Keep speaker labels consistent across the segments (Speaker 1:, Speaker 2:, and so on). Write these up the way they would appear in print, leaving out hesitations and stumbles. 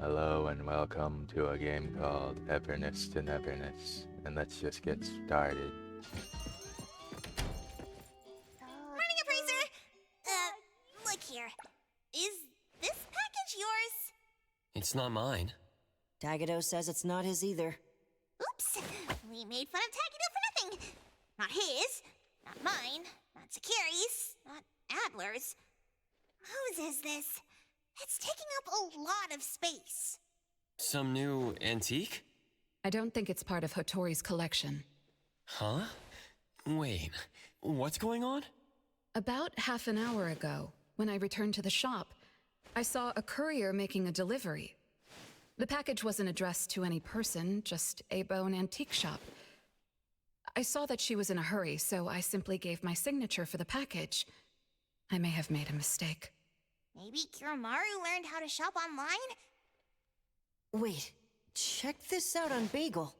Speaker 1: Hello and welcome to a game called Everness to Neverness, and let's just get started.
Speaker 2: Morning, Appraiser! Look here. Is this package yours?
Speaker 3: It's not mine.
Speaker 4: Tagado says it's not his either.
Speaker 2: Oops! We made fun of Tagido for nothing. Not his, not mine, not Sakiri's, not Adler's. Whose is this? It's taking up a lot of space.
Speaker 3: Some new antique?
Speaker 5: I don't think it's part of Hotori's collection.
Speaker 3: Huh? Wait, what's going on?
Speaker 5: About half an hour ago, when I returned to the shop, I saw a courier making a delivery. The package wasn't addressed to any person, just a bone antique shop. I saw that she was in a hurry, so I simply gave my signature for the package. I may have made a mistake.
Speaker 2: Maybe Kiromaru learned how to shop online?
Speaker 4: Wait, check this out on Bagel.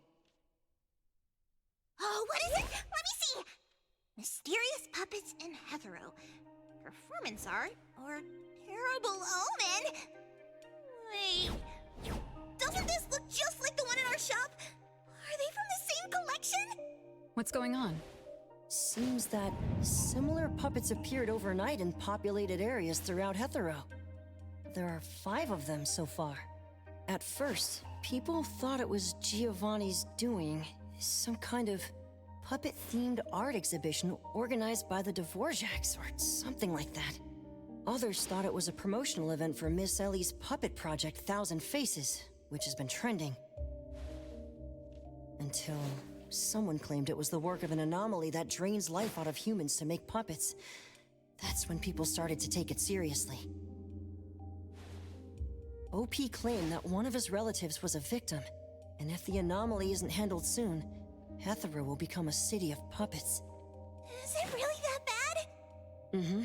Speaker 2: Oh, what is it? Let me see! Mysterious puppets and hetero. Performance art or terrible omen? Wait, doesn't this look just like the one in our shop? Are they from the same collection?
Speaker 5: What's going on?
Speaker 4: Seems that similar puppets appeared overnight in populated areas throughout Hetero. There are 5 of them so far. At first, people thought it was Giovanni's doing, some kind of puppet-themed art exhibition organized by the Dvorak's or something like that. Others thought it was a promotional event for Miss Ellie's puppet project 1,000 Faces, which has been trending. Until someone claimed it was the work of an anomaly that drains life out of humans to make puppets. That's when people started to take it seriously. OP claimed that one of his relatives was a victim, and if the anomaly isn't handled soon, Hetero will become a city of puppets.
Speaker 2: Is it really that bad?
Speaker 4: Mm-hmm.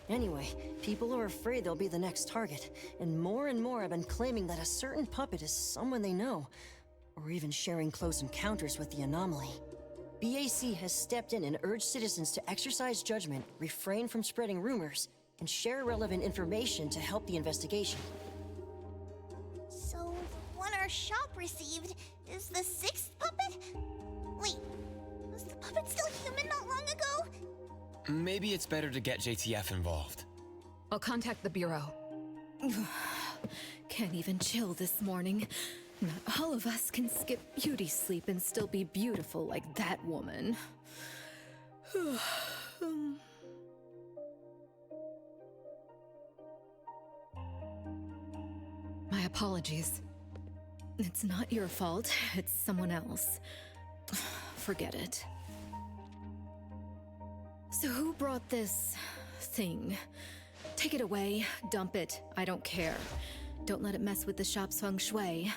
Speaker 4: Anyway, people are afraid they'll be the next target, and more have been claiming that a certain puppet is someone they know, or even sharing close encounters with the anomaly. BAC has stepped in and urged citizens to exercise judgment, refrain from spreading rumors, and share relevant information to help the investigation.
Speaker 2: So, the one our shop received is the 6th puppet? Wait, was the puppet still human not long ago?
Speaker 3: Maybe it's better to get JTF involved.
Speaker 5: I'll contact the Bureau.
Speaker 6: Can't even chill this morning. Not all of us can skip beauty sleep and still be beautiful like that woman.
Speaker 5: My apologies.
Speaker 6: It's not your fault, it's someone else. Forget it. So who brought this thing? Take it away, dump it, I don't care. Don't let it mess with the shop's feng shui.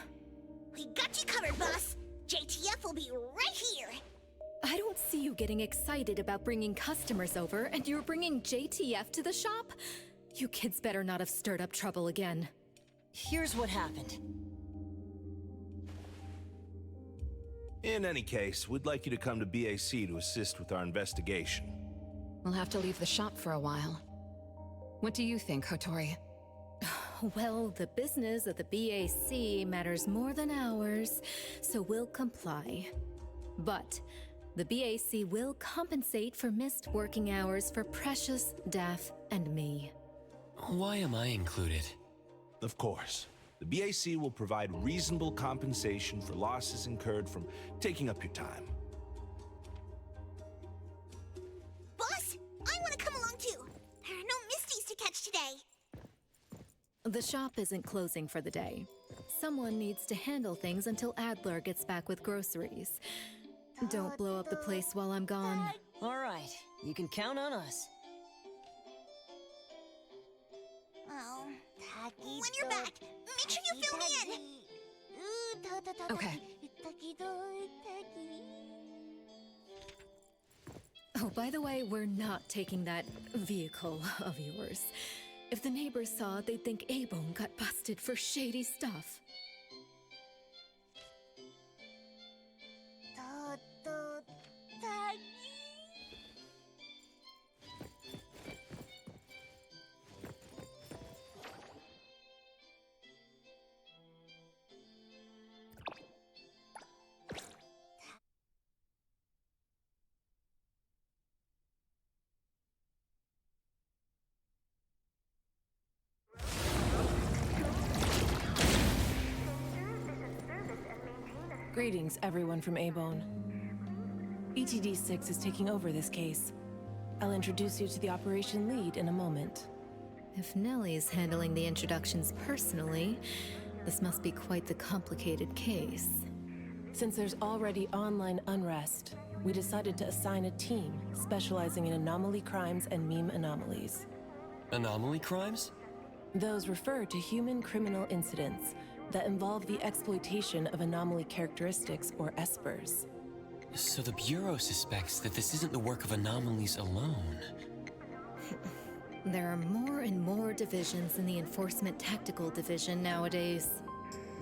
Speaker 2: We got you covered, boss. JTF will be right here.
Speaker 6: I don't see you getting excited about bringing customers over, and you're bringing JTF to the shop? You kids better not have stirred up trouble again.
Speaker 4: Here's what happened.
Speaker 7: In any case, we'd like you to come to BAC to assist with our investigation.
Speaker 5: We'll have to leave the shop for a while. What do you think, Hotori?
Speaker 6: Well, the business of the BAC matters more than ours, so we'll comply. But the BAC will compensate for missed working hours for Precious, Daff, and me.
Speaker 3: Why am I included?
Speaker 7: Of course, the BAC will provide reasonable compensation for losses incurred from taking up your time.
Speaker 2: Boss, I want to come along too. There are no Misties to catch today.
Speaker 6: The shop isn't closing for the day. Someone needs to handle things until Adler gets back with groceries. Don't blow up the place while I'm gone.
Speaker 4: All right, you can count on us.
Speaker 2: Oh, when you're back, make sure you fill me in.
Speaker 5: Okay.
Speaker 6: Oh, by the way, we're not taking that vehicle of yours. If the neighbors saw it, they'd think A-Bone got busted for shady stuff.
Speaker 8: Greetings, everyone from A-Bone. ETD-6 is taking over this case. I'll introduce you to the operation lead in a moment.
Speaker 6: If Nellie's handling the introductions personally, this must be quite the complicated case.
Speaker 8: Since there's already online unrest, we decided to assign a team specializing in anomaly crimes and meme anomalies.
Speaker 3: Anomaly crimes?
Speaker 8: Those refer to human criminal incidents that involve the exploitation of anomaly characteristics, or espers.
Speaker 3: So the Bureau suspects that this isn't the work of anomalies alone.
Speaker 6: There are more and more divisions in the Enforcement Tactical Division nowadays.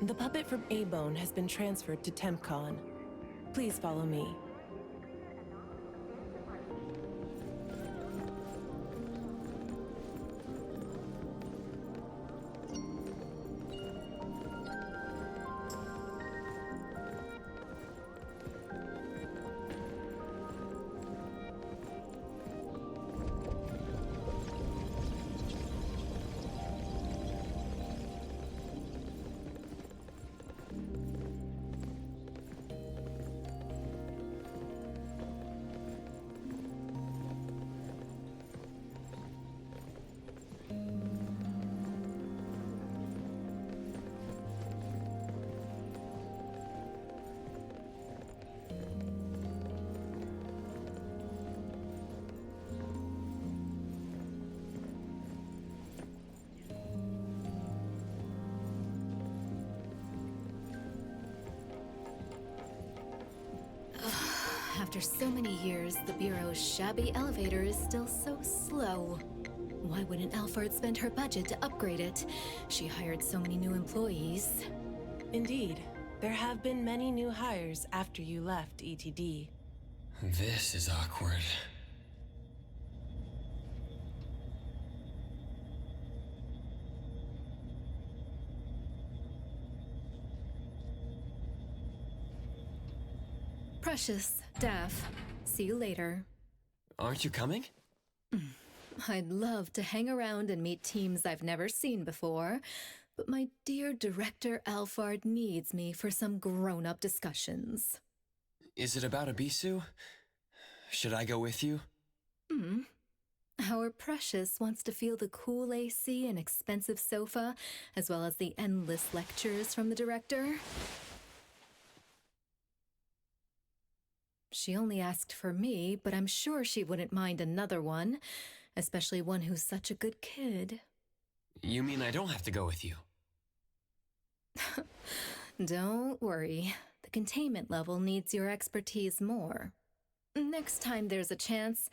Speaker 8: The puppet from A-Bone has been transferred to TempCon. Please follow me.
Speaker 6: After so many years, the Bureau's shabby elevator is still so slow. Why wouldn't Alfred spend her budget to upgrade it? She hired so many new employees.
Speaker 8: Indeed, there have been many new hires after you left ETD.
Speaker 3: This is awkward.
Speaker 6: Precious, Daff, see you later.
Speaker 3: Aren't you coming?
Speaker 6: I'd love to hang around and meet teams I've never seen before, but my dear Director Alfard needs me for some grown-up discussions.
Speaker 3: Is it about Abisu? Should I go with you?
Speaker 6: Our Precious wants to feel the cool AC and expensive sofa, as well as the endless lectures from the Director. She only asked for me, but I'm sure she wouldn't mind another one, especially one who's such a good kid.
Speaker 3: You mean I don't have to go with you?
Speaker 6: Don't worry. The containment level needs your expertise more. Next time there's a chance,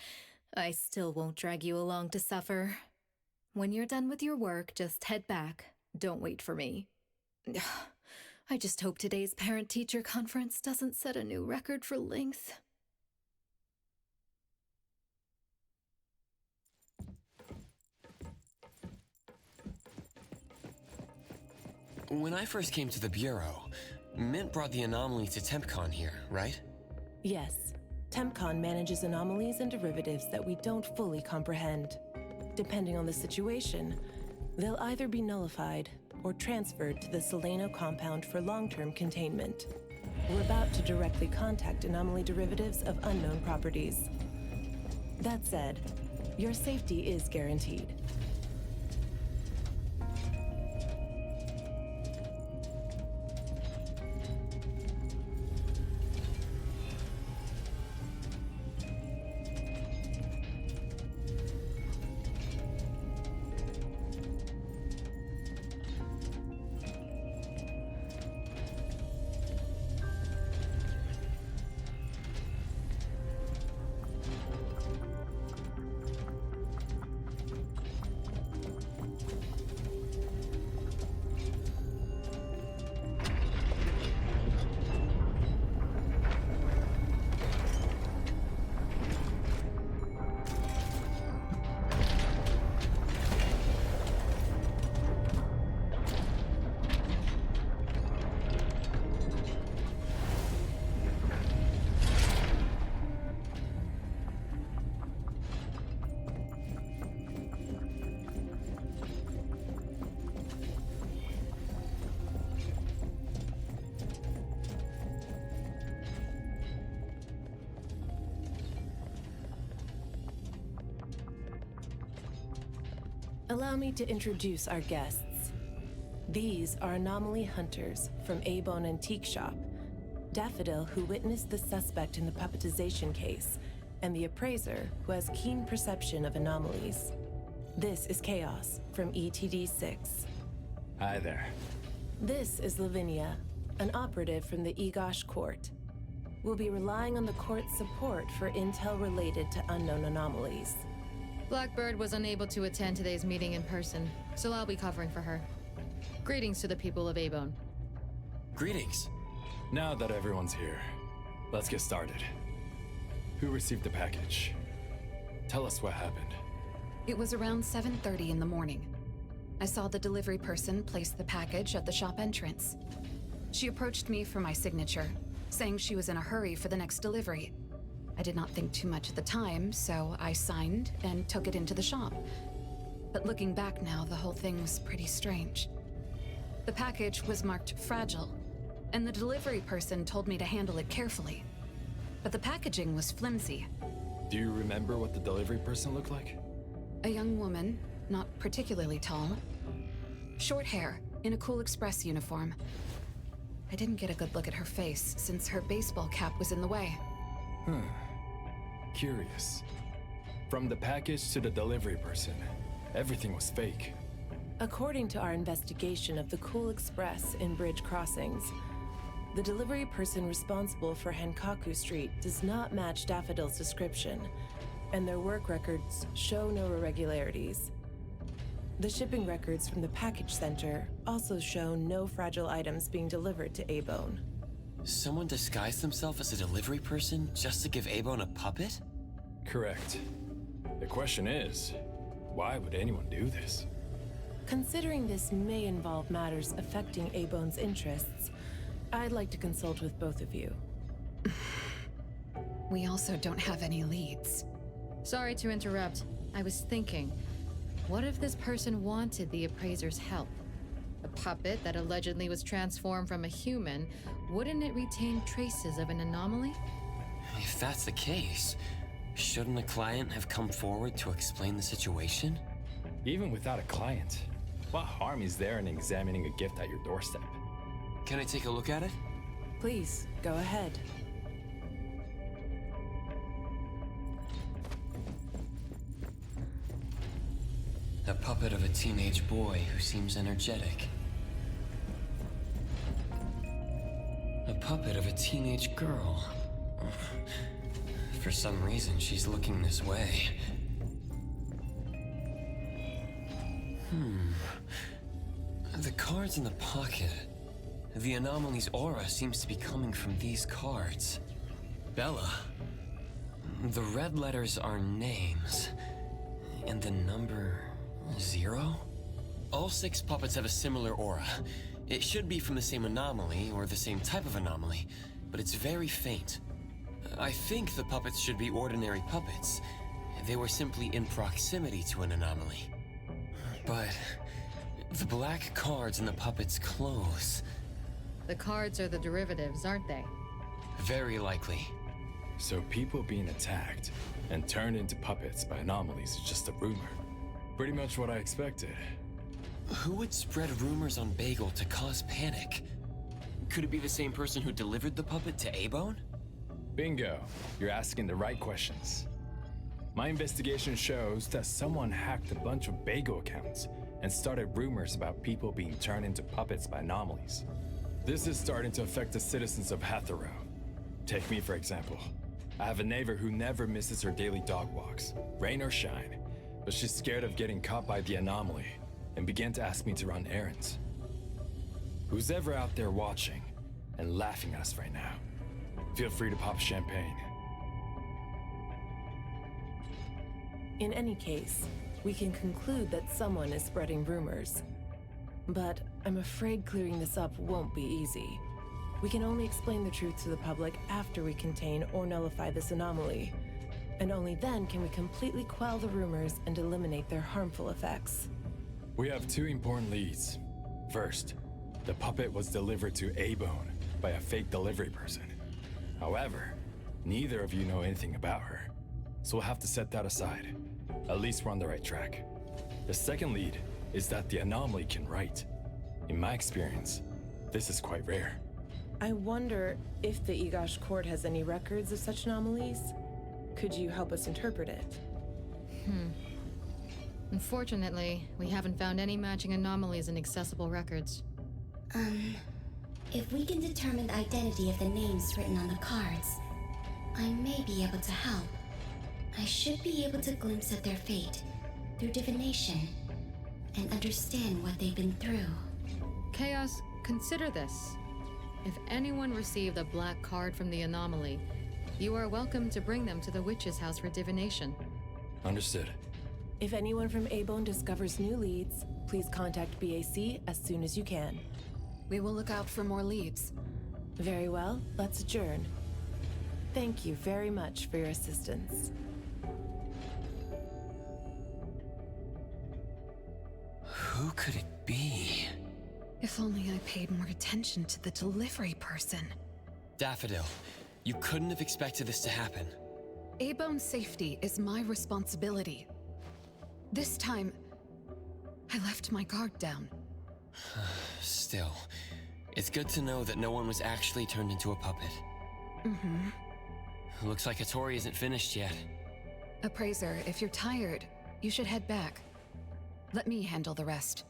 Speaker 6: I still won't drag you along to suffer. When you're done with your work, just head back. Don't wait for me. I just hope today's parent-teacher conference doesn't set a new record for length.
Speaker 3: When I first came to the Bureau, Mint brought the anomaly to TempCon here, right?
Speaker 8: Yes, TempCon manages anomalies and derivatives that we don't fully comprehend. Depending on the situation, they'll either be nullified or transferred to the Seleno compound for long-term containment. We're about to directly contact anomaly derivatives of unknown properties. That said, your safety is guaranteed. Allow me to introduce our guests. These are anomaly hunters from A-Bone Antique Shop, Daffodil, who witnessed the suspect in the puppetization case, and the appraiser, who has keen perception of anomalies. This is Chaos from ETD-6.
Speaker 9: Hi there.
Speaker 8: This is Lavinia, an operative from the Egosh Court. We'll be relying on the court's support for intel related to unknown anomalies.
Speaker 10: Blackbird was unable to attend today's meeting in person, so I'll be covering for her. Greetings to the people of A-Bone.
Speaker 3: Greetings.
Speaker 9: Now that everyone's here, let's get started. Who received the package? Tell us what happened.
Speaker 5: It was around 7:30 in the morning. I saw the delivery person place the package at the shop entrance. She approached me for my signature, saying she was in a hurry for the next delivery. I did not think too much at the time, so I signed and took it into the shop. But looking back now, the whole thing was pretty strange. The package was marked fragile, and the delivery person told me to handle it carefully. But the packaging was flimsy.
Speaker 9: Do you remember what the delivery person looked like?
Speaker 5: A young woman, not particularly tall. Short hair, in a Cool Express uniform. I didn't get a good look at her face, since her baseball cap was in the way.
Speaker 9: Curious. From the package to the delivery person, everything was fake.
Speaker 8: According to our investigation of the Cool Express in Bridge Crossings, the delivery person responsible for Hankaku Street does not match Daffodil's description, and their work records show no irregularities. The shipping records from the package center also show no fragile items being delivered to A-Bone.
Speaker 3: Someone disguised themselves as a delivery person just to give A-Bone a puppet?
Speaker 9: Correct. The question is, why would anyone do this?
Speaker 8: Considering this may involve matters affecting A-Bone's interests, I'd like to consult with both of you.
Speaker 5: We also don't have any leads.
Speaker 10: Sorry to interrupt. I was thinking, what if this person wanted the appraiser's help? A puppet that allegedly was transformed from a human, wouldn't it retain traces of an anomaly?
Speaker 3: If that's the case, shouldn't a client have come forward to explain the situation?
Speaker 9: Even without a client, what harm is there in examining a gift at your doorstep?
Speaker 3: Can I take a look at it?
Speaker 8: Please, go ahead.
Speaker 3: A puppet of a teenage boy who seems energetic. A puppet of a teenage girl. For some reason, she's looking this way. The cards in the pocket. The anomaly's aura seems to be coming from these cards. Bella. The red letters are names. And the number 0? All 6 puppets have a similar aura. It should be from the same anomaly, or the same type of anomaly, but it's very faint. I think the puppets should be ordinary puppets. They were simply in proximity to an anomaly. But the black cards in the puppets' clothes.
Speaker 10: The cards are the derivatives, aren't they?
Speaker 3: Very likely.
Speaker 9: So people being attacked and turned into puppets by anomalies is just a rumor. Pretty much what I expected.
Speaker 3: Who would spread rumors on Bagel to cause panic? Could it be the same person who delivered the puppet to A-Bone?
Speaker 9: Bingo. You're asking the right questions. My investigation shows that someone hacked a bunch of Bagel accounts and started rumors about people being turned into puppets by anomalies. This is starting to affect the citizens of Hatharo. Take me, for example. I have a neighbor who never misses her daily dog walks, rain or shine, but she's scared of getting caught by the anomaly and began to ask me to run errands. Who's ever out there watching and laughing at us right now, feel free to pop champagne.
Speaker 8: In any case, we can conclude that someone is spreading rumors. But I'm afraid clearing this up won't be easy. We can only explain the truth to the public after we contain or nullify this anomaly. And only then can we completely quell the rumors and eliminate their harmful effects.
Speaker 9: We have 2 important leads. First, the puppet was delivered to A-Bone by a fake delivery person. However, neither of you know anything about her, so we'll have to set that aside. At least we're on the right track. The second lead is that the anomaly can write. In my experience, this is quite rare.
Speaker 8: I wonder if the Egosh court has any records of such anomalies. Could you help us interpret it?
Speaker 10: Unfortunately, we haven't found any matching anomalies in accessible records.
Speaker 11: If we can determine the identity of the names written on the cards, I may be able to help. I should be able to glimpse at their fate through divination and understand what they've been through.
Speaker 10: Chaos, consider this. If anyone received a black card from the anomaly, you are welcome to bring them to the witch's house for divination.
Speaker 9: Understood.
Speaker 8: If anyone from A-Bone discovers new leads, please contact BAC as soon as you can.
Speaker 5: We will look out for more leads.
Speaker 8: Very well, let's adjourn. Thank you very much for your assistance.
Speaker 3: Who could it be?
Speaker 5: If only I paid more attention to the delivery person.
Speaker 3: Daffodil, you couldn't have expected this to happen.
Speaker 5: A-Bone's safety is my responsibility. This time, I left my guard down.
Speaker 3: Still, it's good to know that no one was actually turned into a puppet. Looks like Hattori isn't finished yet.
Speaker 5: Appraiser, if you're tired, you should head back. Let me handle the rest.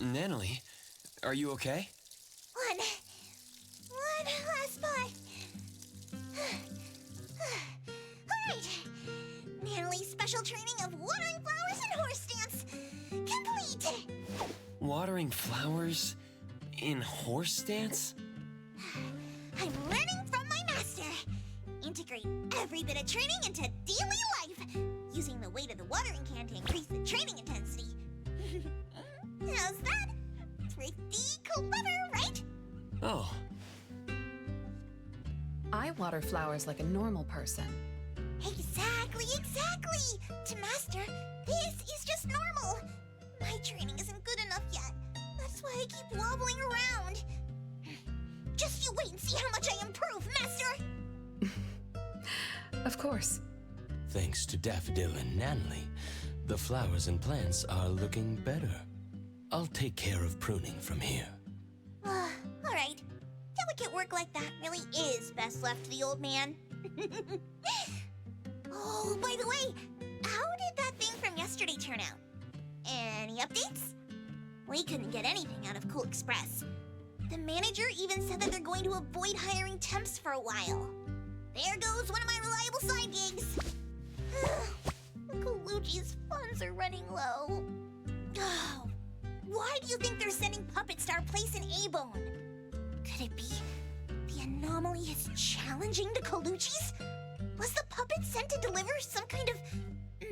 Speaker 3: Natalie, are you okay?
Speaker 2: One last spot. Alright. Natalie's special training of watering flowers and horse dance complete.
Speaker 3: Watering flowers in horse dance?
Speaker 2: I'm learning from my master. Integrate every bit of training into daily life, using the weight of the watering can to increase the training intensity. How's that? Pretty clever, right?
Speaker 3: Oh,
Speaker 5: I water flowers like a normal person.
Speaker 2: Exactly. To master, this is just normal. My training isn't good enough yet. That's why I keep wobbling around. Just you wait and see how much I improve, master!
Speaker 5: Of course.
Speaker 12: Thanks to Daffodil and Natalie, the flowers and plants are looking better. I'll take care of pruning from here.
Speaker 2: Alright. Delicate work like that really is best left to the old man. Oh, by the way, how did that thing from yesterday turn out? Any updates? We couldn't get anything out of Cool Express. The manager even said that they're going to avoid hiring temps for a while. There goes one of my reliable side gigs. Colucci's funds are running low. Oh, why do you think they're sending puppets to our place in A-Bone? Could it be the anomaly is challenging the Colucci's? Was the puppet sent to deliver some kind of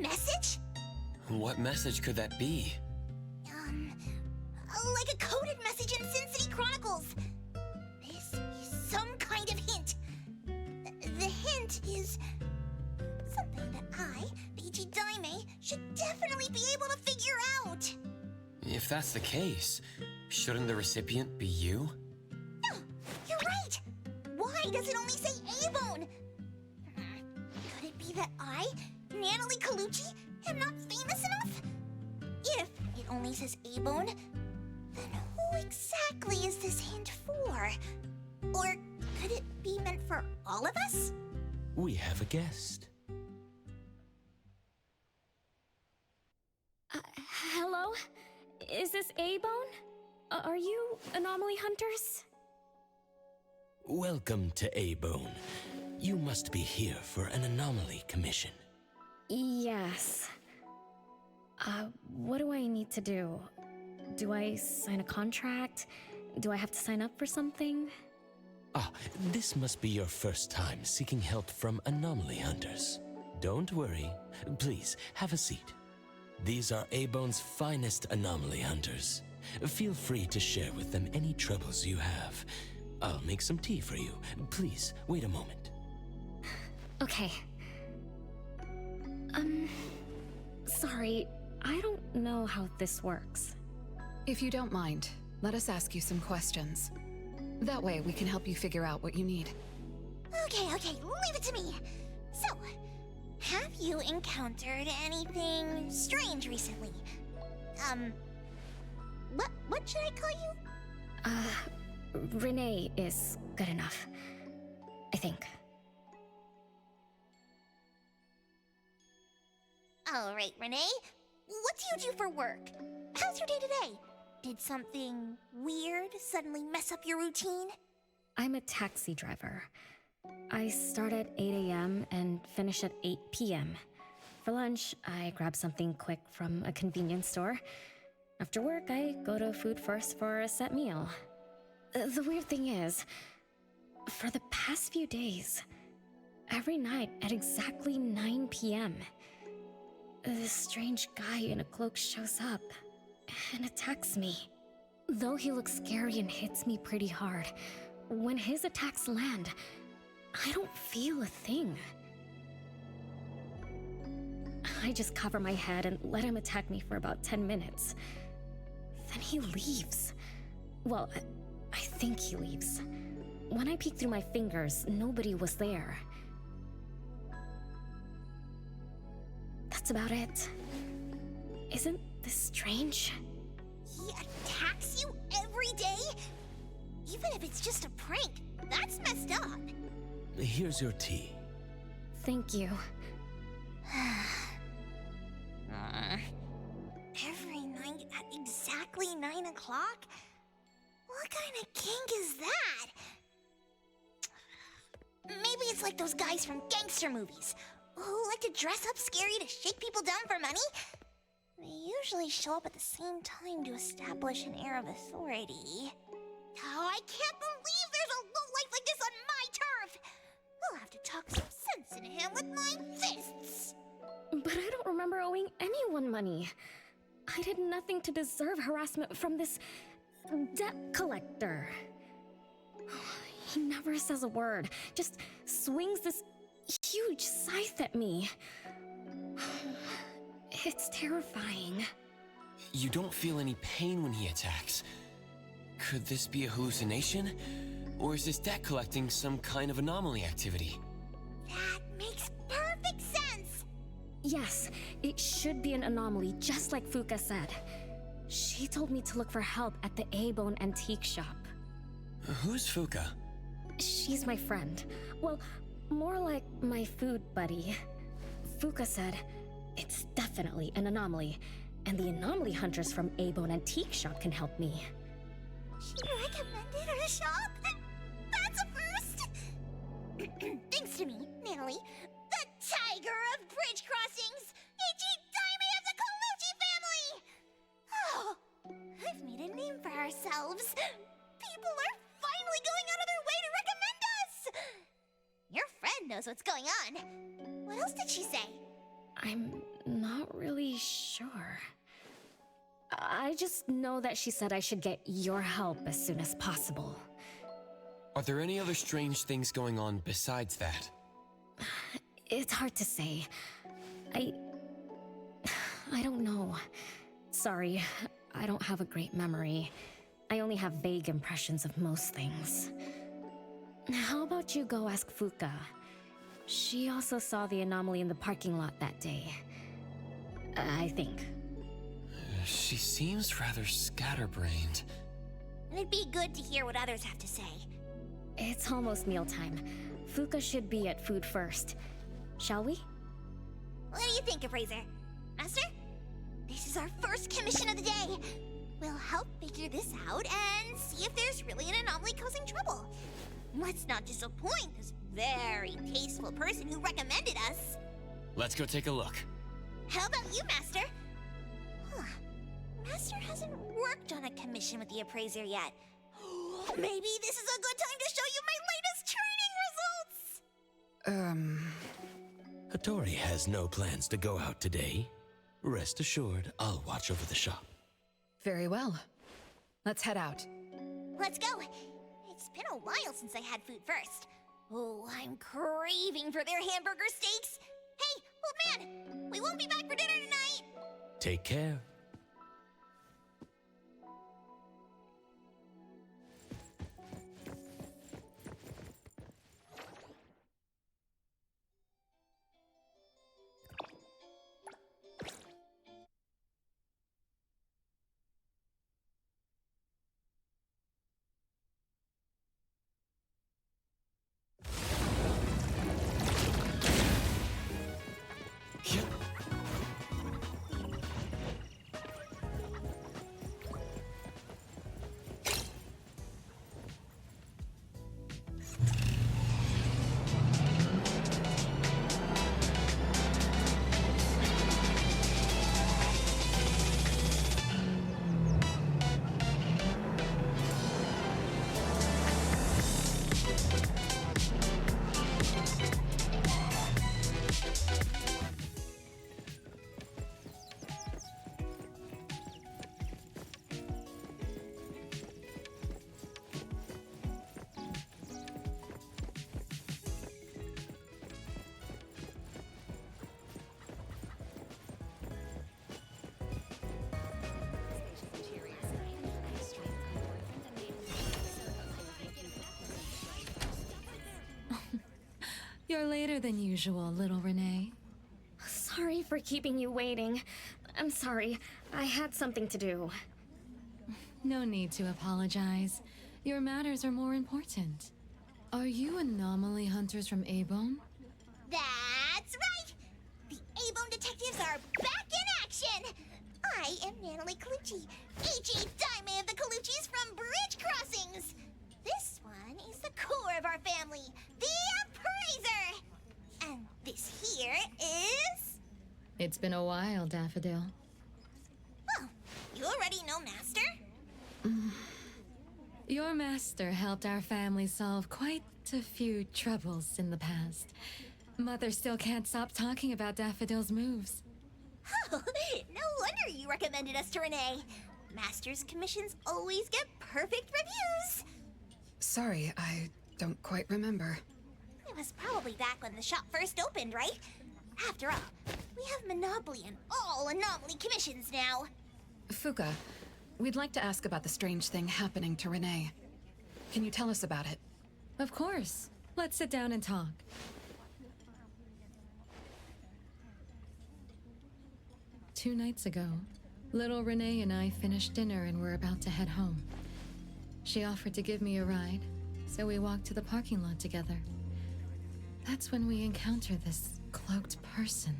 Speaker 2: message?
Speaker 3: what message could that be?
Speaker 2: Like a coded message in Sin City Chronicles. This is some kind of hint. The hint is something that I, Beiji Daime, should definitely be able to figure out.
Speaker 3: If that's the case, shouldn't the recipient be you?
Speaker 2: No, you're right. Why does it only say A-Bone? Could it be that I, Natalie Colucci, am not famous enough? If it only says A-Bone, then who exactly is this hint for? Or could it be meant for all of us?
Speaker 12: We have a guest.
Speaker 11: Hello? Is this A-Bone? Are you anomaly hunters?
Speaker 12: Welcome to A-Bone. You must be here for an anomaly commission.
Speaker 11: Yes. What do I need to do? Do I sign a contract? Do I have to sign up for something?
Speaker 12: Ah, this must be your first time seeking help from anomaly hunters. Don't worry. Please, have a seat. These are A-Bone's finest anomaly hunters. Feel free to share with them any troubles you have. I'll make some tea for you. Please, wait a moment.
Speaker 13: Okay. Sorry, I don't know how this works.
Speaker 5: If you don't mind, let us ask you some questions. That way we can help you figure out what you need.
Speaker 2: Okay, leave it to me. So, have you encountered anything strange recently? What should I call you?
Speaker 13: Renee is good enough. I think.
Speaker 2: Alright, Renee. What do you do for work? How's your day today? Did something weird suddenly mess up your routine?
Speaker 13: I'm a taxi driver. I start at 8 a.m. and finish at 8 p.m. For lunch, I grab something quick from a convenience store. After work, I go to Food First for a set meal. The weird thing is, for the past few days, every night at exactly 9 p.m., this strange guy in a cloak shows up and attacks me. Though he looks scary and hits me pretty hard, when his attacks land, I don't feel a thing. I just cover my head and let him attack me for about 10 minutes. Then he leaves. Well, I think he leaves. When I peek through my fingers, nobody was there. That's about it. Isn't this strange?
Speaker 2: He attacks you every day? Even if it's just a prank, that's messed up.
Speaker 12: Here's your tea.
Speaker 13: Thank you.
Speaker 2: Every night at exactly 9 o'clock? What kind of kink is that? Maybe it's like those guys from gangster movies who like to dress up scary to shake people down for money. They usually show up at the same time to establish an air of authority. Oh, I can't believe there's a lowlife like this on my turf! I'll have to talk some sense into him with my fists!
Speaker 13: But I don't remember owing anyone money. I did nothing to deserve harassment from this debt collector. He never says a word, just swings this huge scythe at me. It's terrifying.
Speaker 3: You don't feel any pain when he attacks. Could this be a hallucination? Or is this debt collecting some kind of anomaly activity?
Speaker 2: That makes perfect sense!
Speaker 13: Yes, it should be an anomaly, just like Fuka said. She told me to look for help at the A-Bone antique shop.
Speaker 3: Who's Fuka?
Speaker 13: She's my friend. Well, more like my food buddy. Fuka said, it's definitely an anomaly, and the anomaly hunters from A-Bone antique shop can help me.
Speaker 2: She recommended her shop? That's a first! Thanks to me, Natalie, the tiger of bridge crossings, Ichi-Daime of the Colucci family! Oh, I've made a name for ourselves. People are finally going out of their way to recommend us! Your friend knows what's going on. What else did she say?
Speaker 13: I'm not really sure. I just know that she said I should get your help as soon as possible.
Speaker 3: Are there any other strange things going on besides that?
Speaker 13: It's hard to say. I don't know. Sorry, I don't have a great memory. I only have vague impressions of most things. How about you go ask Fuka? She also saw the anomaly in the parking lot that day. I think.
Speaker 3: She seems rather scatterbrained.
Speaker 2: It'd be good to hear what others have to say.
Speaker 13: It's almost mealtime. Fuka should be at Food First. Shall we?
Speaker 2: What do you think, Appraiser? Master? This is our first commission of the day. We'll help figure this out and see if there's really an anomaly causing trouble. Let's not disappoint this very tasteful person who recommended us.
Speaker 3: Let's go take a look.
Speaker 2: How about you, Master? Huh. Master hasn't worked on a commission with the Appraiser yet. Maybe this is a good time to show you my
Speaker 12: Hattori has no plans to go out today. Rest assured, I'll watch over the shop.
Speaker 5: Very well. Let's head out.
Speaker 2: Let's go. It's been a while since I had food first. Oh, I'm craving for their hamburger steaks. Hey, old man, we won't be back for dinner tonight.
Speaker 12: Take care.
Speaker 6: You're later than usual, little Renee.
Speaker 13: Sorry for keeping you waiting. I'm sorry. I had something to do.
Speaker 6: No need to apologize. Your matters are more important. Are you anomaly hunters from A-Bone?
Speaker 2: That's right! The A-Bone detectives are back in action! I am Natalie Colucci, H.E. Daime of the Coluccis from Bridge Crossings! This one is the core of our family, the Appraiser! And this here is...
Speaker 6: It's been a while, Daffodil.
Speaker 2: Well, you already know Master?
Speaker 6: Your master helped our family solve quite a few troubles in the past. Mother still can't stop talking about Daffodil's moves.
Speaker 2: Oh, no wonder you recommended us to Renee. Master's commissions always get perfect reviews.
Speaker 5: Sorry, I don't quite remember.
Speaker 2: It was probably back when the shop first opened, right? After all, we have monopoly on all anomaly commissions now.
Speaker 5: Fuka, we'd like to ask about the strange thing happening to Renee. Can you tell us about it?
Speaker 6: Of course. Let's sit down and talk. Two nights ago, little Renee and I finished dinner and were about to head home. She offered to give me a ride, so we walked to the parking lot together. That's when we encountered this cloaked person.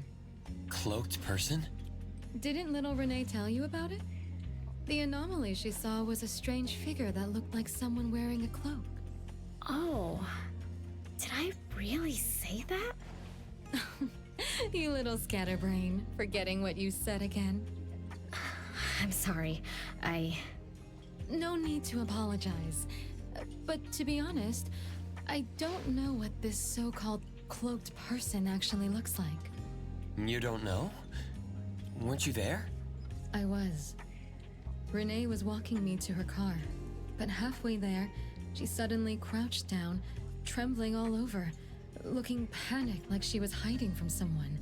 Speaker 3: Cloaked person?
Speaker 6: Didn't little Renee tell you about it? The anomaly she saw was a strange figure that looked like someone wearing a cloak.
Speaker 13: Oh, did I really say that?
Speaker 6: You little scatterbrain, forgetting what you said again.
Speaker 13: I'm sorry.
Speaker 6: No need to apologize. But to be honest, I don't know what this so-called cloaked person actually looks like.
Speaker 3: You don't know? Weren't you there?
Speaker 6: I was. Renee was walking me to her car, but halfway there, she suddenly crouched down, trembling all over, looking panicked like she was hiding from someone.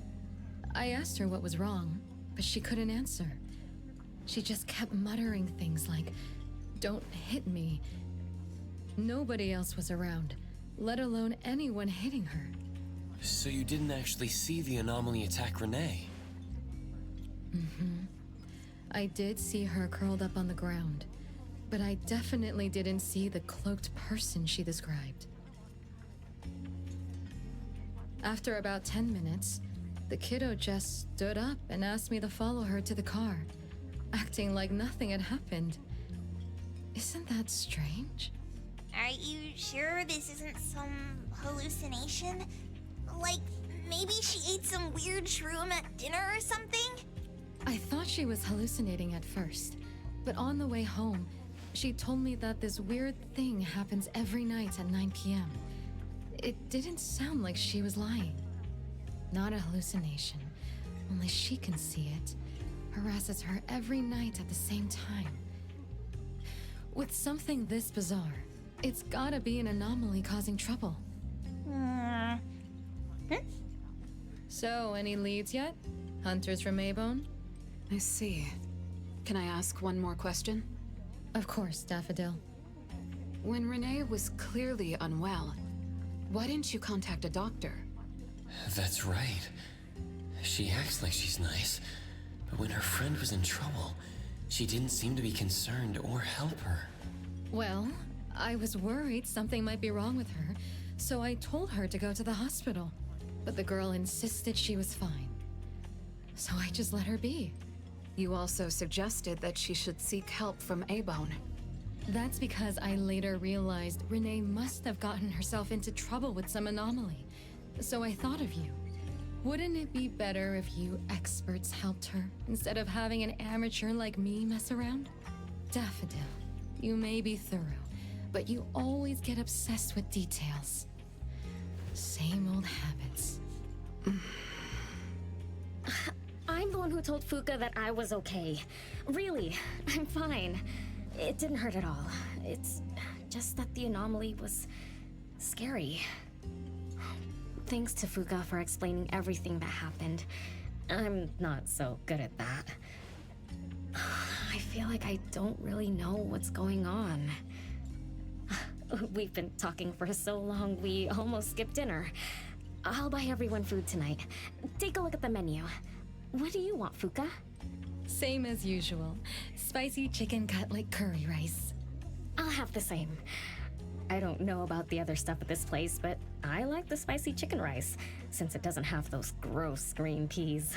Speaker 6: I asked her what was wrong, but she couldn't answer. She just kept muttering things like, "Don't hit me." Nobody else was around, let alone anyone hitting her.
Speaker 3: So you didn't actually see the anomaly attack Renee?
Speaker 6: I did see her curled up on the ground, but I definitely didn't see the cloaked person she described. After about 10 minutes, the kiddo just stood up and asked me to follow her to the car, acting like nothing had happened. Isn't that strange?
Speaker 2: Are you sure this isn't some hallucination? Like, maybe she ate some weird shroom at dinner or something?
Speaker 6: I thought she was hallucinating at first, but on the way home, she told me that this weird thing happens every night at 9 p.m.
Speaker 10: It didn't sound like she was lying. Not a hallucination. Only she can see it. Harasses her every night at the same time. With something this bizarre, it's gotta be an anomaly causing trouble. So, any leads yet? Hunters from Maybone?
Speaker 5: I see. Can I ask one more question?
Speaker 10: Of course, Daffodil.
Speaker 5: When Renee was clearly unwell, why didn't you contact a doctor?
Speaker 3: That's right. She acts like she's nice, but when her friend was in trouble, she didn't seem to be concerned or help her.
Speaker 10: Well, I was worried something might be wrong with her, so I told her to go to the hospital. But the girl insisted she was fine. So I just let her be.
Speaker 5: You also suggested that she should seek help from A-Bone.
Speaker 10: That's because I later realized Renee must have gotten herself into trouble with some anomaly. So I thought of you. Wouldn't it be better if you experts helped her, instead of having an amateur like me mess around? Daffodil, you may be thorough, but you always get obsessed with details. Same old habits.
Speaker 13: I'm the one who told Fuka that I was okay. Really, I'm fine. It didn't hurt at all. It's just that the anomaly was scary. Thanks to Fuka for explaining everything that happened. I'm not so good at that. I feel like I don't really know what's going on. We've been talking for so long, we almost skipped dinner. I'll buy everyone food tonight. Take a look at the menu. What do you want, Fuka?
Speaker 10: Same as usual. Spicy chicken cutlet curry rice.
Speaker 13: I'll have the same. I don't know about the other stuff at this place, but I like the spicy chicken rice, since it doesn't have those gross green peas.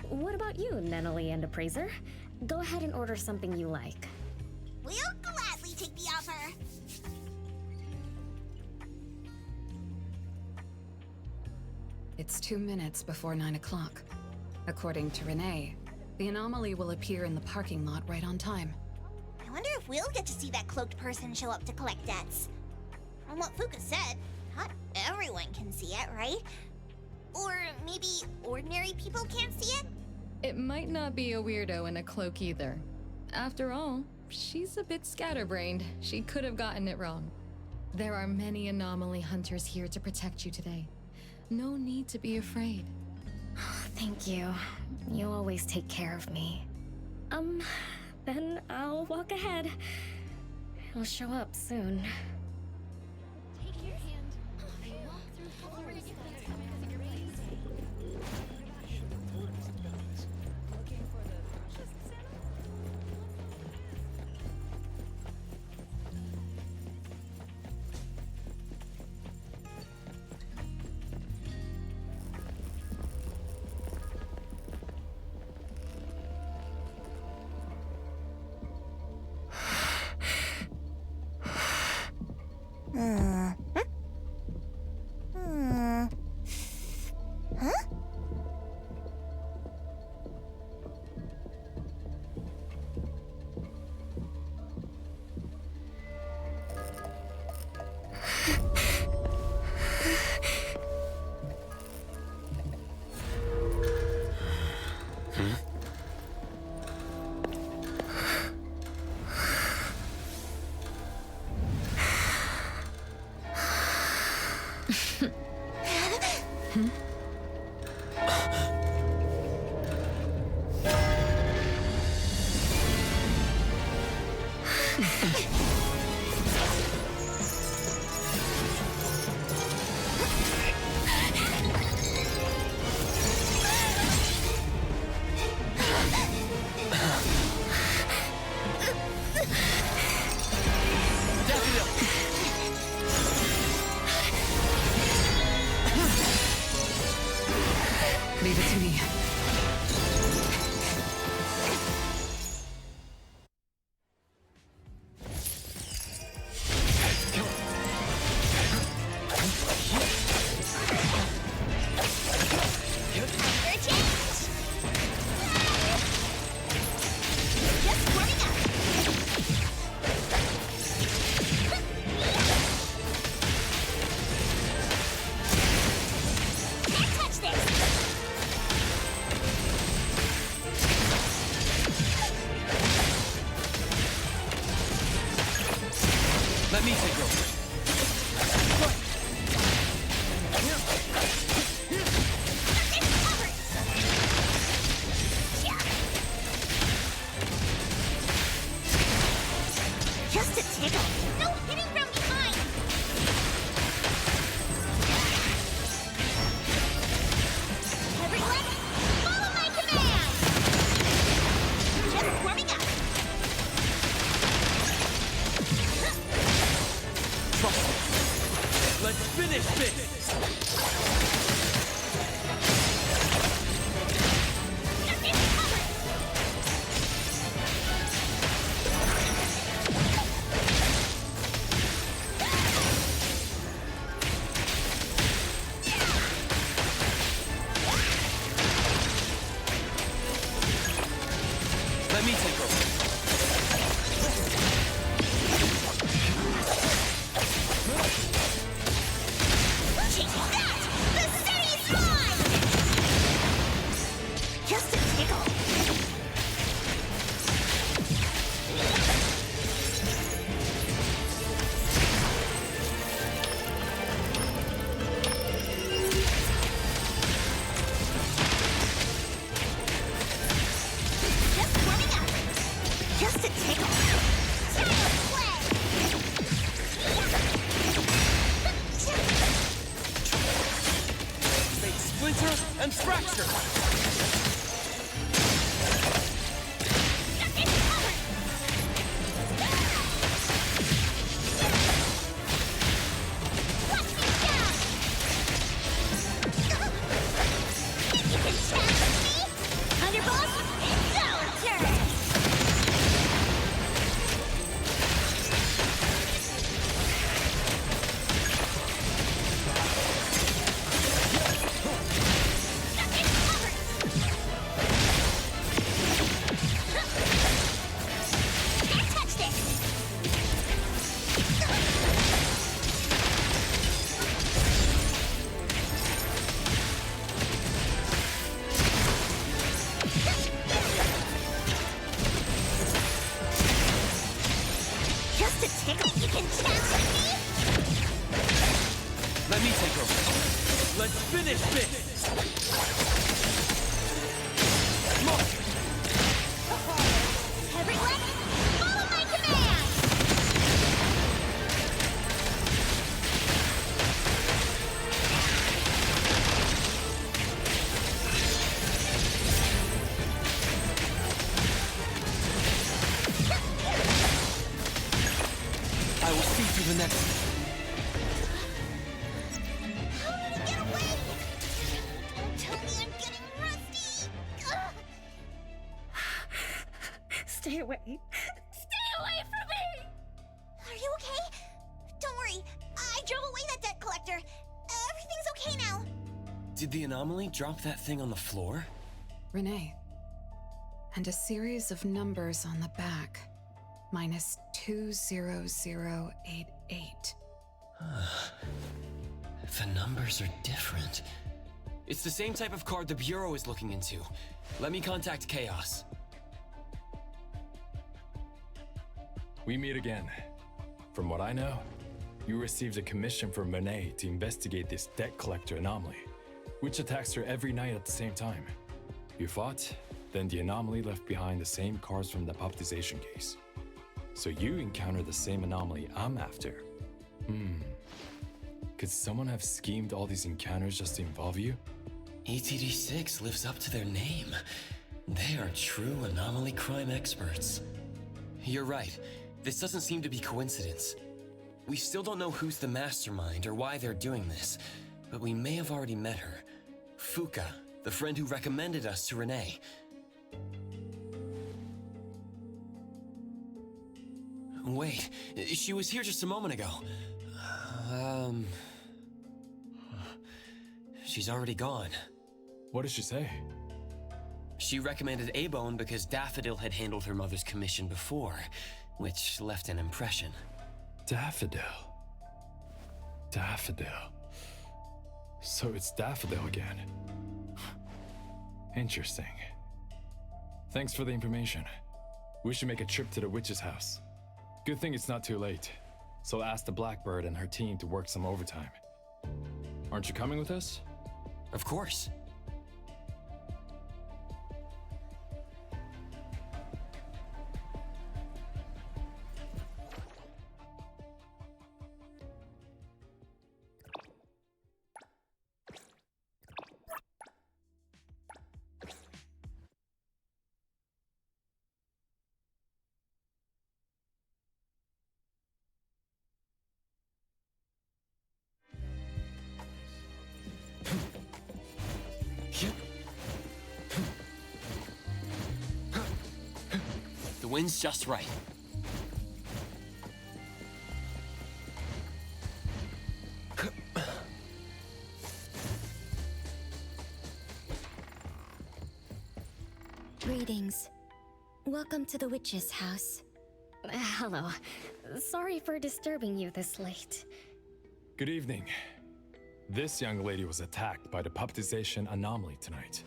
Speaker 13: What about you, Nenali and Appraiser? Go ahead and order something you like.
Speaker 2: We'll gladly take the offer.
Speaker 5: It's 2 minutes before 9 o'clock. According to Renee, the anomaly will appear in the parking lot right on time.
Speaker 2: I wonder if we'll get to see that cloaked person show up to collect debts. From what Fuka said, not everyone can see it, right? Or maybe ordinary people can't see it?
Speaker 10: It might not be a weirdo in a cloak either. After all, she's a bit scatterbrained. She could have gotten it wrong. There are many anomaly hunters here to protect you today. No need to be afraid.
Speaker 13: Thank you. You always take care of me. Then I'll walk ahead. I'll show up soon.
Speaker 6: Take your hand. Walk through forest.
Speaker 5: Leave it to me.
Speaker 3: and fracture! Let me take over. Let's finish this! Look!
Speaker 2: Everyone, follow my command!
Speaker 3: I will see through the next...
Speaker 13: Stay away. Stay away from me!
Speaker 2: Are you okay? Don't worry, I drove away that debt collector. Everything's okay now.
Speaker 3: Did the anomaly drop that thing on the floor?
Speaker 5: Renee. And a series of numbers on the back. Minus 20088.
Speaker 3: The numbers are different. It's the same type of card the Bureau is looking into. Let me contact Chaos.
Speaker 9: We meet again. From what I know, you received a commission from Renee to investigate this debt collector anomaly, which attacks her every night at the same time. You fought, then the anomaly left behind the same cards from the puppetization case. So you encountered the same anomaly I'm after. Could someone have schemed all these encounters just to involve you?
Speaker 3: ETD6 lives up to their name. They are true anomaly crime experts. You're right. This doesn't seem to be coincidence. We still don't know who's the mastermind or why they're doing this, but we may have already met her. Fuka, the friend who recommended us to Renee. Wait, she was here just a moment ago. She's already gone.
Speaker 9: What did she say?
Speaker 3: She recommended A-Bone because Daffodil had handled her mother's commission before, which left an impression.
Speaker 9: Daffodil. Daffodil. So it's Daffodil again. Interesting. Thanks for the information. We should make a trip to the witch's house. Good thing it's not too late. So I'll ask the Blackbird and her team to work some overtime. Aren't you coming with us?
Speaker 3: Of course. The wind's just right.
Speaker 11: Greetings. Welcome to the witch's house.
Speaker 13: Hello. Sorry for disturbing you this late.
Speaker 9: Good evening. This young lady was attacked by the puppetization anomaly tonight.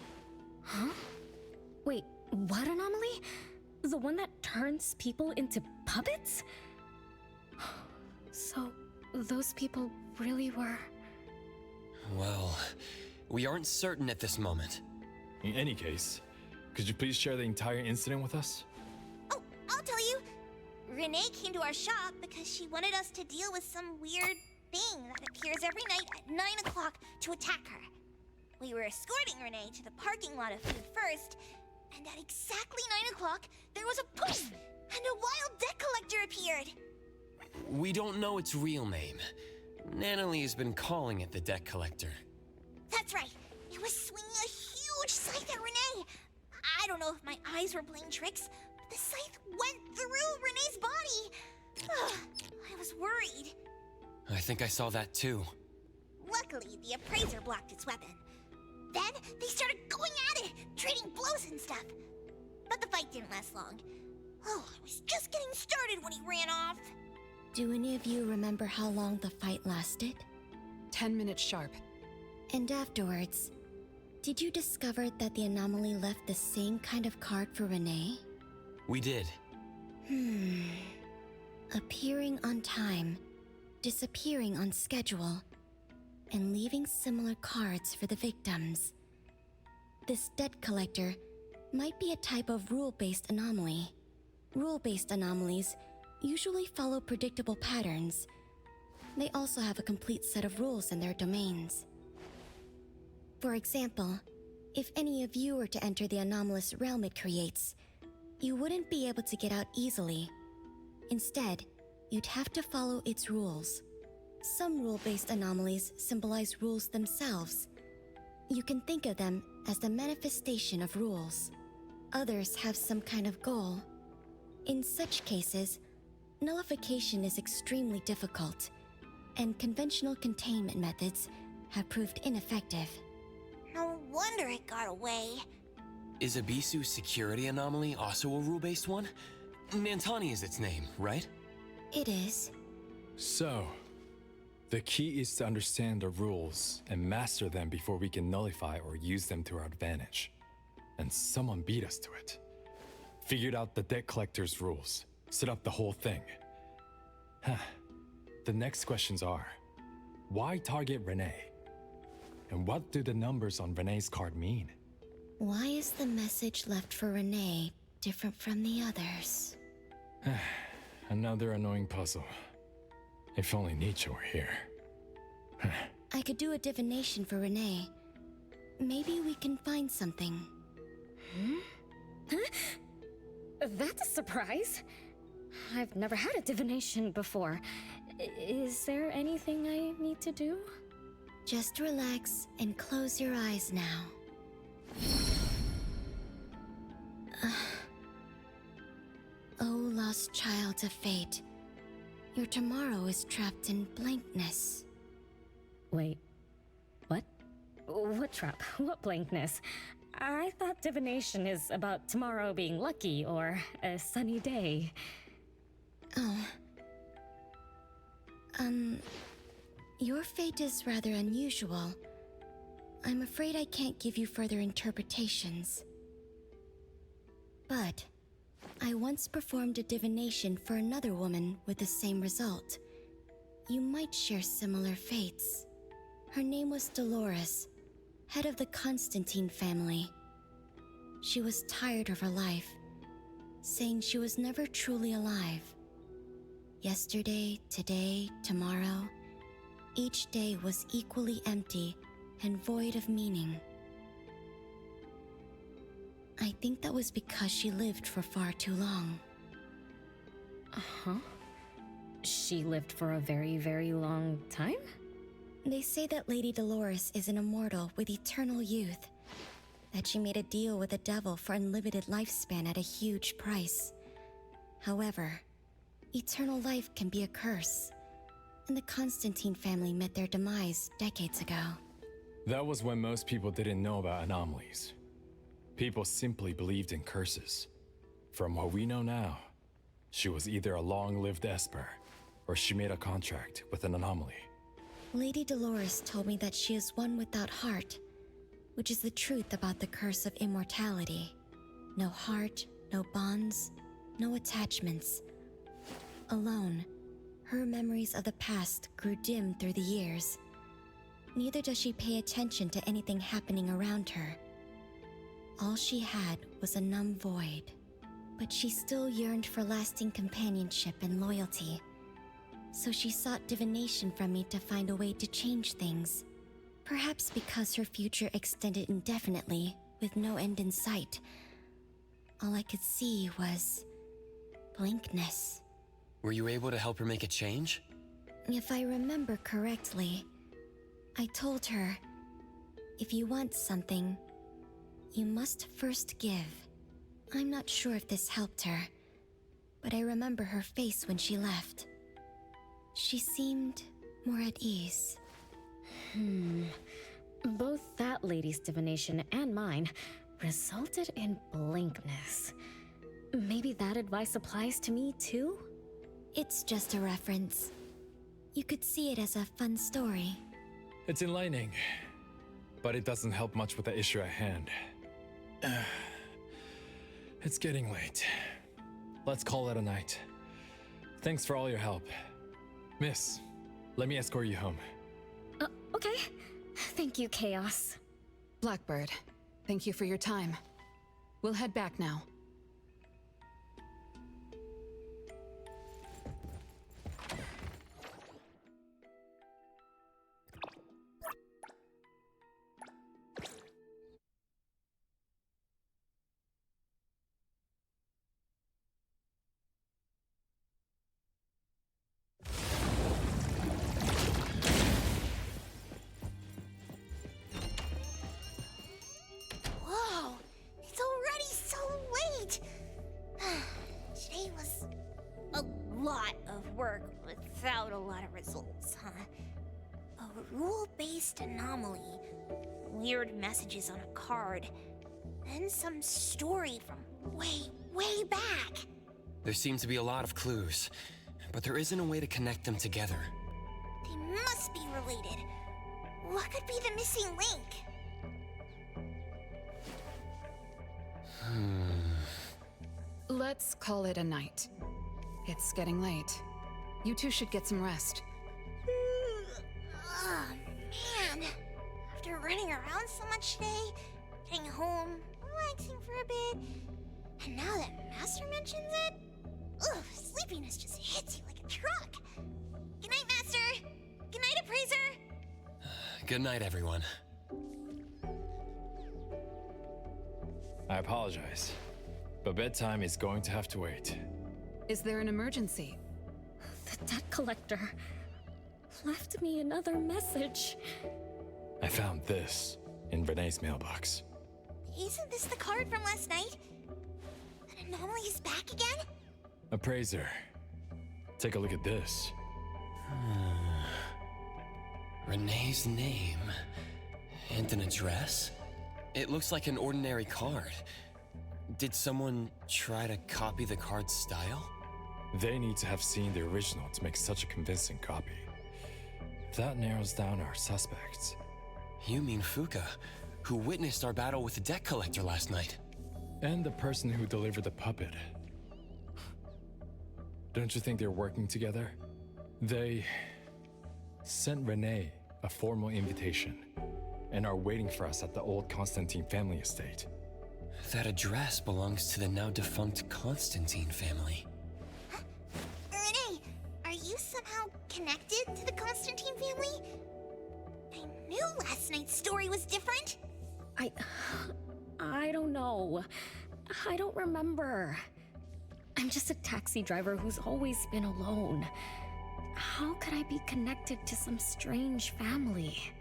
Speaker 13: Huh? Wait, what anomaly? The one that turns people into puppets? So, those people really were...
Speaker 3: Well, we aren't certain at this moment.
Speaker 9: In any case, could you please share the entire incident with us?
Speaker 2: Oh, I'll tell you. Renee came to our shop because she wanted us to deal with some weird thing that appears every night at 9 o'clock to attack her. We were escorting Renee to the parking lot of food first, and at exactly 9 o'clock, there was a poof, and a wild debt collector appeared.
Speaker 3: We don't know its real name. Natalie has been calling it the debt collector.
Speaker 2: That's right. It was swinging a huge scythe at Renee. I don't know if my eyes were playing tricks, but the scythe went through Renee's body. I was worried.
Speaker 3: I think I saw that too.
Speaker 2: Luckily, the appraiser blocked its weapon. Then they started going at it, trading blows and stuff. But the fight didn't last long. Oh, I was just getting started when he ran off.
Speaker 11: Do any of you remember how long the fight lasted?
Speaker 5: 10 minutes sharp.
Speaker 11: And afterwards, did you discover that the anomaly left the same kind of card for Renee?
Speaker 3: We did.
Speaker 11: Appearing on time, disappearing on schedule, and leaving similar cards for the victims. This debt collector might be a type of rule-based anomaly. Rule-based anomalies usually follow predictable patterns. They also have a complete set of rules in their domains. For example, if any of you were to enter the anomalous realm it creates, you wouldn't be able to get out easily. Instead, you'd have to follow its rules. Some rule-based anomalies symbolize rules themselves. You can think of them as the manifestation of rules. Others have some kind of goal. In such cases, nullification is extremely difficult, and conventional containment methods have proved ineffective.
Speaker 2: No wonder it got away.
Speaker 3: Is Abisu's security anomaly also a rule-based one? Nantani is its name, right?
Speaker 11: It is.
Speaker 9: So, the key is to understand the rules and master them before we can nullify or use them to our advantage. And someone beat us to it. Figured out the debt collector's rules, set up the whole thing. The next questions are, why target Renee? And what do the numbers on Renee's card mean?
Speaker 11: Why is the message left for Renee different from the others?
Speaker 9: Another annoying puzzle. If only Nietzsche were here.
Speaker 11: I could do a divination for Renee. Maybe we can find something.
Speaker 13: That's a surprise. I've never had a divination before. Is there anything I need to do?
Speaker 11: Just relax and close your eyes now. Oh, lost child of fate. Your tomorrow is trapped in blankness.
Speaker 13: Wait, what? What trap? What blankness? I thought divination is about tomorrow being lucky or a sunny day.
Speaker 11: Oh. Your fate is rather unusual. I'm afraid I can't give you further interpretations. But I once performed a divination for another woman with the same result. You might share similar fates. Her name was Dolores, head of the Constantine family. She was tired of her life, saying she was never truly alive. Yesterday, today, tomorrow, each day was equally empty and void of meaning. I think that was because she lived for far too long.
Speaker 13: Uh-huh. She lived for a very, very long time?
Speaker 11: They say that Lady Dolores is an immortal with eternal youth, that she made a deal with the devil for unlimited lifespan at a huge price. However, eternal life can be a curse, and the Constantine family met their demise decades ago.
Speaker 9: That was when most people didn't know about anomalies. People simply believed in curses. From what we know now, she was either a long-lived Esper, or she made a contract with an anomaly.
Speaker 11: Lady Dolores told me that she is one without heart, which is the truth about the curse of immortality. No heart, no bonds, no attachments. Alone, her memories of the past grew dim through the years. Neither does she pay attention to anything happening around her. All she had was a numb void, but she still yearned for lasting companionship and loyalty. So she sought divination from me to find a way to change things. Perhaps because her future extended indefinitely, with no end in sight. All I could see was blankness.
Speaker 3: Were you able to help her make a change?
Speaker 11: If I remember correctly, I told her, if you want something, you must first give. I'm not sure if this helped her, but I remember her face when she left. She seemed more at ease.
Speaker 13: Both that lady's divination and mine resulted in blankness. Maybe that advice applies to me too?
Speaker 11: It's just a reference. You could see it as a fun story.
Speaker 9: It's enlightening, but it doesn't help much with the issue at hand. It's getting late. Let's call it a night. Thanks for all your help. Miss, let me escort you home.
Speaker 13: Okay. Thank you, Chaos.
Speaker 5: Blackbird, thank you for your time. We'll head back now.
Speaker 2: Whoa, it's already so late. Today was a lot of work without a lot of results, huh? A rule-based anomaly, weird messages on a card, then some story from way back.
Speaker 3: There seem to be a lot of clues, but there isn't a way to connect them together.
Speaker 2: They must be related. What could be the missing link?
Speaker 5: Let's call it a night. It's getting late. You two should get some rest.
Speaker 2: Oh, man. After running around so much today, getting home, relaxing for a bit, and now that Master mentions it, ugh, sleepiness just hits you like a truck. Good night, Master. Good night, Appraiser.
Speaker 3: Good night, everyone.
Speaker 9: I apologize, but bedtime is going to have to wait.
Speaker 5: Is there an emergency?
Speaker 13: The debt collector left me another message.
Speaker 9: I found this in Renee's mailbox.
Speaker 2: Isn't this the card from last night? That anomaly is back again?
Speaker 9: Appraiser, take a look at this.
Speaker 3: Renee's name and an address? It looks like an ordinary card. Did someone try to copy the card's style?
Speaker 9: They need to have seen the original to make such a convincing copy. That narrows down our suspects.
Speaker 3: You mean Fuka, who witnessed our battle with the debt collector last night?
Speaker 9: And the person who delivered the puppet. Don't you think they're working together? They sent Renee a formal invitation and are waiting for us at the old Constantine family estate.
Speaker 3: That address belongs to the now defunct Constantine family.
Speaker 2: Renee, are you somehow connected to the Constantine family? I knew last night's story was different.
Speaker 13: I don't know. I don't remember. I'm just a taxi driver who's always been alone. How could I be connected to some strange family?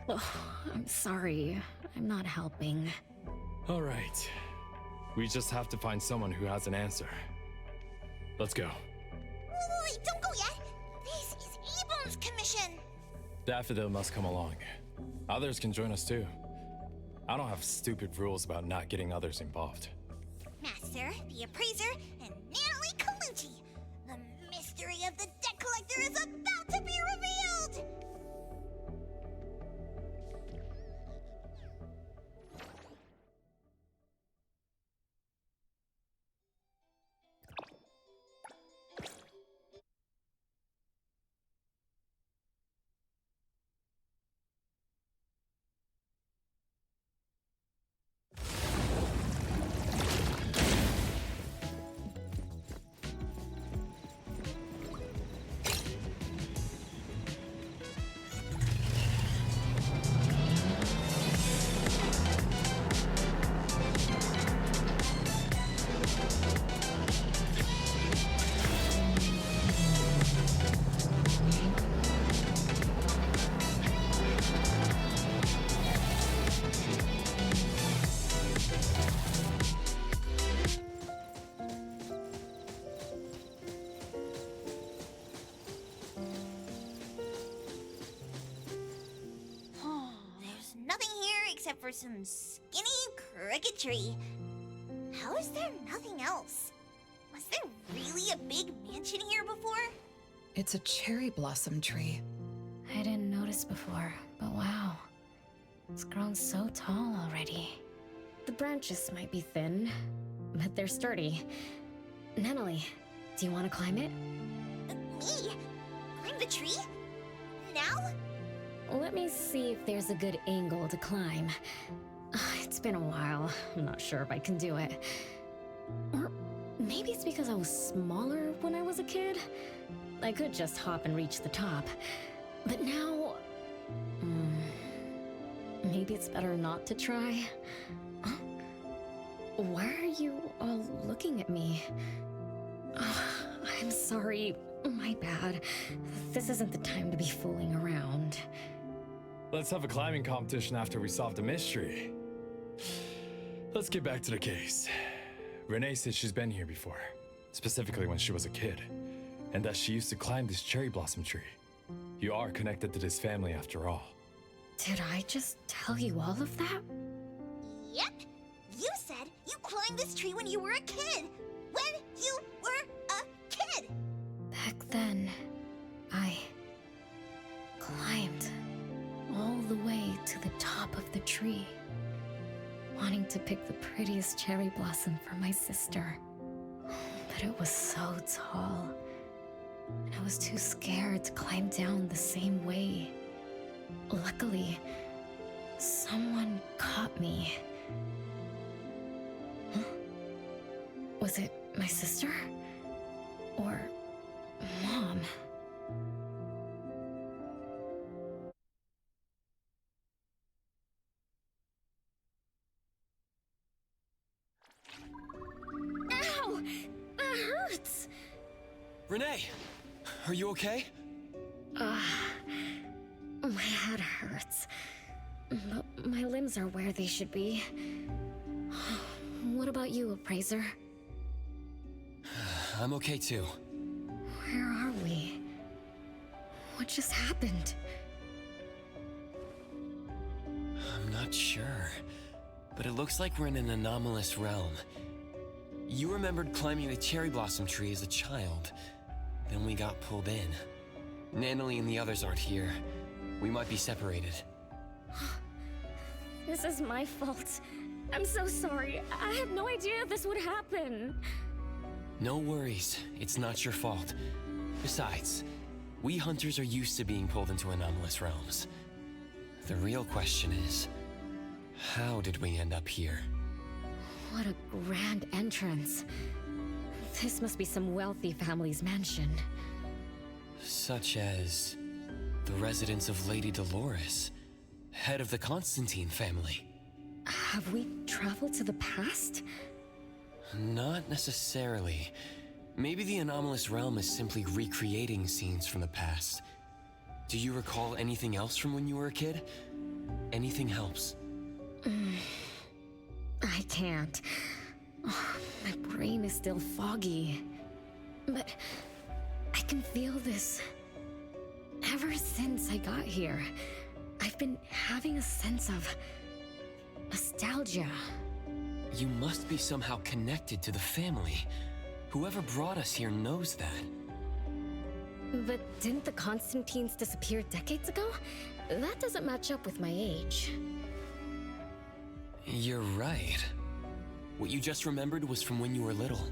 Speaker 13: Oh, I'm sorry. I'm not helping.
Speaker 9: All right. We just have to find someone who has an answer. Let's go.
Speaker 2: Wait, don't go yet. This is Ebon's commission.
Speaker 9: Daffodil must come along. Others can join us too. I don't have stupid rules about not getting others involved.
Speaker 2: Master, the Appraiser, and Natalie Colucci. The mystery of the debt collector is about to be revealed! except for some skinny cricket tree. How is there nothing else? Was there really a big mansion here before?
Speaker 5: It's a cherry blossom tree.
Speaker 13: I didn't notice before, but wow. It's grown so tall already. The branches might be thin, but they're sturdy. Natalie, do you want to climb it?
Speaker 2: Me? Climb the tree? Now?
Speaker 13: Let me see if there's a good angle to climb. It's been a while. I'm not sure if I can do it. Or maybe it's because I was smaller when I was a kid. I could just hop and reach the top. But now... maybe it's better not to try. Huh? Why are you all looking at me? I'm sorry. My bad. This isn't the time to be fooling around.
Speaker 9: Let's have a climbing competition after we solve the mystery. Let's get back to the case. Renee said she's been here before, specifically when she was a kid, and that she used to climb this cherry blossom tree. You are connected to this family after all.
Speaker 13: Did I just tell you all of that?
Speaker 2: Yep. You said you climbed this tree when you were a kid. When you were a kid.
Speaker 13: Back then, I climbed all the way to the top of the tree, wanting to pick the prettiest cherry blossom for my sister. But it was so tall, and I was too scared to climb down the same way. Luckily, someone caught me. Huh? Was it my sister? Or Mom? Ow! That hurts!
Speaker 3: Renee, are you okay?
Speaker 13: My head hurts. But my limbs are where they should be. What about you, Appraiser?
Speaker 3: I'm okay too.
Speaker 13: Where are we? What just happened?
Speaker 3: I'm not sure, but it looks like we're in an anomalous realm. You remembered climbing the cherry blossom tree as a child. Then we got pulled in. Natalie and the others aren't here. We might be separated.
Speaker 13: This is my fault. I'm so sorry. I had no idea this would happen.
Speaker 3: No worries. It's not your fault. Besides, we hunters are used to being pulled into anomalous realms. The real question is, how did we end up here?
Speaker 13: What a grand entrance. This must be some wealthy family's mansion.
Speaker 3: Such as the residence of Lady Dolores, head of the Constantine family.
Speaker 13: Have we traveled to the past?
Speaker 3: Not necessarily. Maybe the anomalous realm is simply recreating scenes from the past. Do you recall anything else from when you were a kid? Anything helps.
Speaker 13: I can't. My brain is still foggy. But I can feel this. Ever since I got here, I've been having a sense of nostalgia.
Speaker 3: You must be somehow connected to the family. Whoever brought us here knows that.
Speaker 13: But didn't the Constantines disappear decades ago? That doesn't match up with my age.
Speaker 3: You're right. What you just remembered was from when you were little.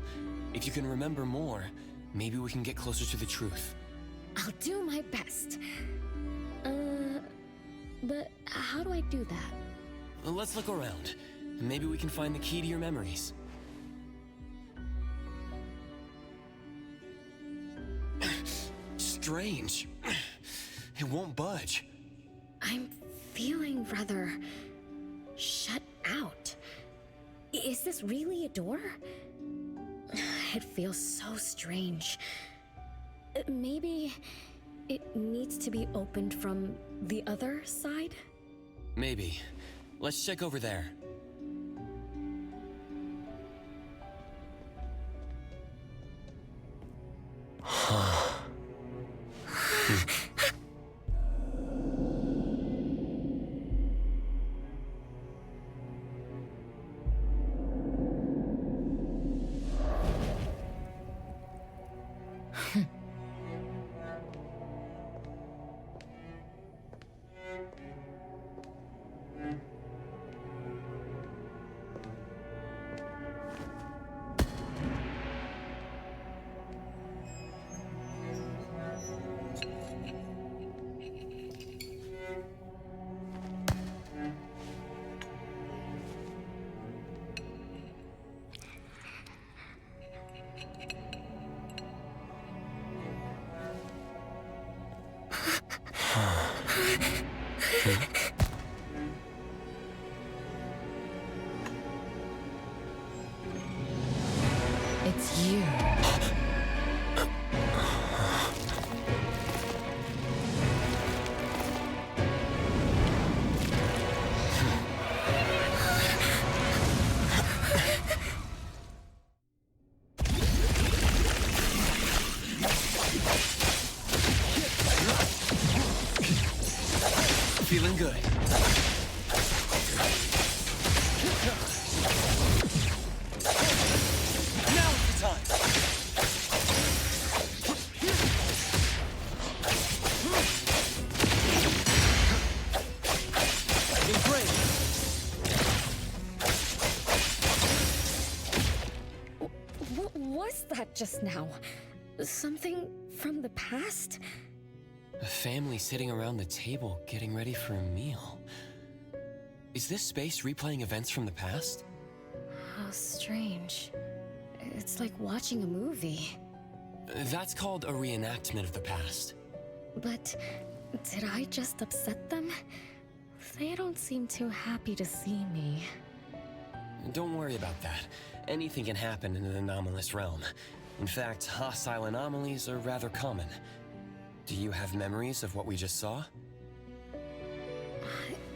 Speaker 3: If you can remember more, maybe we can get closer to the truth.
Speaker 13: I'll do my best. But how do I do that?
Speaker 3: Let's look around. Maybe we can find the key to your memories. Strange. It won't budge.
Speaker 13: I'm feeling rather shut out. Is this really a door? It feels so strange. Maybe it needs to be opened from the other side?
Speaker 3: Maybe. Let's check over there.
Speaker 10: you.
Speaker 3: Feeling good. Now's the time. Great.
Speaker 13: What was that just now? Something from the past?
Speaker 3: A family sitting around the table getting ready for a meal. Is this space replaying events from the past?
Speaker 13: How strange. It's like watching a movie.
Speaker 3: That's called a reenactment of the past.
Speaker 13: But did I just upset them? They don't seem too happy to see me.
Speaker 3: Don't worry about that. Anything can happen in an anomalous realm. In fact, hostile anomalies are rather common. Do you have memories of what we just saw?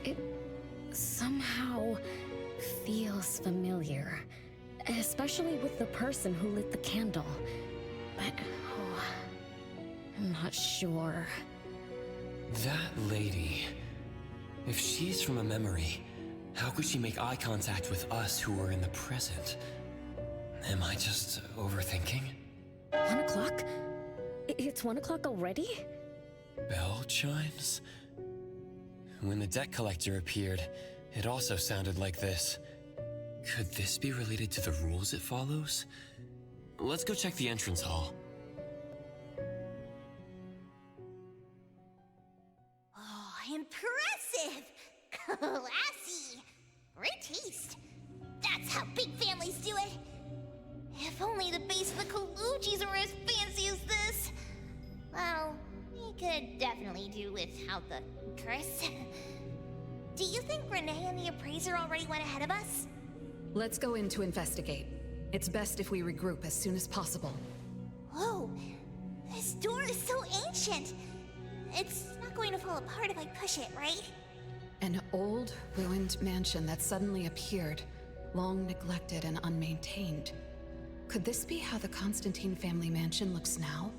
Speaker 13: It somehow feels familiar. Especially with the person who lit the candle. But, I'm not sure.
Speaker 3: That lady... If she's from a memory, how could she make eye contact with us who were in the present? Am I just overthinking?
Speaker 13: 1 o'clock? It's 1 o'clock already?
Speaker 3: Bell chimes? When the debt collector appeared, it also sounded like this. Could this be related to the rules it follows? Let's go check the entrance hall.
Speaker 2: Oh, impressive! Classy! Great taste. That's how big families do it. If only the base of the Kalujis were as fancy as this. Well, we could definitely do without the Chris. Do you think Renee and the appraiser already went ahead of us?
Speaker 5: Let's go in to investigate. It's best if we regroup as soon as possible.
Speaker 2: Whoa! This door is so ancient! It's not going to fall apart if I push it, right?
Speaker 5: An old, ruined mansion that suddenly appeared, long neglected and unmaintained. Could this be how the Constantine family mansion looks now?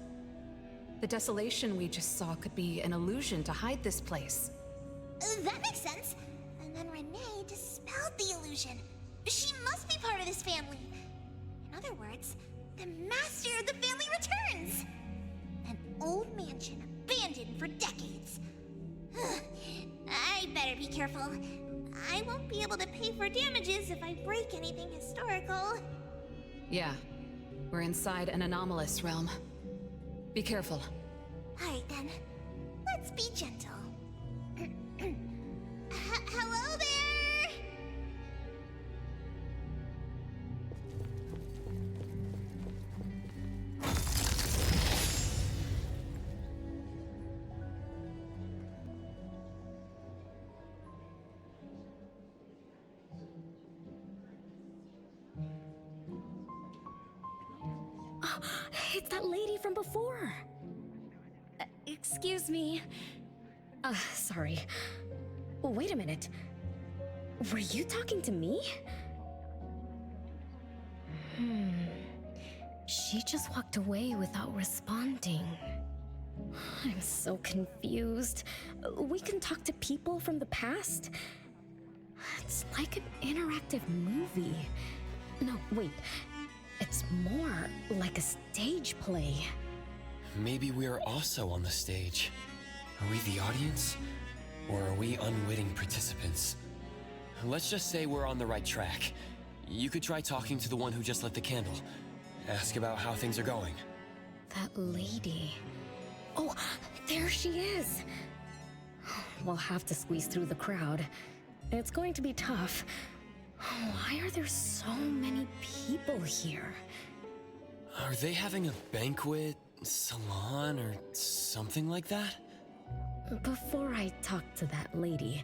Speaker 5: The desolation we just saw could be an illusion to hide this place.
Speaker 2: That makes sense. And then Renee dispelled the illusion. She must be part of this family. In other words, the master of the family returns. An old mansion abandoned for decades. I better be careful. I won't be able to pay for damages if I break anything historical.
Speaker 5: Yeah, we're inside an anomalous realm. Be careful.
Speaker 2: Alright then, let's be gentle. Hello there!
Speaker 13: It's that lady from before. Excuse me. Sorry. Wait a minute. Were you talking to me? She just walked away without responding. I'm so confused. We can talk to people from the past? It's like an interactive movie. No, wait. It's more like a stage play.
Speaker 3: Maybe we are also on the stage. Are we the audience? Or are we unwitting participants? Let's just say we're on the right track. You could try talking to the one who just lit the candle. Ask about how things are going.
Speaker 13: That lady. Oh, there she is! We'll have to squeeze through the crowd. It's going to be tough. Why are there so many people here?
Speaker 3: Are they having a banquet, salon, or something like that?
Speaker 13: Before I talk to that lady,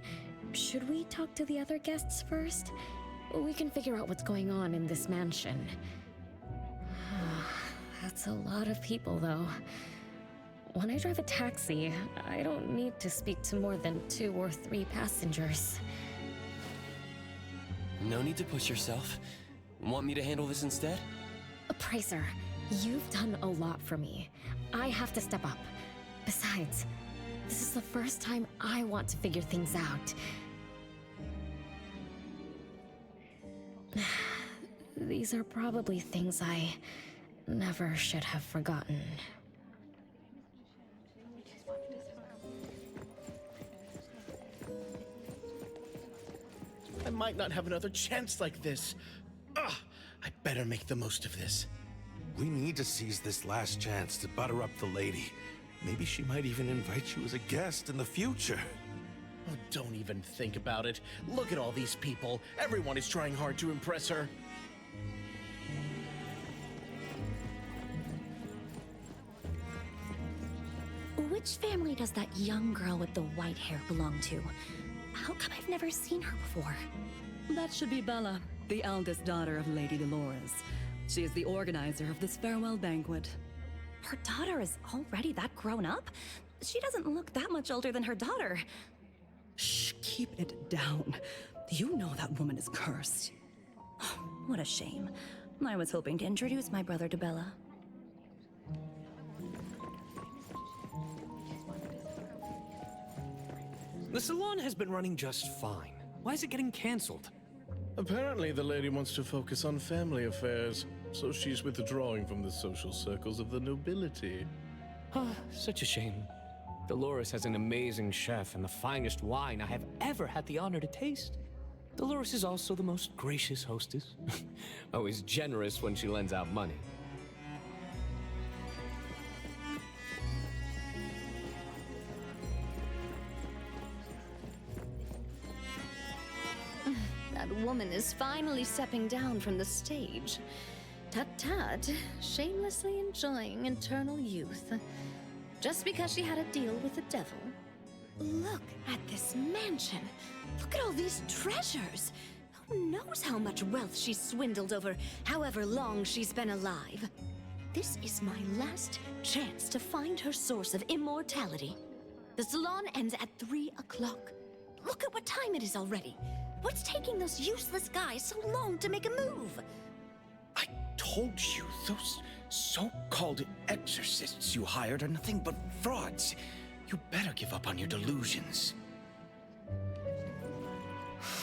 Speaker 13: should we talk to the other guests first? We can figure out what's going on in this mansion. That's a lot of people, though. When I drive a taxi, I don't need to speak to more than 2 or 3 passengers.
Speaker 3: No need to push yourself. Want me to handle this instead?
Speaker 13: Appraiser, you've done a lot for me. I have to step up. Besides, this is the first time I want to figure things out. These are probably things I never should have forgotten.
Speaker 14: I might not have another chance like this. Ugh, I better make the most of this.
Speaker 7: We need to seize this last chance to butter up the lady. Maybe she might even invite you as a guest in the future.
Speaker 14: Oh, don't even think about it. Look at all these people. Everyone is trying hard to impress her.
Speaker 15: Which family does that young girl with the white hair belong to? How come I've never seen her before?
Speaker 16: That should be Bella, the eldest daughter of Lady Dolores. She is the organizer of this farewell banquet.
Speaker 15: Her daughter is already that grown up? She doesn't look that much older than her daughter.
Speaker 16: Shh, keep it down. You know that woman is cursed.
Speaker 15: What a shame. I was hoping to introduce my brother to Bella.
Speaker 17: The salon has been running just fine. Why is it getting cancelled?
Speaker 14: Apparently, the lady wants to focus on family affairs, so she's withdrawing from the social circles of the nobility.
Speaker 17: Ah, such a shame. Dolores has an amazing chef and the finest wine I have ever had the honor to taste. Dolores is also the most gracious hostess. Always generous when she lends out money.
Speaker 6: That woman is finally stepping down from the stage. Tut-tut, shamelessly enjoying eternal youth. Just because she had a deal with the devil.
Speaker 2: Look at this mansion. Look at all these treasures. Who knows how much wealth she's swindled over however long she's been alive. This is my last chance to find her source of immortality. The salon ends at 3 o'clock. Look at what time it is already. What's taking those useless guys so long to make a move?
Speaker 14: I told you, those so-called exorcists you hired are nothing but frauds. You better give up on your delusions.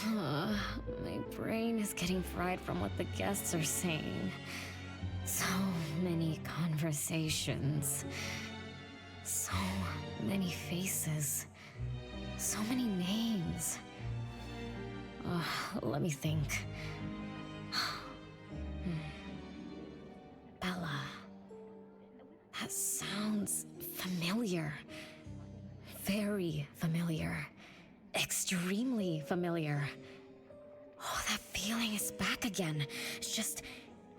Speaker 13: My brain is getting fried from what the guests are saying. So many conversations. So many faces. So many names. Let me think. Bella. That sounds familiar. Very familiar. Extremely familiar. Oh, that feeling is back again. It's just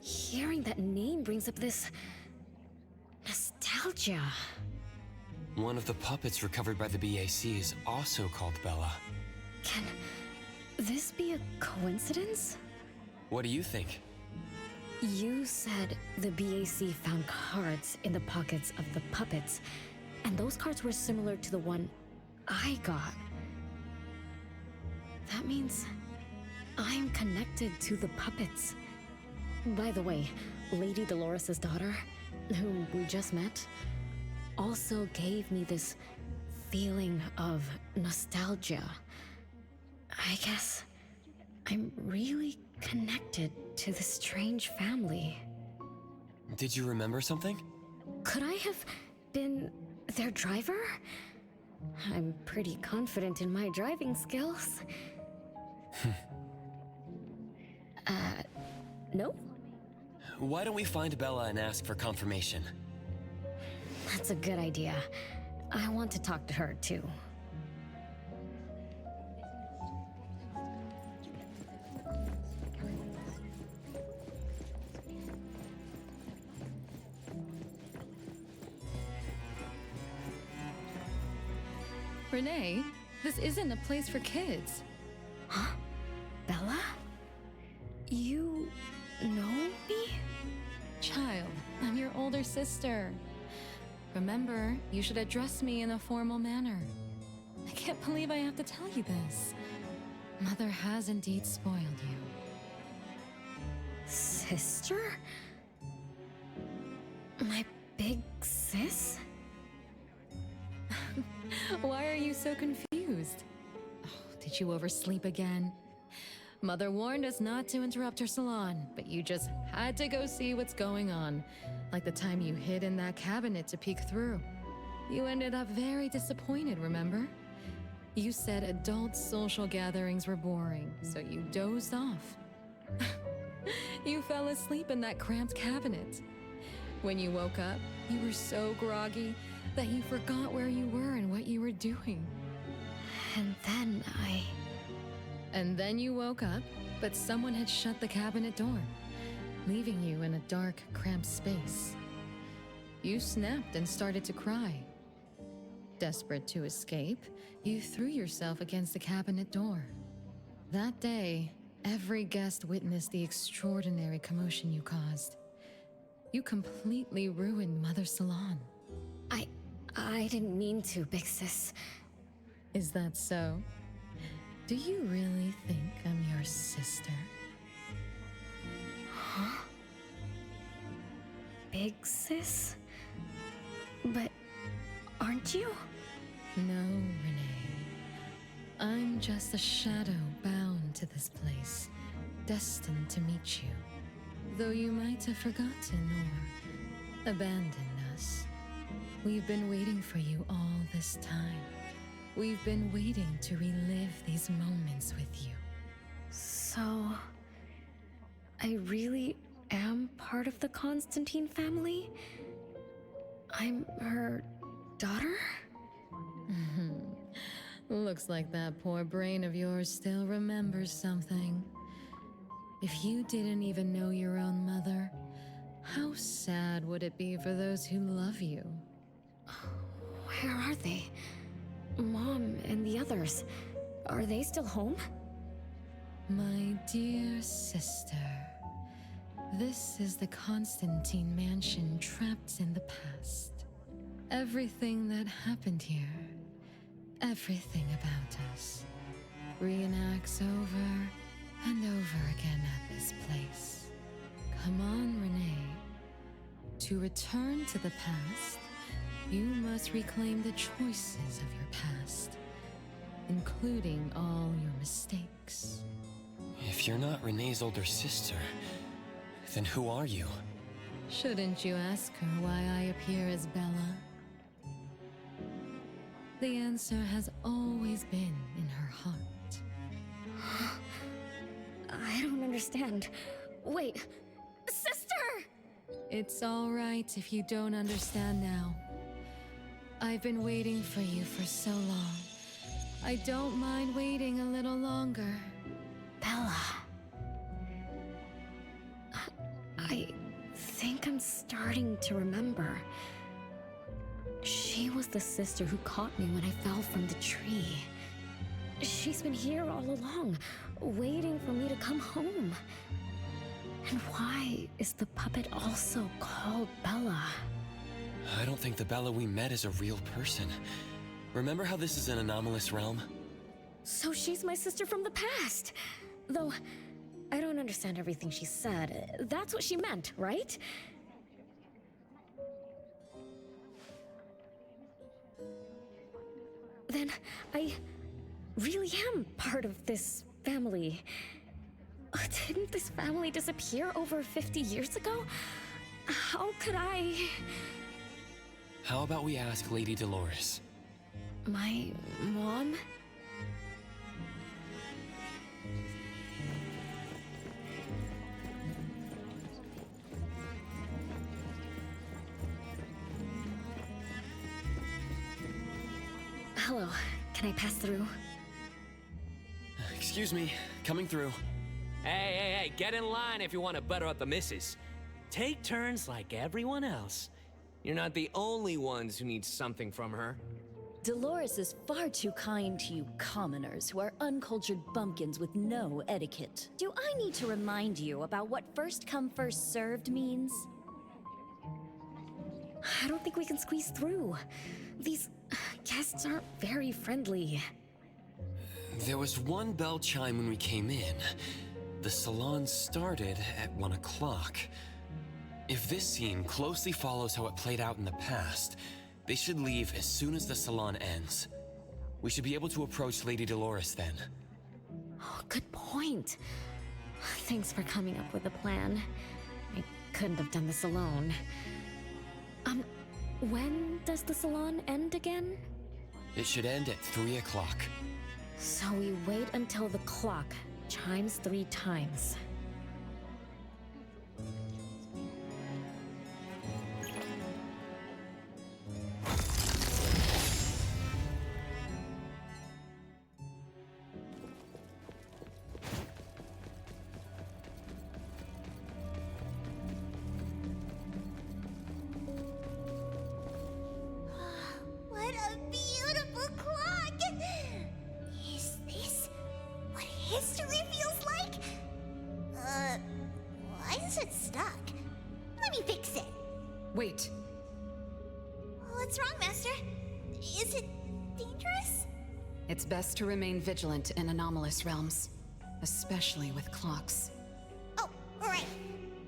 Speaker 13: hearing that name brings up this nostalgia.
Speaker 3: One of the puppets recovered by the BAC is also called Bella.
Speaker 13: Can this be a coincidence?
Speaker 3: What do you think?
Speaker 13: You said the BAC found cards in the pockets of the puppets, and those cards were similar to the one I got. That means I'm connected to the puppets. By the way, Lady Dolores' daughter, whom we just met, also gave me this feeling of nostalgia. I guess I'm really connected to this strange family.
Speaker 3: Did you remember something?
Speaker 13: Could I have been their driver? I'm pretty confident in my driving skills. No?
Speaker 3: Why don't we find Bella and ask for confirmation?
Speaker 13: That's a good idea. I want to talk to her, too.
Speaker 10: Renee, this isn't a place for kids.
Speaker 13: Huh? Bella? You know me?
Speaker 10: Child, I'm your older
Speaker 6: sister. Remember, you should address me in a formal manner. I can't believe I have to tell you this. Mother has indeed spoiled you.
Speaker 13: Sister? My big sis?
Speaker 6: Why are you so confused? Oh, did you oversleep again? Mother warned us not to interrupt her salon, but you just had to go see what's going on. Like the time you hid in that cabinet to peek through. You ended up very disappointed, remember? You said adult social gatherings were boring, so you dozed off. You fell asleep in that cramped cabinet. When you woke up, you were so groggy that you forgot where you were and what you were doing.
Speaker 13: And then
Speaker 6: And then you woke up, but someone had shut the cabinet door, leaving you in a dark, cramped space. You snapped and started to cry. Desperate to escape, you threw yourself against the cabinet door. That day, every guest witnessed the extraordinary commotion you caused. You completely ruined Mother's salon.
Speaker 13: I didn't mean to, big sis.
Speaker 6: Is that so? Do you really think I'm your sister?
Speaker 13: Huh? Big sis? But aren't you?
Speaker 6: No, Renee. I'm just a shadow bound to this place, destined to meet you. Though you might have forgotten or abandoned us. We've been waiting for you all this time. We've been waiting to relive these moments with you.
Speaker 13: So, I really am part of the Constantine family? I'm her daughter?
Speaker 6: Looks like that poor brain of yours still remembers something. If you didn't even know your own mother, how sad would it be for those who love you?
Speaker 13: Where are they? Mom and the others. Are they still home?
Speaker 6: My dear sister, this is the Constantine mansion trapped in the past. Everything that happened here, everything about us, reenacts over and over again at this place. Come on, Renee. To return to the past, you must reclaim the choices of your past, including all your mistakes.
Speaker 3: If you're not Renee's older sister, then who are you?
Speaker 6: Shouldn't you ask her why I appear as Bella? The answer has always been in her heart.
Speaker 13: I don't understand. Wait, sister!
Speaker 6: It's all right if you don't understand now. I've been waiting for you for so long. I don't mind waiting a little longer.
Speaker 13: Bella. I think I'm starting to remember. She was the sister who caught me when I fell from the tree. She's been here all along, waiting for me to come home. And why is the puppet also called Bella?
Speaker 3: I don't think the Bella we met is a real person. Remember how this is an anomalous realm?
Speaker 13: So she's my sister from the past. Though, I don't understand everything she said. That's what she meant, right? Then I really am part of this family. Didn't this family disappear over 50 years ago? How could I...
Speaker 3: How about we ask Lady Dolores?
Speaker 13: My mom? Hello, can I pass through?
Speaker 3: Excuse me, coming through.
Speaker 17: Hey, get in line if you want to butter up the missus. Take turns like everyone else. You're not the only ones who need something from her.
Speaker 18: Dolores is far too kind to you commoners who are uncultured bumpkins with no etiquette. Do I need to remind you about what first come first served means?
Speaker 13: I don't think we can squeeze through. These guests aren't very friendly.
Speaker 3: There was one bell chime when we came in. The salon started at 1 o'clock. If this scene closely follows how it played out in the past, they should leave as soon as the salon ends. We should be able to approach Lady Dolores then.
Speaker 13: Oh, good point. Thanks for coming up with a plan. I couldn't have done this alone. When does the salon end again?
Speaker 3: It should end at 3 o'clock.
Speaker 13: So we wait until the clock chimes 3 times.
Speaker 2: What a beautiful clock! Is this what history feels like? Why is it stuck? Let me fix it.
Speaker 5: Wait.
Speaker 2: What's wrong, Master? Is it dangerous?
Speaker 5: It's best to remain vigilant in anomalous realms, especially with clocks.
Speaker 2: Oh, right.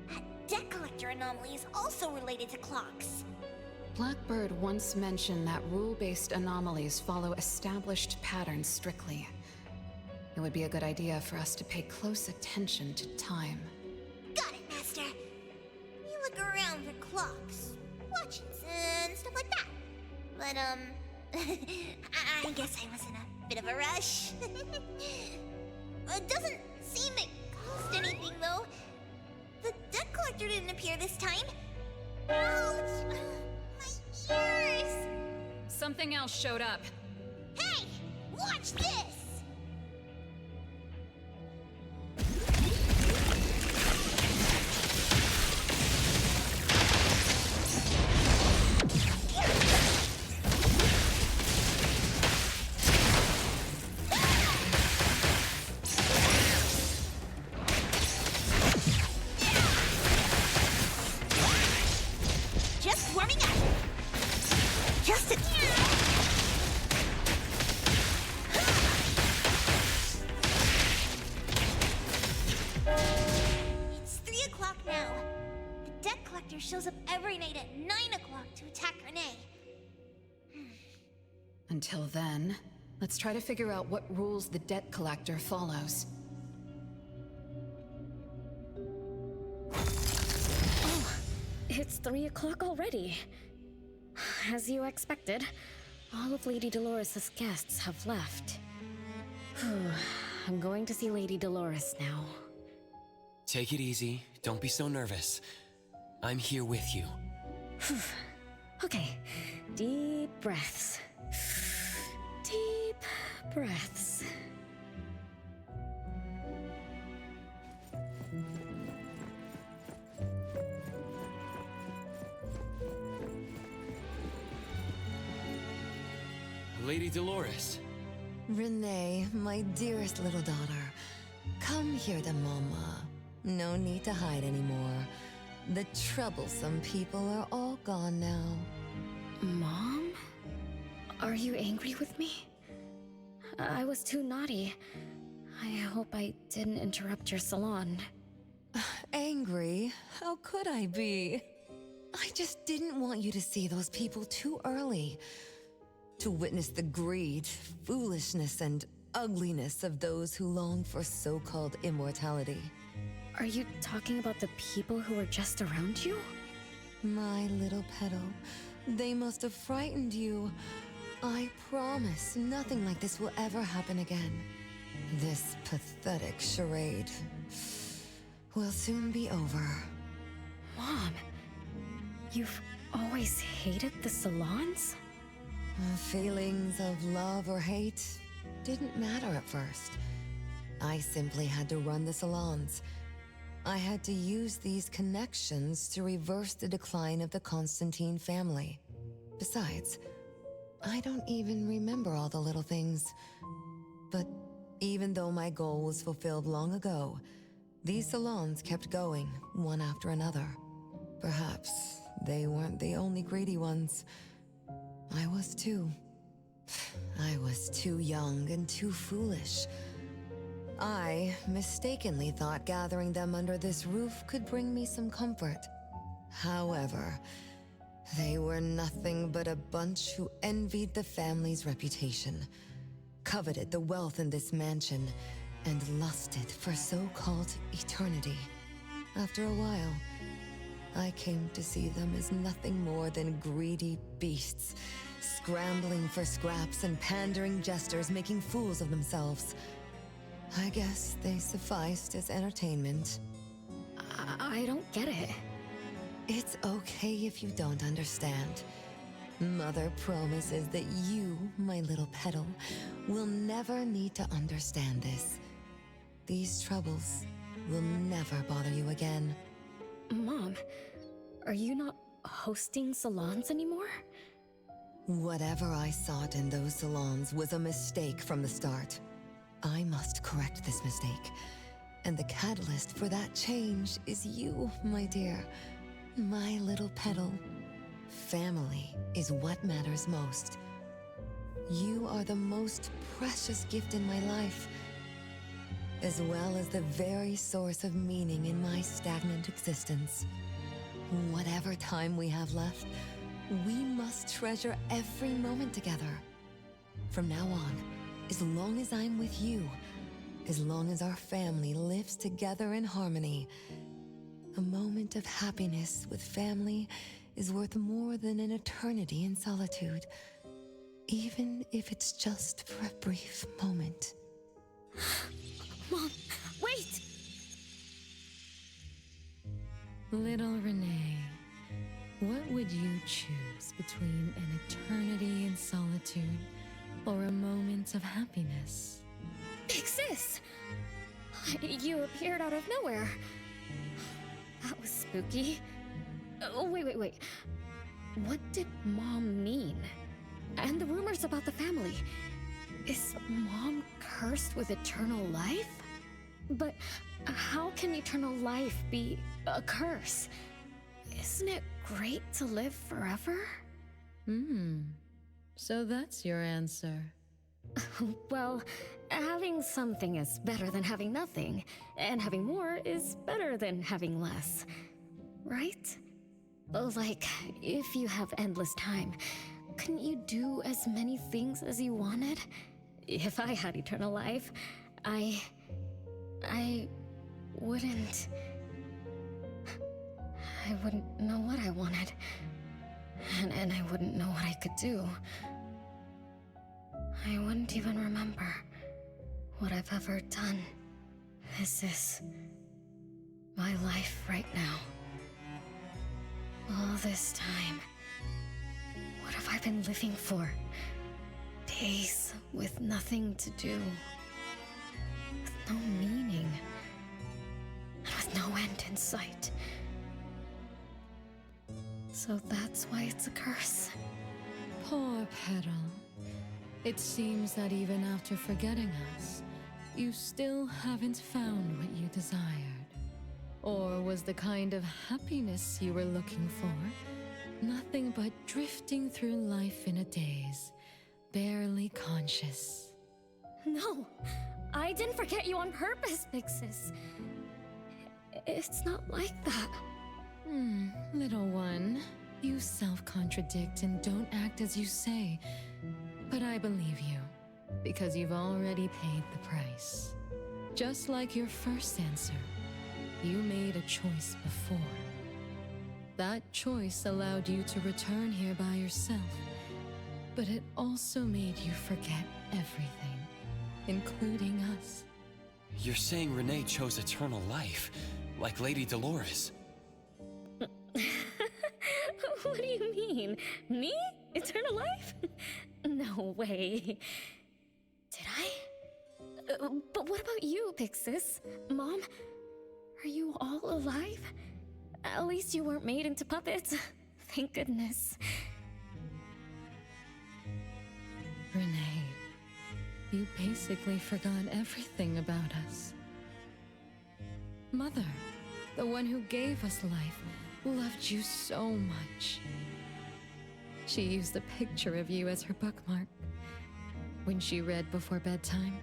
Speaker 2: That debt collector anomaly is also related to clocks.
Speaker 5: Blackbird once mentioned that rule-based anomalies follow established patterns strictly. It would be a good idea for us to pay close attention to time.
Speaker 2: Got it, Master. You look around for clocks, watches, and stuff like that. But, I guess I was in a bit of a rush. It doesn't seem it cost anything, though. The debt collector didn't appear this time. Ouch! My ears!
Speaker 5: Something else showed up.
Speaker 2: Hey! Watch this! Just warming up. Just a... It's 3 o'clock now. The debt collector shows up every night at 9 o'clock to attack Renee.
Speaker 5: Until then, let's try to figure out what rules the debt collector follows.
Speaker 13: It's 3 o'clock already. As you expected, all of Lady Dolores' guests have left. I'm going to see Lady Dolores now.
Speaker 3: Take it easy. Don't be so nervous. I'm here with you.
Speaker 13: Okay, deep breaths. Deep breaths.
Speaker 3: Lady Dolores.
Speaker 19: Renee, my dearest little daughter, come here to Mama. No need to hide anymore. The troublesome people are all gone now.
Speaker 13: Mom? Are you angry with me? I was too naughty. I hope I didn't interrupt your salon.
Speaker 19: Angry? How could I be? I just didn't want you to see those people too early. To witness the greed, foolishness, and ugliness of those who long for so-called immortality.
Speaker 13: Are you talking about the people who were just around you?
Speaker 19: My little petal, they must have frightened you. I promise nothing like this will ever happen again. This pathetic charade will soon be over.
Speaker 13: Mom, you've always hated the salons?
Speaker 19: Feelings of love or hate didn't matter at first. I simply had to run the salons. I had to use these connections to reverse the decline of the Constantine family. Besides, I don't even remember all the little things. But even though my goal was fulfilled long ago, these salons kept going, one after another. Perhaps they weren't the only greedy ones. I was too. I was too young and too foolish. I mistakenly thought gathering them under this roof could bring me some comfort. However, they were nothing but a bunch who envied the family's reputation, coveted the wealth in this mansion, and lusted for so-called eternity. After a while, I came to see them as nothing more than greedy beasts, scrambling for scraps and pandering jesters making fools of themselves. I guess they sufficed as entertainment.
Speaker 13: I don't get it.
Speaker 19: It's okay if you don't understand. Mother promises that you, my little petal, will never need to understand this. These troubles will never bother you again.
Speaker 13: Mom, are you not hosting salons anymore?
Speaker 19: Whatever I sought in those salons was a mistake from the start. I must correct this mistake. And the catalyst for that change is you, my dear. My little petal. Family is what matters most. You are the most precious gift in my life, as well as the very source of meaning in my stagnant existence. Whatever time we have left, we must treasure every moment together. From now on, as long as I'm with you, as long as our family lives together in harmony, a moment of happiness with family is worth more than an eternity in solitude, even if it's just for a brief moment.
Speaker 13: Mom, wait!
Speaker 10: Little Renee, what would you choose between an eternity in solitude or a moment of happiness?
Speaker 13: Big sis! You appeared out of nowhere. That was spooky. Oh, wait. What did Mom mean? And the rumors about the family. Is Mom cursed with eternal life? But how can eternal life be a curse? Isn't it great to live forever?
Speaker 10: So that's your answer.
Speaker 13: Well, having something is better than having nothing, and having more is better than having less. Right? Like, if you have endless time, couldn't you do as many things as you wanted? If I had eternal life, I wouldn't know what I wanted. And I wouldn't know what I could do. I wouldn't even remember what I've ever done. This is my life right now. All this time. What have I been living for? Days with nothing to do. With no meaning. And with no end in sight. So that's why it's a curse.
Speaker 10: Poor Petal. It seems that even after forgetting us, you still haven't found what you desired. Or was the kind of happiness you were looking for nothing but drifting through life in a daze, barely conscious?
Speaker 13: No, I didn't forget you on purpose, Big Sis. It's not like that.
Speaker 10: Little one, you self-contradict and don't act as you say. But I believe you, because you've already paid the price. Just like your first answer, you made a choice before. That choice allowed you to return here by yourself, but it also made you forget everything, including us.
Speaker 3: You're saying Renee chose eternal life, like Lady Dolores.
Speaker 13: What do you mean? Me? Eternal life? No way. Did I? But what about you, Big Sis? Mom? Are you all alive? At least you weren't made into puppets. Thank goodness.
Speaker 10: Renee, you basically forgot everything about us. Mother, the one who gave us life, loved you so much. She used a picture of you as her bookmark. When she read before bedtime,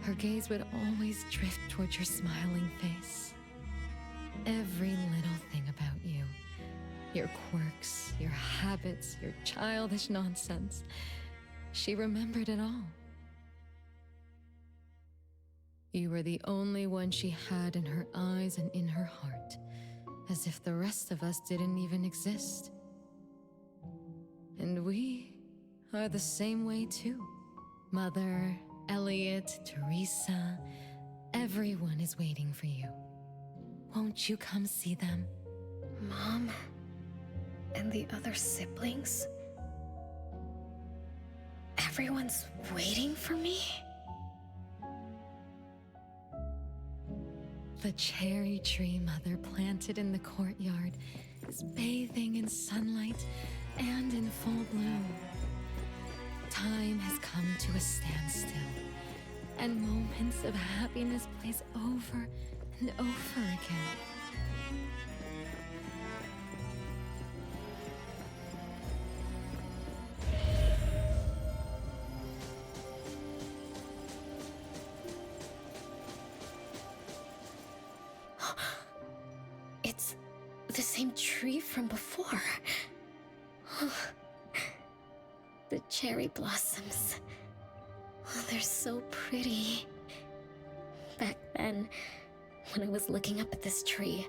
Speaker 10: her gaze would always drift towards your smiling face. Every little thing about you, your quirks, your habits, your childish nonsense, she remembered it all. You were the only one she had in her eyes and in her heart, as if the rest of us didn't even exist. And we are the same way too. Mother, Elliot, Teresa, everyone is waiting for you. Won't you come see them?
Speaker 13: Mom? And the other siblings? Everyone's waiting for me?
Speaker 10: The cherry tree Mother planted in the courtyard is bathing in sunlight and in full bloom. Time has come to a standstill, and moments of happiness plays over and over again.
Speaker 13: It's the same tree from before. The cherry blossoms. Oh, they're so pretty. Back then, when I was looking up at this tree,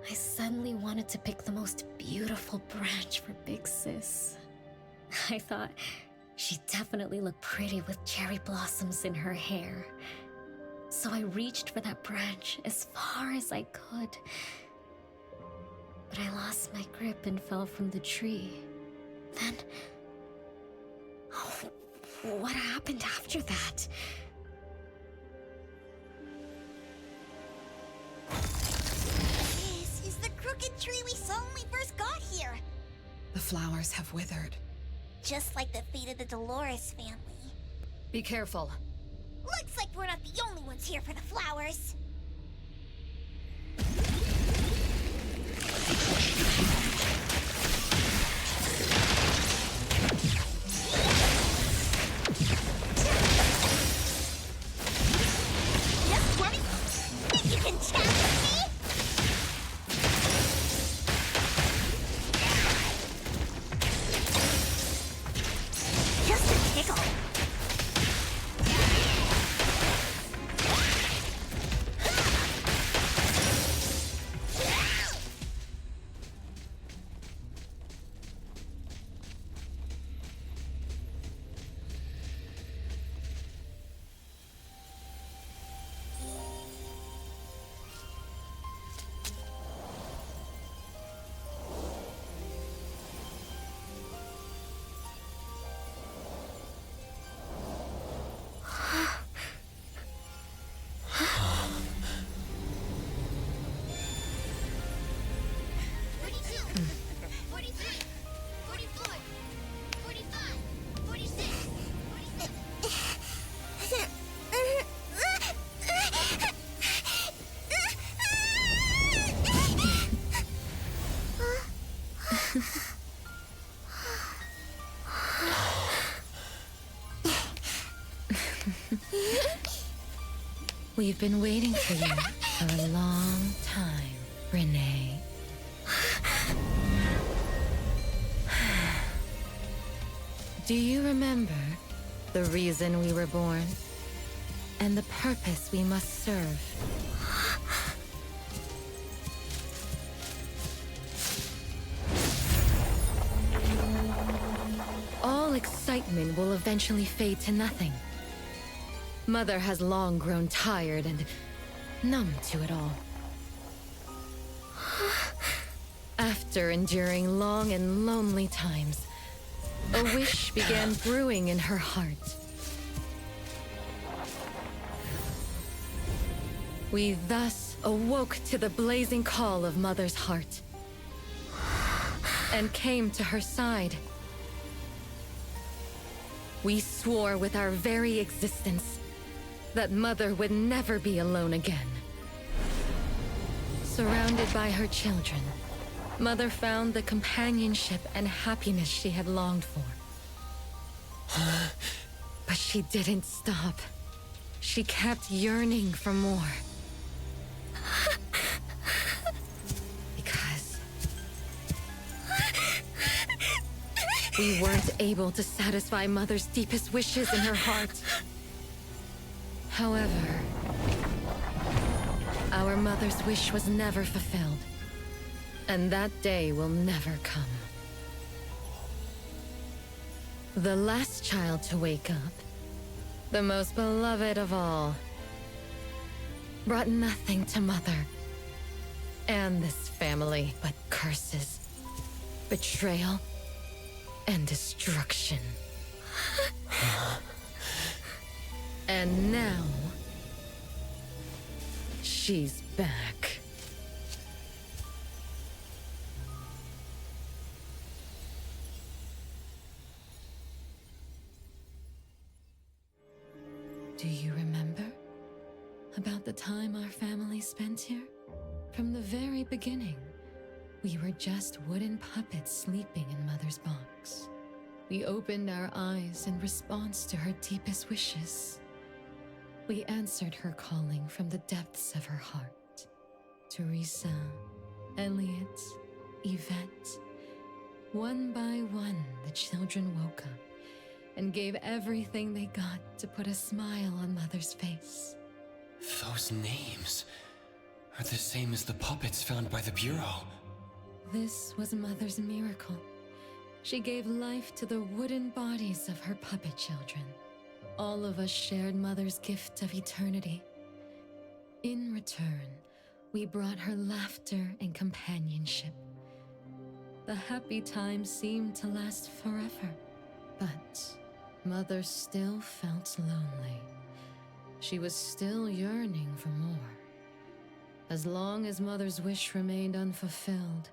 Speaker 13: I suddenly wanted to pick the most beautiful branch for Big Sis. I thought she'd definitely look pretty with cherry blossoms in her hair. So I reached for that branch as far as I could. But I lost my grip and fell from the tree. Then... oh, what happened after that?
Speaker 2: This is the crooked tree we saw when we first got here.
Speaker 5: The flowers have withered.
Speaker 2: Just like the fate of the Dolores family.
Speaker 5: Be careful.
Speaker 2: Looks like we're not the only ones here for the flowers. Yes, Wormy? Think you can challenge me? Just a tickle.
Speaker 10: We've been waiting for you for a long time, Renee. Do you remember the reason we were born? And the purpose we must serve? All excitement will eventually fade to nothing. Mother has long grown tired and numb to it all. After enduring long and lonely times, a wish began brewing in her heart. We thus awoke to the blazing call of Mother's heart and came to her side. We swore with our very existence that Mother would never be alone again. Surrounded by her children,
Speaker 20: Mother found the companionship and happiness she had longed for. But she didn't stop. She kept yearning for more. Because we weren't able to satisfy Mother's deepest wishes in her heart. However, our mother's wish was never fulfilled. And that day will never come. The last child to wake up, the most beloved of all, brought nothing to Mother and this family but curses, betrayal, and destruction. And now, she's back. Do you remember about the time our family spent here? From the very beginning, we were just wooden puppets sleeping in Mother's box. We opened our eyes in response to her deepest wishes. We answered her calling from the depths of her heart. Teresa, Elliot, Yvette. One by one, the children woke up and gave everything they got to put a smile on Mother's face.
Speaker 3: Those names are the same as the puppets found by the Bureau.
Speaker 20: This was Mother's miracle. She gave life to the wooden bodies of her puppet children. All of us shared Mother's gift of eternity. In return, we brought her laughter and companionship. The happy times seemed to last forever, but Mother still felt lonely. She was still yearning for more. As long as Mother's wish remained unfulfilled,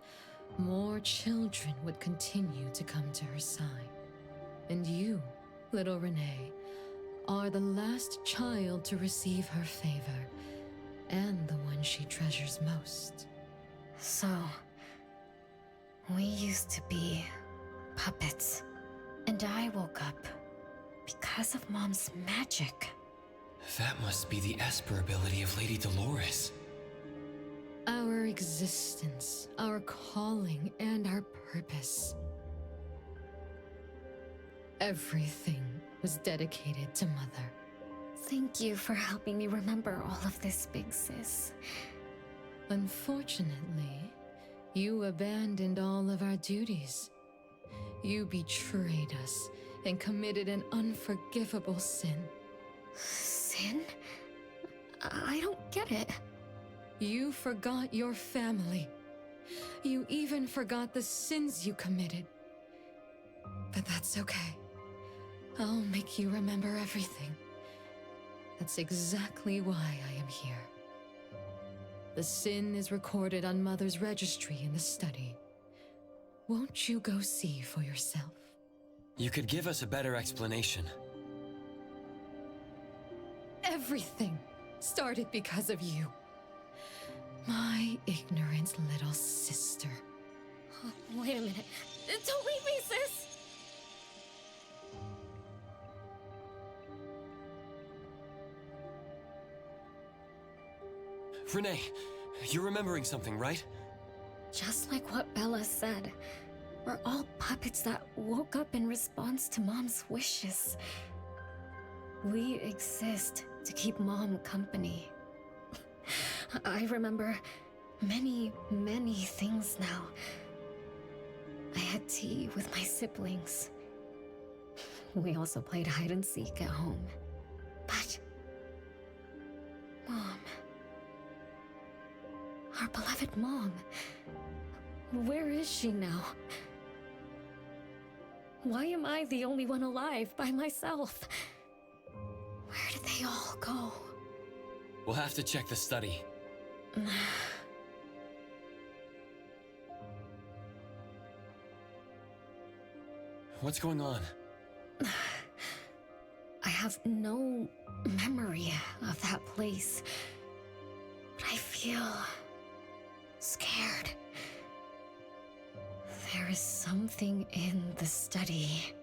Speaker 20: more children would continue to come to her side. And you, little Renee, are the last child to receive her favor, and the one she treasures most.
Speaker 13: So, we used to be puppets, and I woke up because of Mom's magic.
Speaker 3: That must be the Esper ability of Lady Dolores.
Speaker 20: Our existence, our calling, and our purpose. Everything was dedicated to Mother.
Speaker 13: Thank you for helping me remember all of this, Big Sis.
Speaker 20: Unfortunately, you abandoned all of our duties. You betrayed us and committed an unforgivable sin.
Speaker 13: Sin? I don't get it.
Speaker 20: You forgot your family. You even forgot the sins you committed. But that's okay. I'll make you remember everything. That's exactly why I am here. The sin is recorded on Mother's registry in the study. Won't you go see for yourself?
Speaker 3: You could give us a better explanation.
Speaker 20: Everything started because of you. My ignorant little sister.
Speaker 13: Oh, wait a minute. Don't leave me, sis!
Speaker 3: Renee, you're remembering something, right?
Speaker 13: Just like what Bella said, we're all puppets that woke up in response to Mom's wishes. We exist to keep Mom company. I remember many, many things now. I had tea with my siblings. We also played hide and seek at home. But Mom, our beloved Mom, where is she now? Why am I the only one alive by myself? Where did they all go?
Speaker 3: We'll have to check the study. What's going on?
Speaker 13: I have no memory of that place, but I feel scared. is something in the study.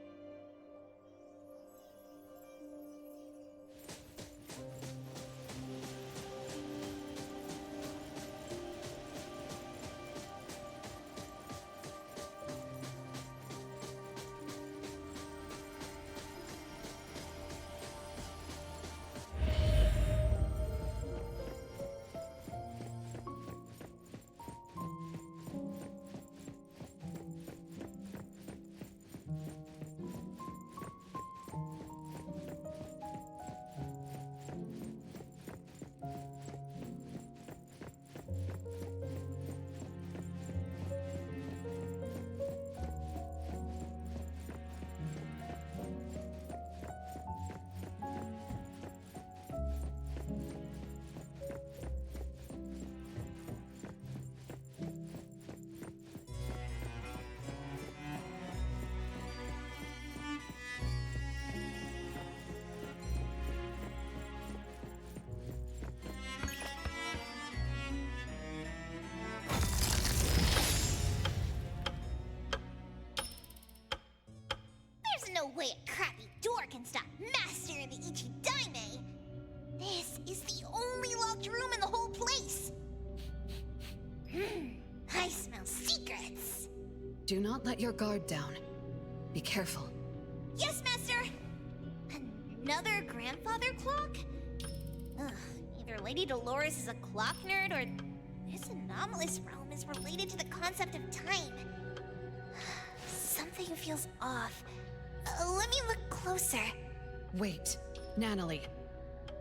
Speaker 2: There's no way a crappy door can stop Master of the Ichidaime! This is the only locked room in the whole place! I smell secrets!
Speaker 5: Do not let your guard down. Be careful.
Speaker 2: Yes, Master! Another grandfather clock? Ugh, either Lady Dolores is a clock nerd or this anomalous realm is related to the concept of time. Something feels off. Let me look closer.
Speaker 5: Wait, Nanalie.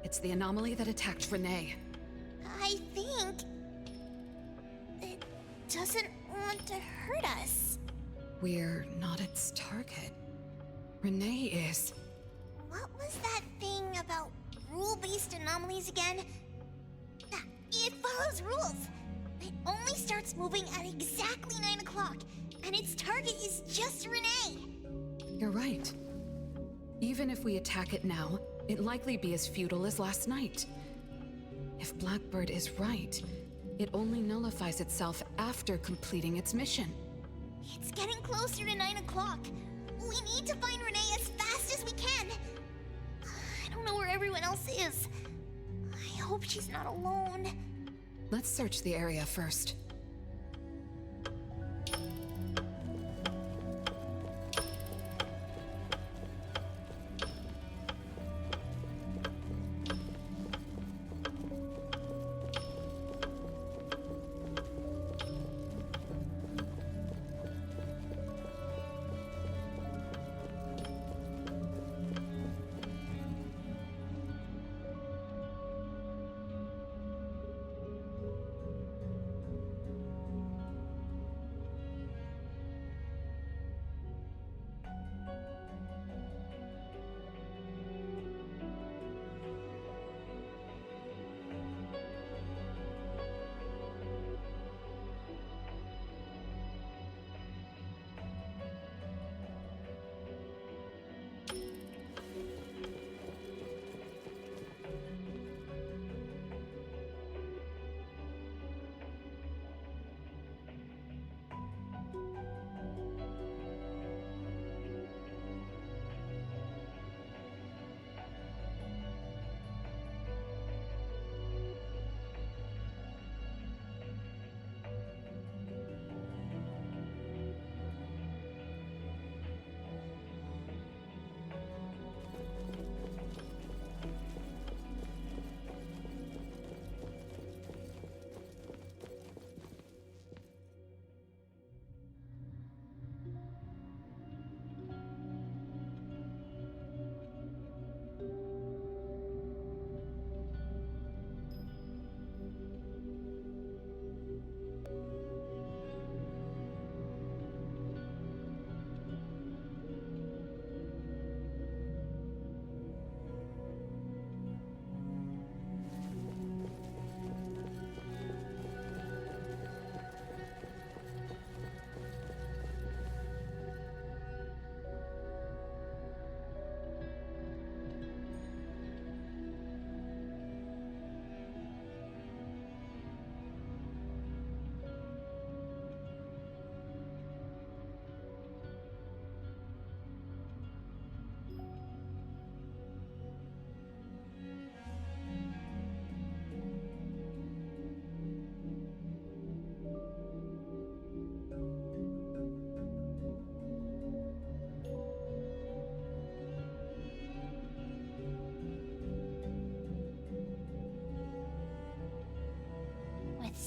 Speaker 5: It's the anomaly that attacked Renee.
Speaker 2: I think it doesn't want to hurt us.
Speaker 5: We're not its target. Renee is.
Speaker 2: What was that thing about rule-based anomalies again? It follows rules. It only starts moving at exactly 9 o'clock, and its target is just Renee.
Speaker 5: You're right. Even if we attack it now, it'd likely be as futile as last night. If Blackbird is right, it only nullifies itself after completing its mission.
Speaker 2: It's getting closer to 9 o'clock. We need to find Renee as fast as we can. I don't know where everyone else is. I hope she's not alone.
Speaker 5: Let's search the area first.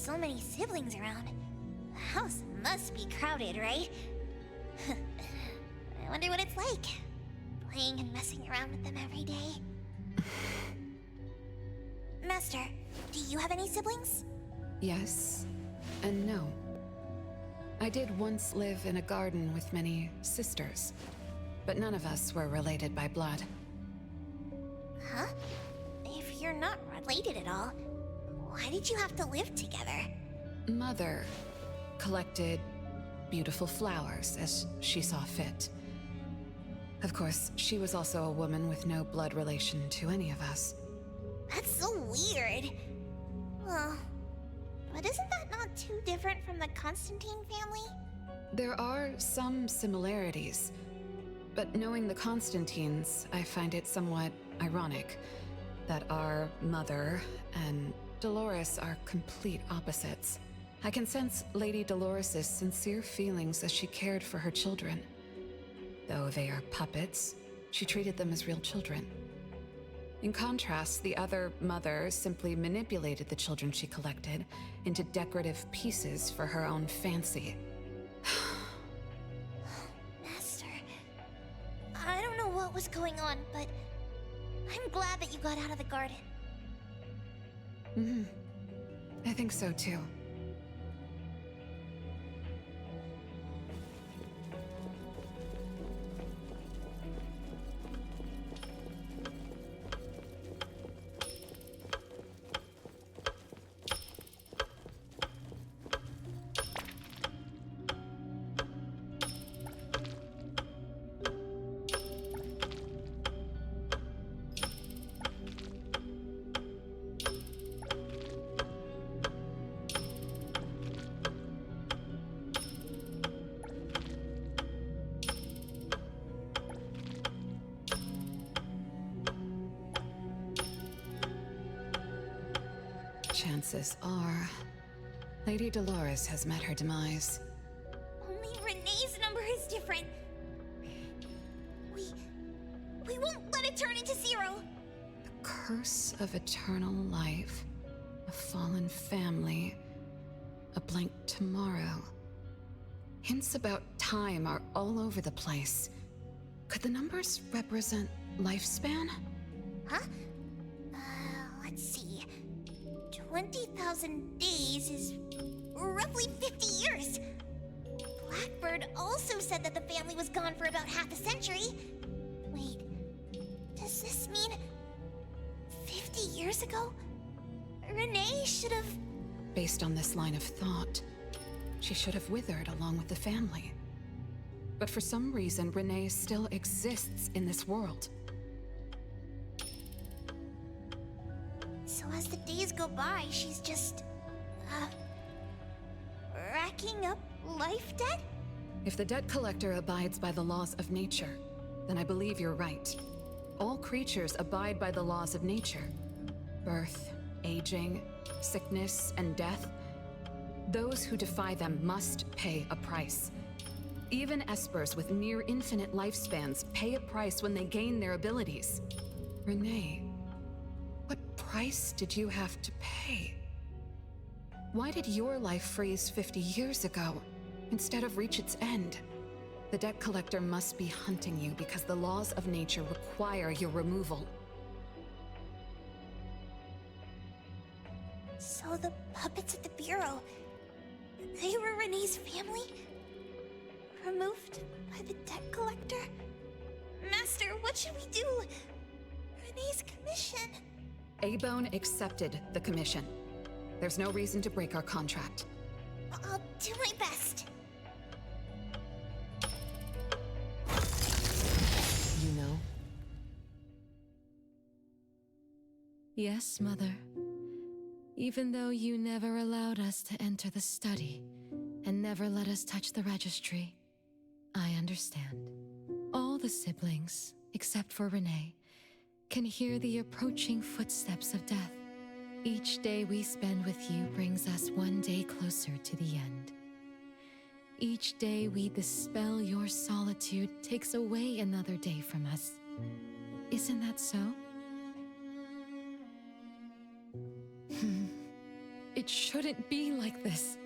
Speaker 2: so many siblings around. The house must be crowded, right? I wonder what it's like, playing and messing around with them every day. Master, do you have any siblings?
Speaker 5: Yes and no. I did once live in a garden with many sisters, but none of us were related by blood.
Speaker 2: Huh? If you're not related at all, why did you have to live together?
Speaker 5: Mother collected beautiful flowers as she saw fit. Of course, she was also a woman with no blood relation to any of us.
Speaker 2: That's so weird. Well, but isn't that not too different from the Constantine family?
Speaker 5: There are some similarities, but knowing the Constantines, I find it somewhat ironic that our mother and Dolores are complete opposites. I can sense Lady Dolores' sincere feelings as she cared for her children. Though they are puppets, she treated them as real children. In contrast, the other mother simply manipulated the children she collected into decorative pieces for her own fancy.
Speaker 2: Master, I don't know what was going on, but I'm glad that you got out of the garden.
Speaker 5: I think so too. Chances are, Lady Dolores has met her demise.
Speaker 2: Only Renee's number is different. We won't let it turn into zero.
Speaker 5: The curse of eternal life, a fallen family, a blank tomorrow. Hints about time are all over the place. Could the numbers represent lifespan?
Speaker 2: Huh? Let's see. 20,000 days is roughly 50 years. Blackbird also said that the family was gone for about half a century. Wait, does this mean 50 years ago? Renee should have...
Speaker 5: Based on this line of thought, she should have withered along with the family. But for some reason, Renee still exists in this world.
Speaker 2: So as the days go by, she's just... racking up life debt?
Speaker 5: If the debt collector abides by the laws of nature, then I believe you're right. All creatures abide by the laws of nature. Birth, aging, sickness, and death. Those who defy them must pay a price. Even espers with near infinite lifespans pay a price when they gain their abilities. Renee, what price did you have to pay? Why did your life freeze 50 years ago, instead of reach its end? The debt collector must be hunting you because the laws of nature require your removal.
Speaker 2: So the puppets at the Bureau, they were Renee's family? Removed by the debt collector? Master, what should we do? Renee's commission.
Speaker 5: A-Bone accepted the commission. There's no reason to break our contract.
Speaker 2: I'll do my best.
Speaker 19: You know?
Speaker 20: Yes, Mother. Even though you never allowed us to enter the study and never let us touch the registry, I understand. All the siblings, except for Renee, can hear the approaching footsteps of death. Each day we spend with you brings us one day closer to the end. Each day we dispel your solitude takes away another day from us. Isn't that so? It shouldn't be like this.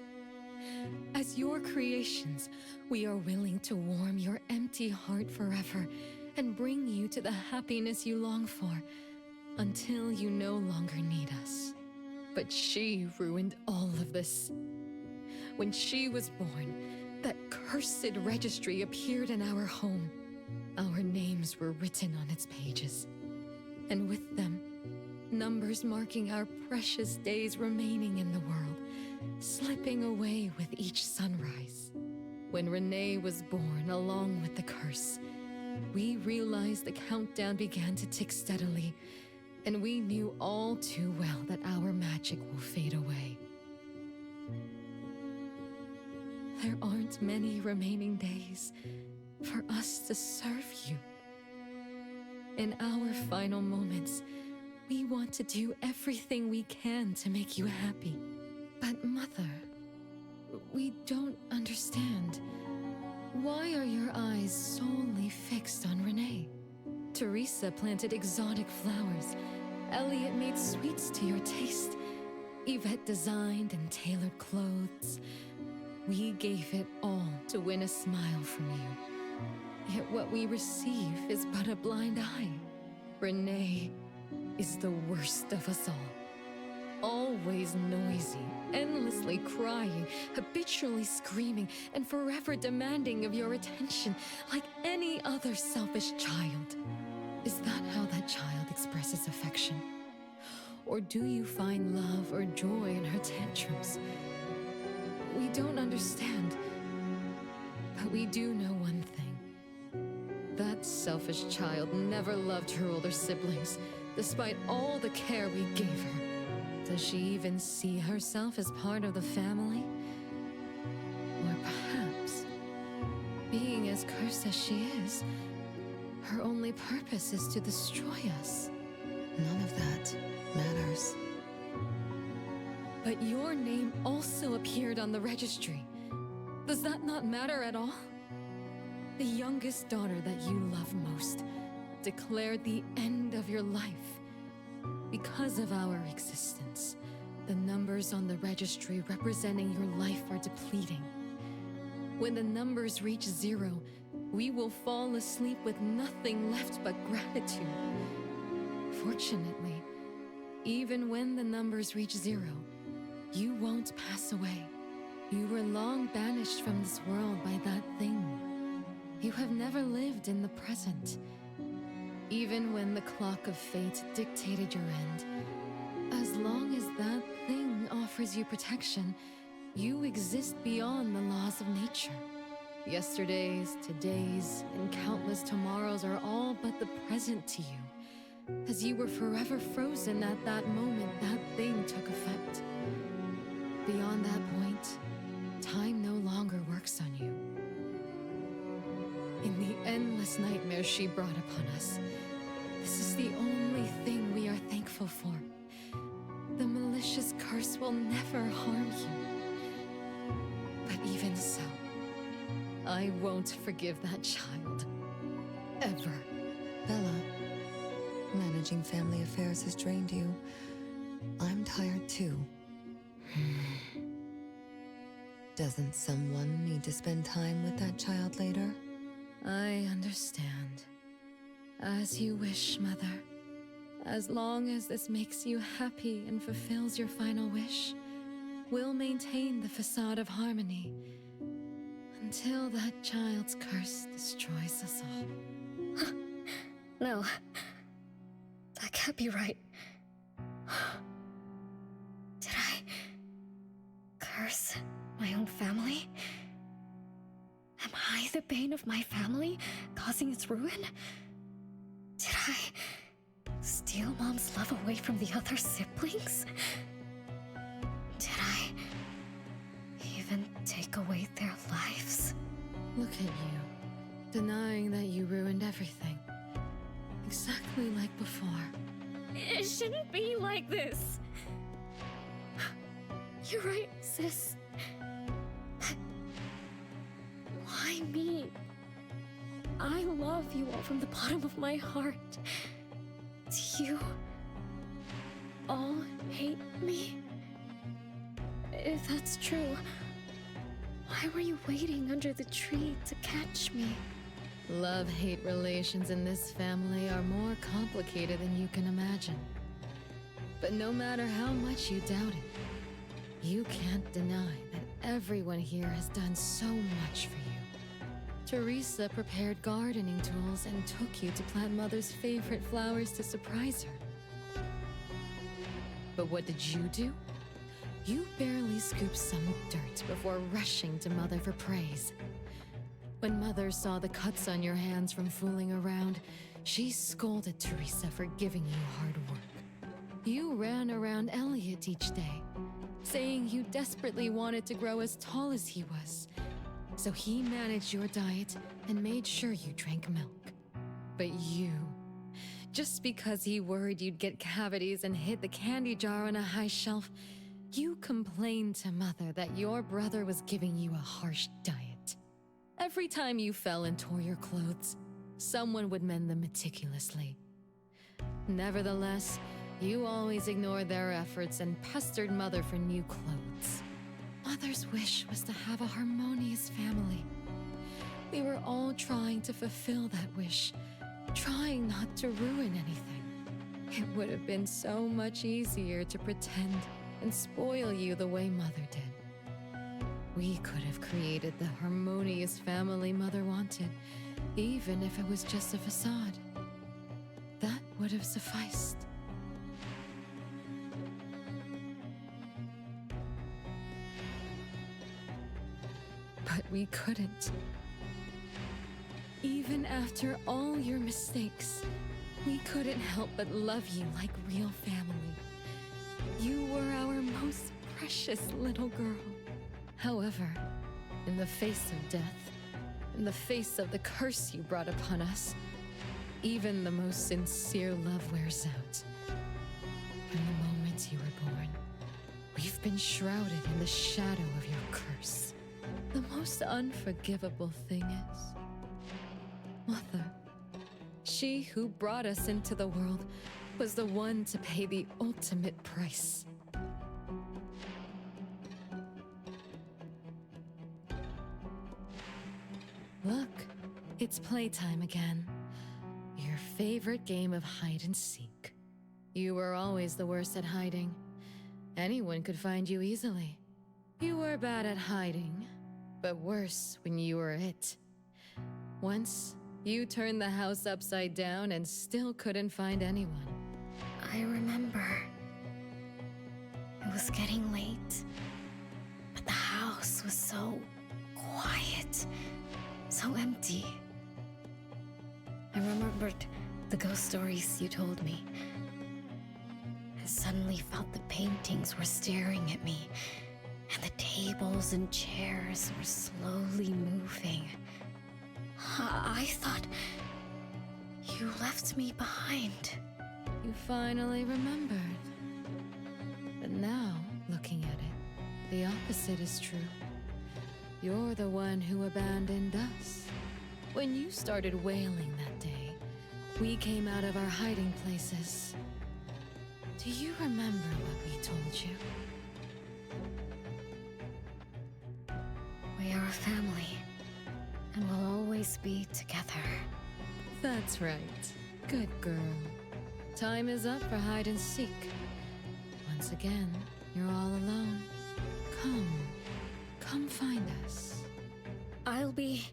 Speaker 20: As your creations, we are willing to warm your empty heart forever and bring you to the happiness you long for until you no longer need us. But she ruined all of this. When she was born, that cursed registry appeared in our home. Our names were written on its pages, and with them, numbers marking our precious days remaining in the world, slipping away with each sunrise. When Renee was born along with the curse, we realized the countdown began to tick steadily, and we knew all too well that our magic will fade away. There aren't many remaining days for us to serve you. In our final moments, we want to do everything we can to make you happy. But Mother, we don't understand. Why are your eyes solely fixed on Renee? Teresa planted exotic flowers. Elliot made sweets to your taste. Yvette designed and tailored clothes. We gave it all to win a smile from you. Yet what we receive is but a blind eye. Renee is the worst of us all. Always noisy, endlessly crying, habitually screaming, and forever demanding of your attention like any other selfish child. Is that how that child expresses affection? Or do you find love or joy in her tantrums? We don't understand, but we do know one thing. That selfish child never loved her older siblings, despite all the care we gave her. Does she even see herself as part of the family? Or perhaps, being as cursed as she is, her only purpose is to destroy us.
Speaker 19: None of that matters.
Speaker 20: But your name also appeared on the registry. Does that not matter at all? The youngest daughter that you love most declared the end of your life. Because of our existence, the numbers on the registry representing your life are depleting. When the numbers reach 0, we will fall asleep with nothing left but gratitude. Fortunately, even when the numbers reach 0, you won't pass away. You were long banished from this world by that thing. You have never lived in the present. Even when the clock of fate dictated your end, as long as that thing offers you protection, you exist beyond the laws of nature. Yesterdays, todays, and countless tomorrows are all but the present to you, as you were forever frozen at that moment that thing took effect. Beyond that point, time no longer works on you. In the endless nightmares she brought upon us, this is the only thing we are thankful for. The malicious curse will never harm you. But even so, I won't forgive that child. Ever.
Speaker 19: Bella, managing family affairs has drained you. I'm tired too. Doesn't someone need to spend time with that child later?
Speaker 20: I understand. As you wish, Mother. As long as this makes you happy and fulfills your final wish, we'll maintain the facade of harmony until that child's curse destroys us all.
Speaker 13: No. That can't be right. Did I curse my own family? Am I the bane of my family, causing its ruin? Did I steal Mom's love away from the other siblings? Did I even take away their lives?
Speaker 20: Look at you, denying that you ruined everything. Exactly like before.
Speaker 13: It shouldn't be like this. You're right, sis. But why me? I love you all from the bottom of my heart. Do you all hate me?
Speaker 6: If that's true, why were you waiting under the tree to catch me?
Speaker 20: Love-hate relations in this family are more complicated than you can imagine. But no matter how much you doubt it, you can't deny that everyone here has done so much for you. Teresa prepared gardening tools and took you to plant Mother's favorite flowers to surprise her. But what did you do? You barely scooped some dirt before rushing to Mother for praise. When Mother saw the cuts on your hands from fooling around, she scolded Teresa for giving you hard work. You ran around Elliot each day, saying you desperately wanted to grow as tall as he was. So he managed your diet and made sure you drank milk. But you, just because he worried you'd get cavities and hid the candy jar on a high shelf, you complained to Mother that your brother was giving you a harsh diet. Every time you fell and tore your clothes, someone would mend them meticulously. Nevertheless, you always ignored their efforts and pestered Mother for new clothes. Mother's wish was to have a harmonious family. We were all trying to fulfill that wish, trying not to ruin anything. It would have been so much easier to pretend and spoil you the way Mother did. We could have created the harmonious family Mother wanted, even if it was just a facade. That would have sufficed. But we couldn't. Even after all your mistakes, we couldn't help but love you like real family. You were our most precious little girl. However, in the face of death, in the face of the curse you brought upon us, even the most sincere love wears out. From the moment you were born, we've been shrouded in the shadow of your curse. The most unforgivable thing is, Mother, she who brought us into the world, was the one to pay the ultimate price. Look, it's playtime again. Your favorite game of hide and seek. You were always the worst at hiding. Anyone could find you easily. You were bad at hiding, but worse when you were it. Once, you turned the house upside down and still couldn't find anyone.
Speaker 11: I remember. It was getting late, but the house was so quiet, so empty. I remembered the ghost stories you told me. I suddenly felt the paintings were staring at me, and the tables and chairs were slowly moving. I thought you left me behind.
Speaker 20: You finally remembered. But now, looking at it, the opposite is true. You're the one who abandoned us. When you started wailing that day, we came out of our hiding places. Do you remember what we told you?
Speaker 11: We are a family, and we'll always be together.
Speaker 20: That's right. Good girl. Time is up for hide and seek. Once again, you're all alone. Come find us.
Speaker 11: I'll be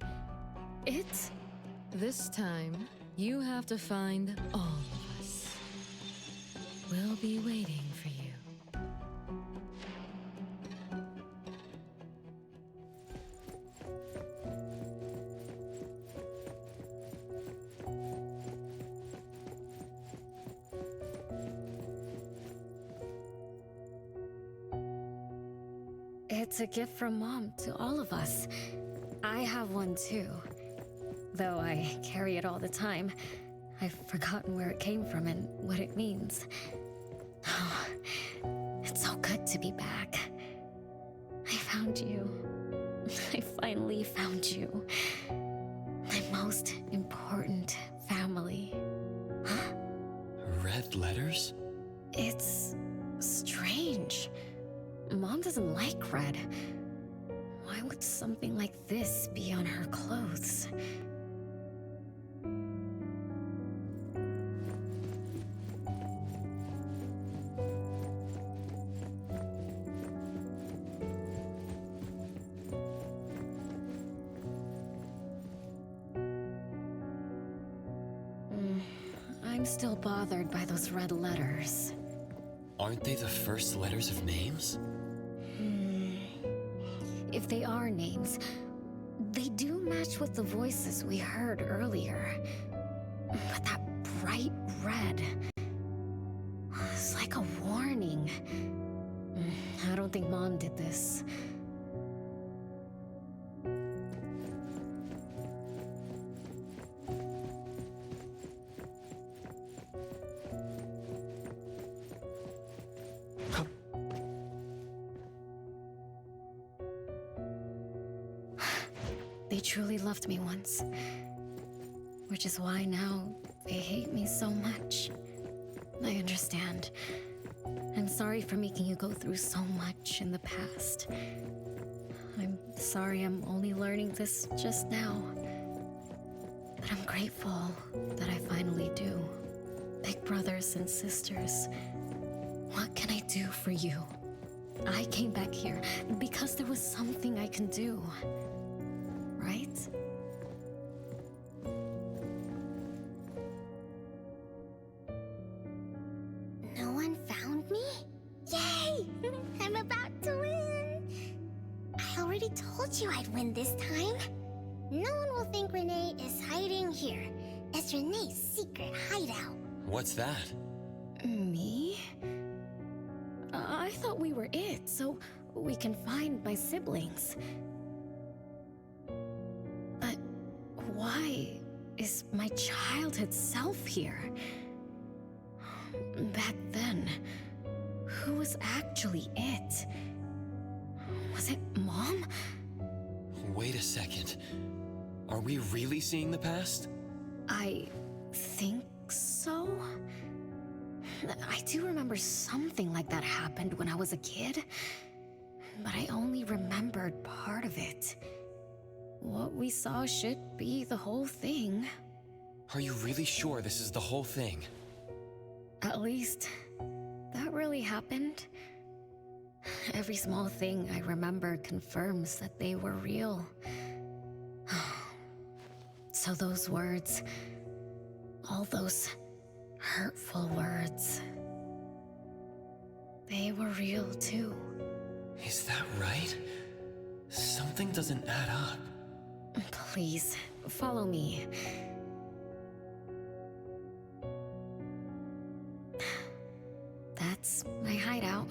Speaker 11: it?
Speaker 20: This time, you have to find all of us. We'll be waiting for you.
Speaker 11: It's a gift from Mom to all of us. I have one too. Though I carry it all the time, I've forgotten where it came from and what it means. Oh, it's so good to be back. I found you. I finally found you. My most important family.
Speaker 3: Red letters?
Speaker 11: It's strange. Mom
Speaker 13: doesn't like red. Why would something like this be on her clothes? I'm still bothered by those red letters.
Speaker 3: Aren't they the first letters of names?
Speaker 13: If they are names, they do match with the voices we heard earlier. But that bright red is like a warning. I don't think Mom did this. They truly loved me once. Which is why now they hate me so much. I understand. I'm sorry for making you go through so much in the past. I'm sorry I'm only learning this just now. But I'm grateful that I finally do. Big brothers and sisters, what can I do for you? I came back here because there was something I can do. Right?
Speaker 2: No one found me? Yay! I'm about to win! I already told you I'd win this time. No one will think Renee is hiding here. It's Renee's secret hideout.
Speaker 3: What's that?
Speaker 13: Me? I thought we were it, so we can find my siblings. But why is my childhood self here? Back then, who was actually it? Was it Mom?
Speaker 3: Wait a second. Are we really seeing the past?
Speaker 13: I think so. I do remember something like that happened when I was a kid, but I only remembered part of it. What we saw should be the whole thing.
Speaker 3: Are you really sure this is the whole thing?
Speaker 13: At least, that really happened. Every small thing I remember confirms that they were real. So those words, all those hurtful words, they were real too.
Speaker 3: Is that right? Something doesn't add up.
Speaker 13: Please, follow me. That's my hideout.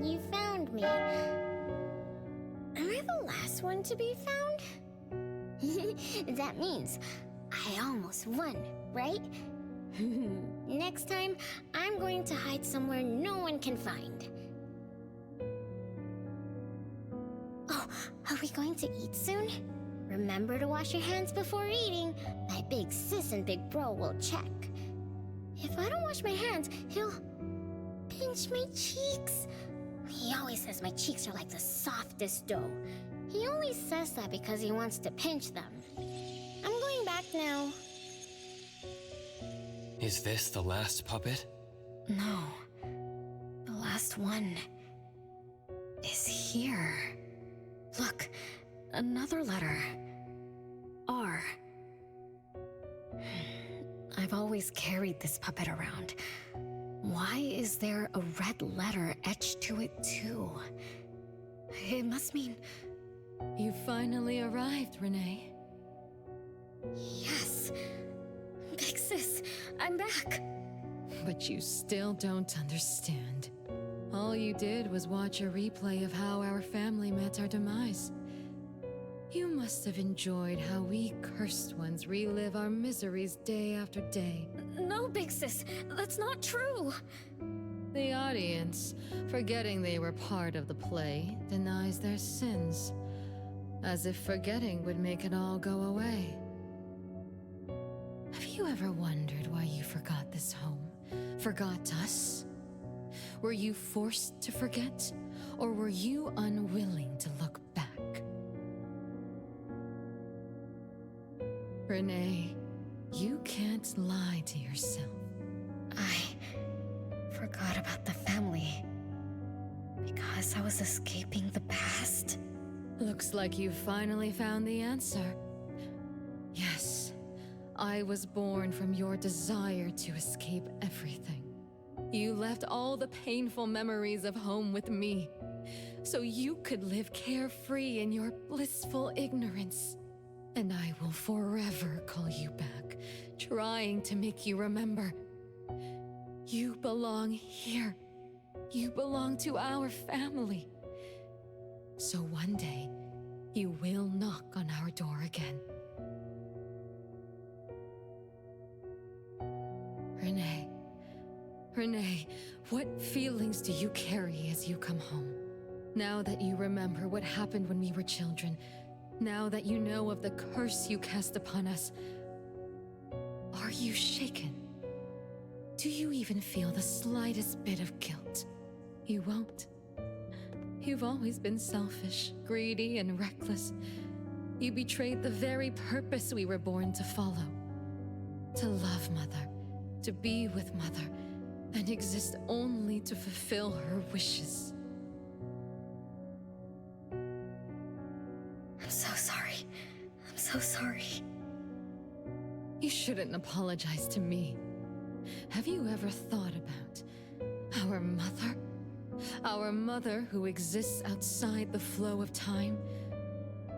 Speaker 2: You found me. Am I the last one to be found? That means I almost won, right? Next time, I'm going to hide somewhere no one can find. Oh, are we going to eat soon? Remember to wash your hands before eating. My big sis and big bro will check. If I don't wash my hands, he'll pinch my cheeks. He always says my cheeks are like the softest dough. He only says that because he wants to pinch them. I'm going back now.
Speaker 3: Is this the last puppet?
Speaker 13: No. The last one is here. Look, another letter. R. I've always carried this puppet around. Why is there a red letter etched to it too? It must mean...
Speaker 20: You finally arrived, Renee.
Speaker 13: Yes. Big sis, I'm back.
Speaker 20: But you still don't understand. All you did was watch a replay of how our family met our demise. You must have enjoyed how we cursed ones relive our miseries day after day.
Speaker 13: No, Big Sis, that's not true.
Speaker 10: The audience, forgetting they were part of the play, denies their sins, as if forgetting would make it all go away. Have you ever wondered why you forgot this home? Forgot us? Were you forced to forget, or were you unwilling to look back? Renee, you can't lie to yourself.
Speaker 13: I forgot about the family because I was escaping the past.
Speaker 10: Looks like you finally found the answer. Yes, I was born from your desire to escape everything. You left all the painful memories of home with me, so you could live carefree in your blissful ignorance. And I will forever call you back, trying to make you remember. You belong here. You belong to our family. So one day, you will knock on our door again. Renee, what feelings do you carry as you come home? Now that you remember what happened when we were children, now that you know of the curse you cast upon us, are you shaken? Do you even feel the slightest bit of guilt? You won't. You've always been selfish, greedy, and reckless. You betrayed the very purpose we were born to follow. To love Mother, to be with Mother, and exist only to fulfill her wishes.
Speaker 13: I'm so sorry. I'm so sorry.
Speaker 10: You shouldn't apologize to me. Have you ever thought about our mother? Our mother who exists outside the flow of time?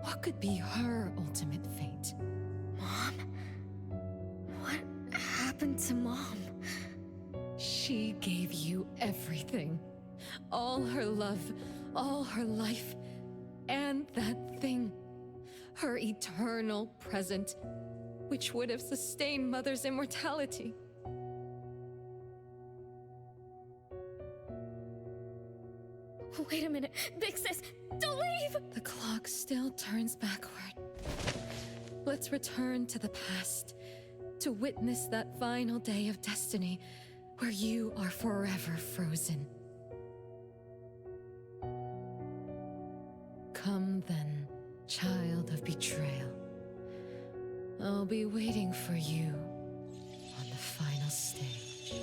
Speaker 10: What could be her ultimate fate?
Speaker 13: Mom? What happened to Mom?
Speaker 10: She gave you everything. All her love, all her life, and that thing. Her eternal present, which would have sustained Mother's immortality.
Speaker 13: Wait a minute. Big Sis, don't leave!
Speaker 10: The clock still turns backward. Let's return to the past, to witness that final day of destiny where you are forever frozen. Come then, child of betrayal. I'll be waiting for you on the final stage.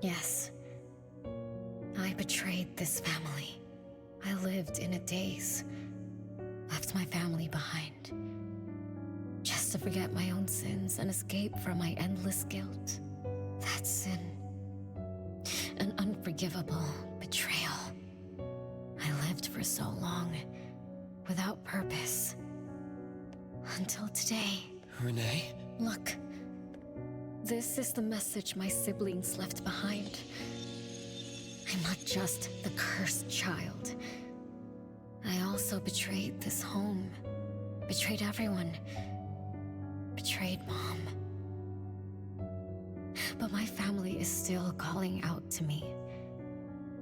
Speaker 13: Yes. I betrayed this family. I lived in a daze. Left my family behind. Just to forget my own sins and escape from my endless guilt. That sin. An unforgivable betrayal. I lived for so long, without purpose. Until today.
Speaker 3: Renee?
Speaker 13: Look. This is the message my siblings left behind. I'm not just the cursed child. I also betrayed this home. Betrayed everyone. Betrayed Mom. But my family is still calling out to me.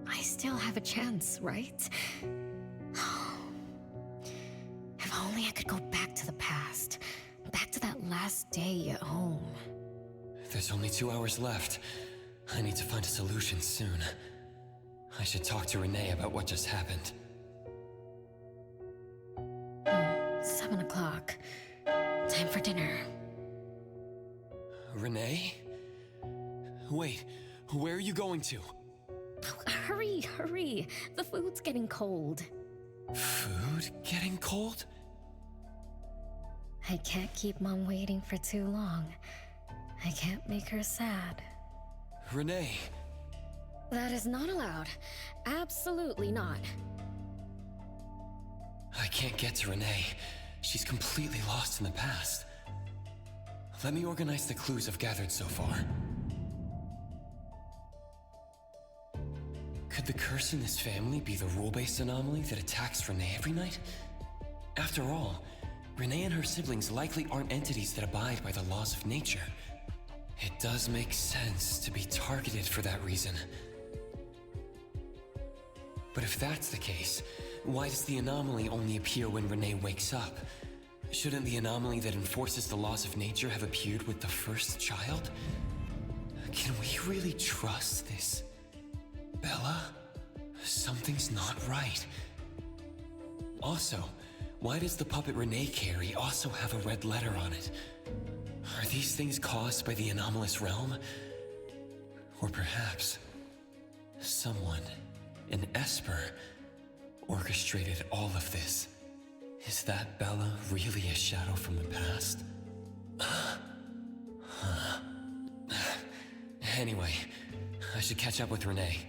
Speaker 13: I still have a chance, right? If only I could go back to the past. Back to that last day at home.
Speaker 3: There's only 2 hours left. I need to find a solution soon. I should talk to Renee about what just happened.
Speaker 13: 7 o'clock. Time for dinner.
Speaker 3: Renee? Wait, where are you going to?
Speaker 13: Hurry, hurry. The food's getting cold.
Speaker 3: Food getting cold?
Speaker 13: I can't keep Mom waiting for too long. I can't make her sad.
Speaker 3: Renee!
Speaker 13: That is not allowed. Absolutely not.
Speaker 3: I can't get to Renee. She's completely lost in the past. Let me organize the clues I've gathered so far. Could the curse in this family be the rule-based anomaly that attacks Renee every night? After all, Renee and her siblings likely aren't entities that abide by the laws of nature. It does make sense to be targeted for that reason. But if that's the case, why does the anomaly only appear when Renee wakes up? Shouldn't the anomaly that enforces the laws of nature have appeared with the first child? Can we really trust this? Bella? Something's not right. Also, why does the puppet Renee carry also have a red letter on it? Are these things caused by the anomalous realm? Or perhaps someone, an Esper, orchestrated all of this? Is that Bella really a shadow from the past? Anyway, I should catch up with Renee.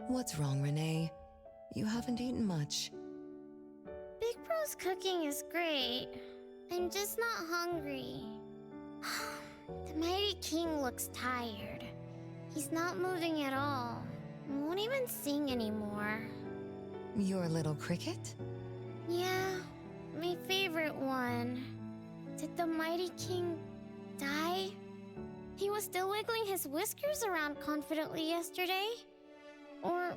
Speaker 19: What's wrong, Renee? You haven't eaten much.
Speaker 11: Big Bro's cooking is great. I'm just not hungry. The Mighty King looks tired. He's not moving at all. Won't even sing anymore.
Speaker 19: Your little cricket?
Speaker 11: Yeah, my favorite one. Did the Mighty King die? He was still wiggling his whiskers around confidently yesterday. Or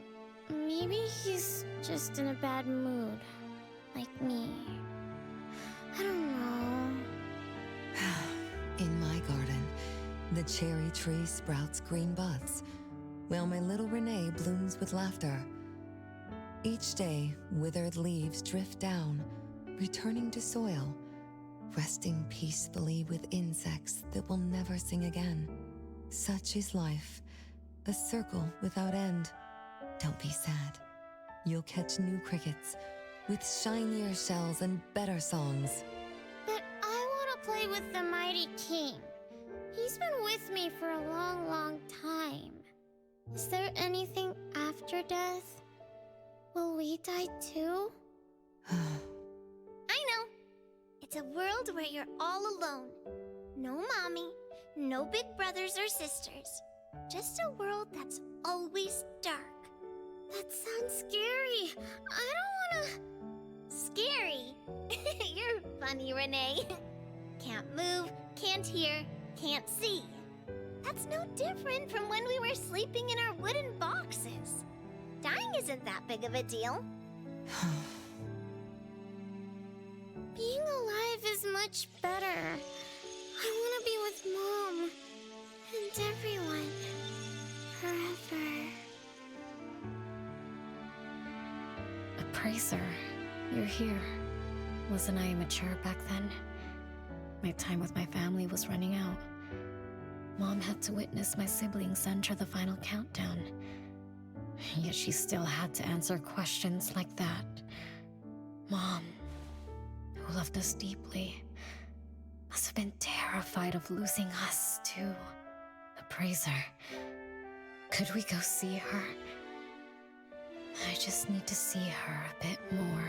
Speaker 11: maybe he's just in a bad mood, like me. I don't know.
Speaker 19: In my garden, the cherry tree sprouts green buds, while my little Renee blooms with laughter. Each day, withered leaves drift down, returning to soil, resting peacefully with insects that will never sing again. Such is life, a circle without end. Don't be sad. You'll catch new crickets with shinier shells and better songs.
Speaker 11: But I want to play with the Mighty King. He's been with me for a long, long time. Is there anything after death? Will we die too? I know. It's a world where you're all alone. No mommy, no big brothers or sisters. Just a world that's always dark. That sounds scary. I don't wanna... Scary? You're funny, Renee. Can't move, can't hear, can't see. That's no different from when we were sleeping in our wooden boxes. Dying isn't that big of a deal. Being alive is much better. I wanna be with Mom and everyone forever.
Speaker 13: Appraiser, you're here. Wasn't I immature back then? My time with my family was running out. Mom had to witness my siblings enter the final countdown. Yet she still had to answer questions like that. Mom, who loved us deeply, must have been terrified of losing us, too. Appraiser, could we go see her? I just need to see her a bit more.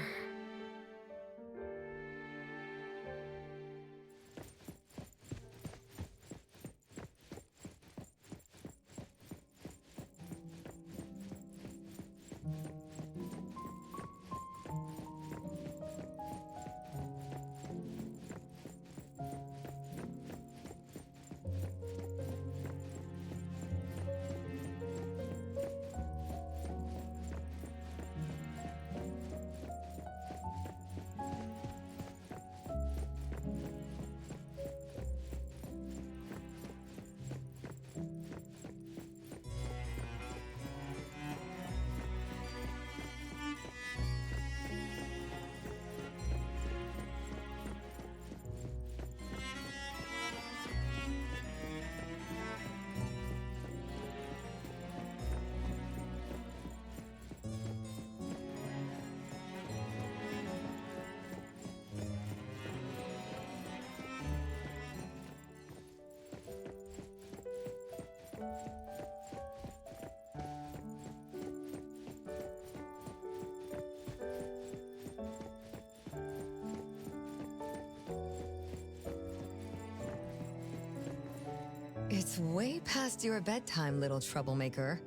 Speaker 19: It's way past your bedtime, little troublemaker.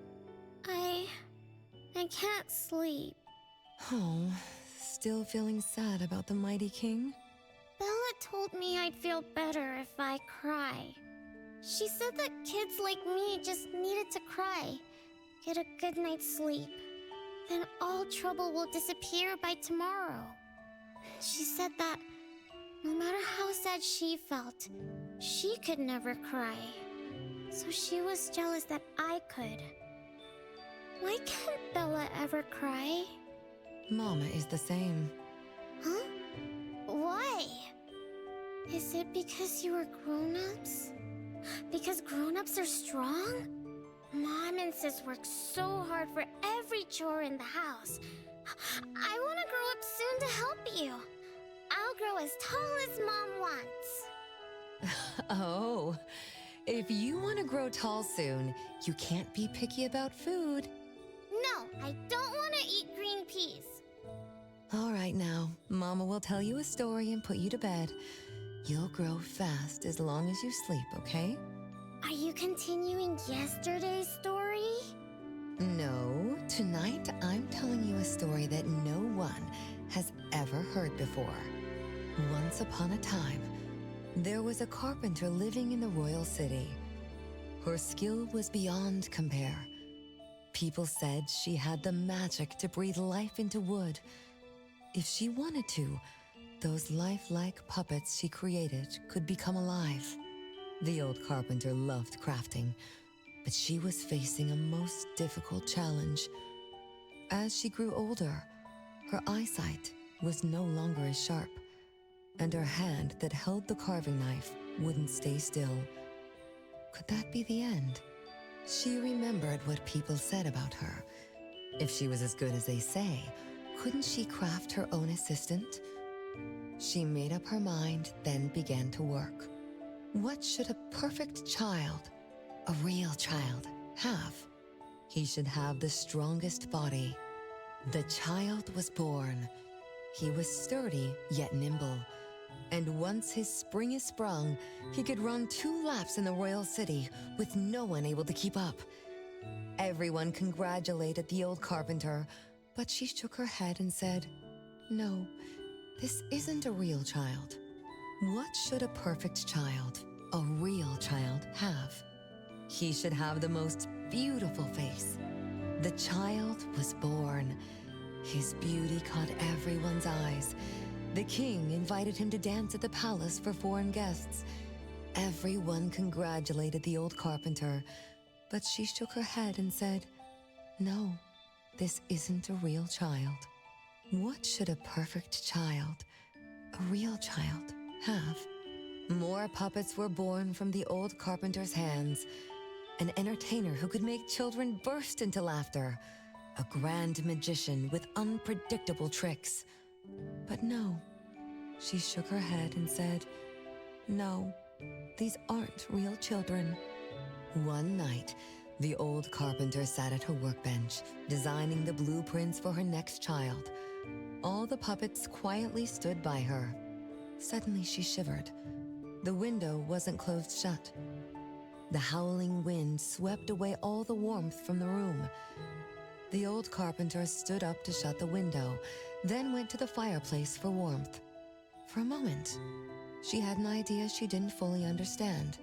Speaker 11: I can't sleep.
Speaker 19: Oh, still feeling sad about the mighty king?
Speaker 11: Bella told me I'd feel better if I cry. She said that kids like me just needed to cry, get a good night's sleep. Then all trouble will disappear by tomorrow. She said that no matter how sad she felt, she could never cry. So she was jealous that I could. Why can't Bella ever cry?
Speaker 19: Mama is the same.
Speaker 11: Huh? Why? Is it because you were grown-ups? Because grown-ups are strong? Mom and Sis work so hard for every chore in the house. I want to grow up soon to help you. I'll grow as tall as Mom wants.
Speaker 19: Oh, if you want to grow tall soon, you can't be picky about food.
Speaker 11: No, I don't want to eat green peas.
Speaker 19: All right now, Mama will tell you a story and put you to bed. You'll grow fast as long as you sleep, okay?
Speaker 11: Are you continuing yesterday's story?
Speaker 19: No, tonight I'm telling you a story that no one has ever heard before. Once upon a time, there was a carpenter living in the royal city. Her skill was beyond compare. People said she had the magic to breathe life into wood. If she wanted to, those lifelike puppets she created could become alive. The old carpenter loved crafting, but she was facing a most difficult challenge. As she grew older, her eyesight was no longer as sharp, and her hand that held the carving knife wouldn't stay still. Could that be the end? She remembered what people said about her. If she was as good as they say, couldn't she craft her own assistant? She made up her mind, then began to work. What should a perfect child, a real child, have? He should have the strongest body. The child was born. He was sturdy, yet nimble. And once his spring is sprung, he could run 2 laps in the royal city with no one able to keep up. Everyone congratulated the old carpenter, but she shook her head and said, "No, this isn't a real child. What should a perfect child, a real child, have? He should have the most beautiful face." The child was born. His beauty caught everyone's eyes. The king invited him to dance at the palace for foreign guests. Everyone congratulated the old carpenter, but she shook her head and said, "No, this isn't a real child. What should a perfect child, a real child, have?" More puppets were born from the old carpenter's hands. An entertainer who could make children burst into laughter. A grand magician with unpredictable tricks. But no, she shook her head and said, "No, these aren't real children." One night, the old carpenter sat at her workbench, designing the blueprints for her next child. All the puppets quietly stood by her. Suddenly she shivered. The window wasn't closed shut. The howling wind swept away all the warmth from the room. The old carpenter stood up to shut the window, then went to the fireplace for warmth. For a moment, she had an idea she didn't fully understand.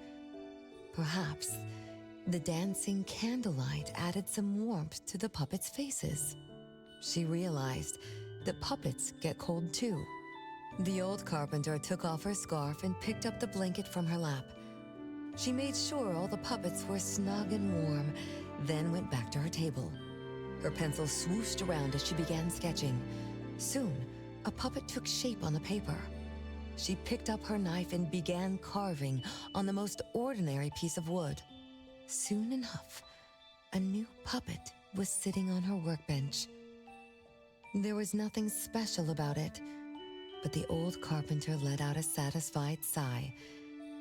Speaker 19: Perhaps the dancing candlelight added some warmth to the puppets' faces. She realized that puppets get cold too. The old carpenter took off her scarf and picked up the blanket from her lap. She made sure all the puppets were snug and warm, then went back to her table. Her pencil swooshed around as she began sketching. Soon, a puppet took shape on the paper. She picked up her knife and began carving on the most ordinary piece of wood. Soon enough, a new puppet was sitting on her workbench. There was nothing special about it, but the old carpenter let out a satisfied sigh,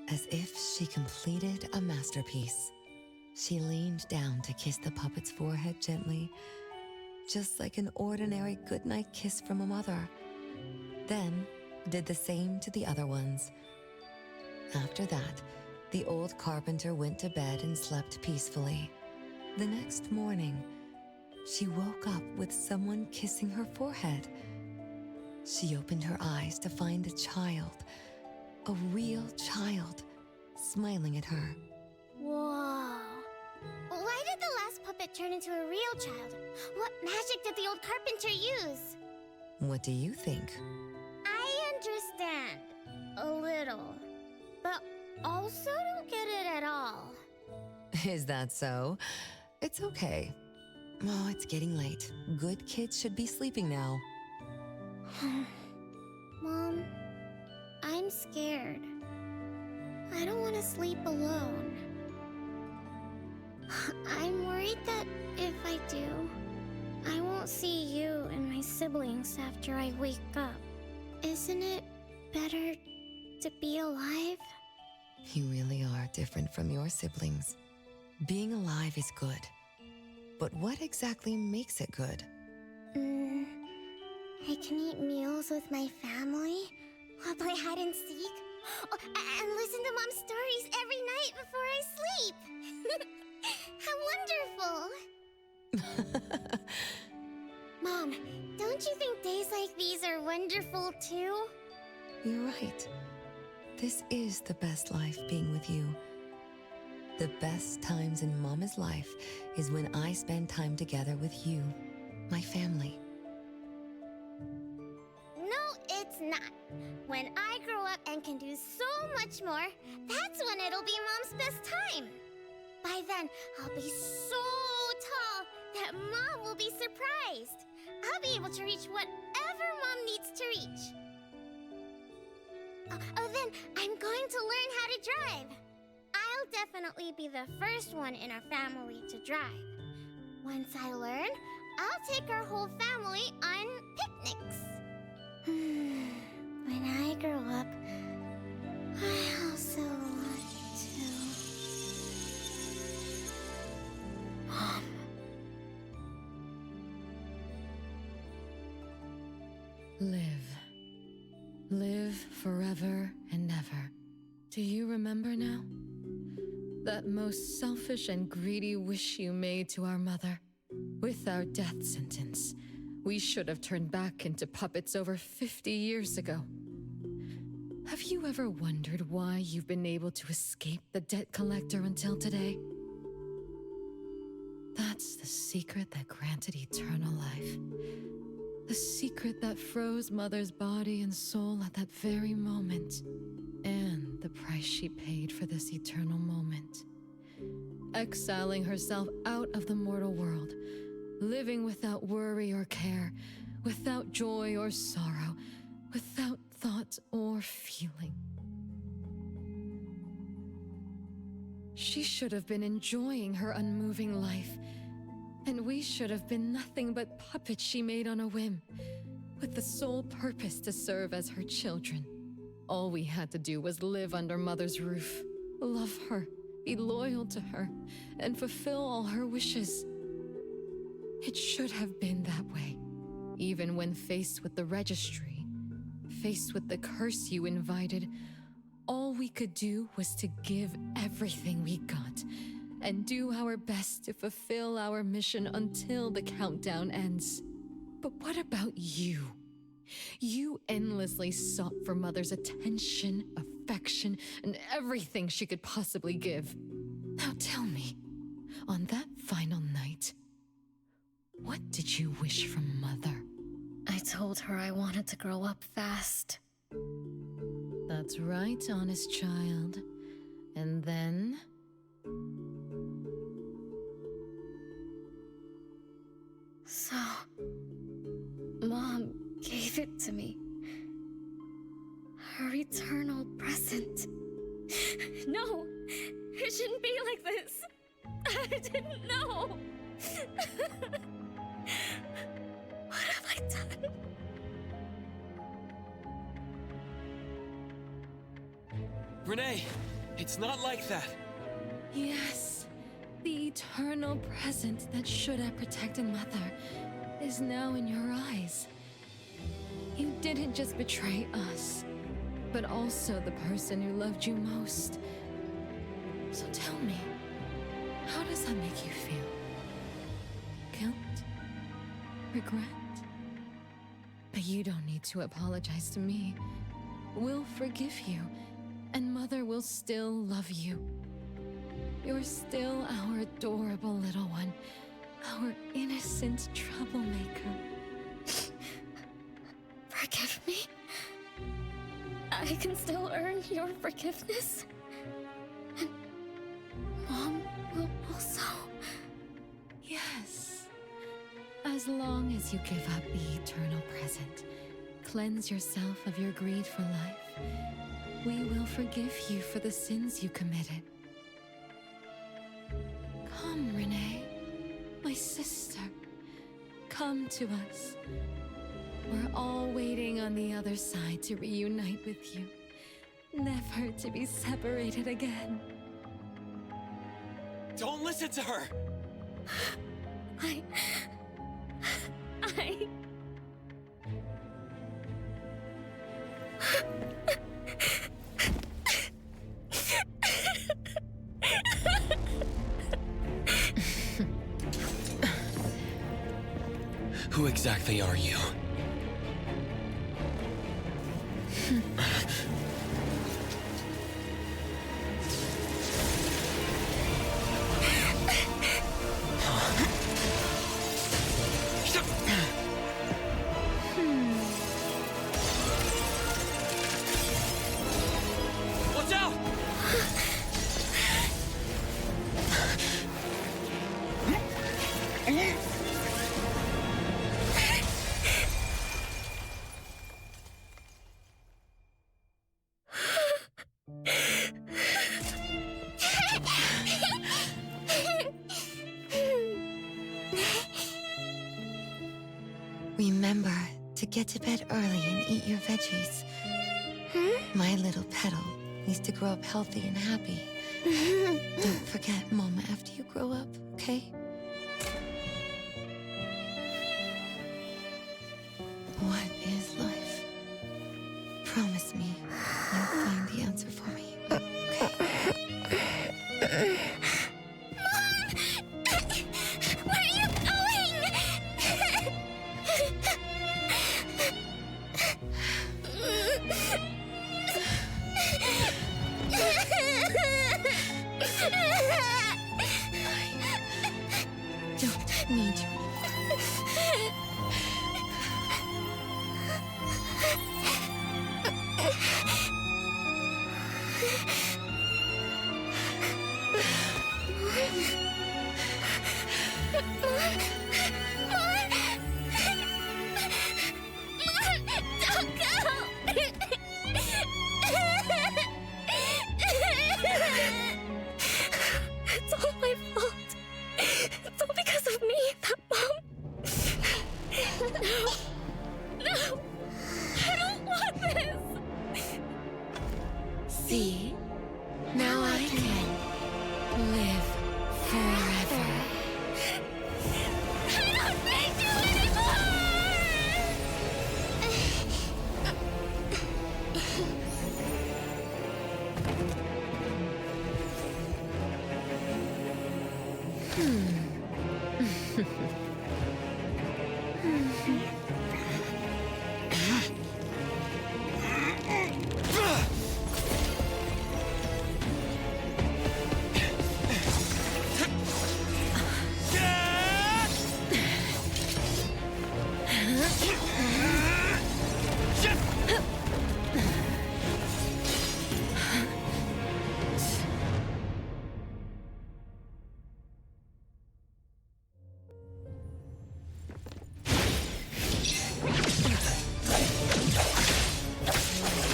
Speaker 19: as if she completed a masterpiece. She leaned down to kiss the puppet's forehead gently, just like an ordinary goodnight kiss from a mother. Then did the same to the other ones. After that, The old carpenter went to bed and slept peacefully. The next morning, she woke up with someone kissing her forehead. She opened her eyes to find a child, a real child, smiling at her.
Speaker 2: Whoa. Why did the last puppet turn into a real child? What magic did the old carpenter use?
Speaker 19: What do you think?
Speaker 2: I understand. A little. But also don't get it at all.
Speaker 19: Is that so? It's okay. Oh, it's getting late. Good kids should be sleeping now.
Speaker 2: Mom, I'm scared. I don't want to sleep alone. I'm worried that if I do, I won't see you and my siblings after I wake up. Isn't it better to be alive?
Speaker 19: You really are different from your siblings. Being alive is good. But what exactly makes it good?
Speaker 2: I can eat meals with my family, or play hide and seek, and listen to Mom's stories every night before I sleep. How wonderful! Mom, don't you think days like these are wonderful too?
Speaker 19: You're right. This is the best life being with you. The best times in Mama's life is when I spend time together with you, my family.
Speaker 2: No, it's not. When I grow up and can do so much more, that's when it'll be Mom's best time. By then, I'll be so tall that Mom will be surprised. I'll be able to reach whatever Mom needs to reach. Then I'm going to learn how to drive. I'll definitely be the first one in our family to drive. Once I learn, I'll take our whole family on picnics. When I grow up, I also want to... Mom.
Speaker 20: Live. Live forever and ever. Do you remember now? That most selfish and greedy wish you made to our mother. With our death sentence, we should have turned back into puppets over 50 years ago. Have you ever wondered why you've been able to escape the debt collector until today? That's the secret that granted eternal life. The secret that froze Mother's body and soul at that very moment. And the price she paid for this eternal moment. Exiling herself out of the mortal world, living without worry or care, without joy or sorrow, without thought or feeling. She should have been enjoying her unmoving life, and we should have been nothing but puppets she made on a whim, with the sole purpose to serve as her children. All we had to do was live under Mother's roof, love her, be loyal to her, and fulfill all her wishes. It should have been that way, even when faced with the registry, faced with the curse you invited. All we could do was to give everything we got, and do our best to fulfill our mission until the countdown ends. But what about you? You endlessly sought for Mother's attention, affection, and everything she could possibly give. Now tell me, on that final night, what did you wish from Mother?
Speaker 6: I told her I wanted to grow up fast.
Speaker 20: That's right, honest child. And then?
Speaker 6: So, Mom gave it to me. Her eternal present. No! It shouldn't be like this! I didn't know! What have I done?
Speaker 3: Renee, it's not like that.
Speaker 20: Yes, the eternal present that should have protected Mother is now in your eyes. You didn't just betray us, but also the person who loved you most. Tell me, how does that make you feel? Guilt? Regret? But you don't need to apologize to me. We'll forgive you, and Mother will still love you. You're still our adorable little one, our innocent troublemaker.
Speaker 13: Forgive me? I can still earn your forgiveness? And Mom will also?
Speaker 20: Yes. As long as you give up the eternal present, cleanse yourself of your greed for life, we will forgive you for the sins you committed. Come, Renee, my sister. Come to us. We're all waiting on the other side to reunite with you, never to be separated again.
Speaker 3: Don't listen to her! Who exactly are you? Watch out!
Speaker 19: Remember to get to bed early and eat your veggies. My little petal needs to grow up healthy and happy. Don't forget Mama after you grow up, okay? What is life? Promise me you'll find the answer for me, okay?
Speaker 13: Where are you going?
Speaker 19: Don't need you.
Speaker 13: Don't go! It's all my fault. It's all because of me that Mom... No! I don't want this!
Speaker 19: See? Now I can live forever.
Speaker 13: I don't need you anymore!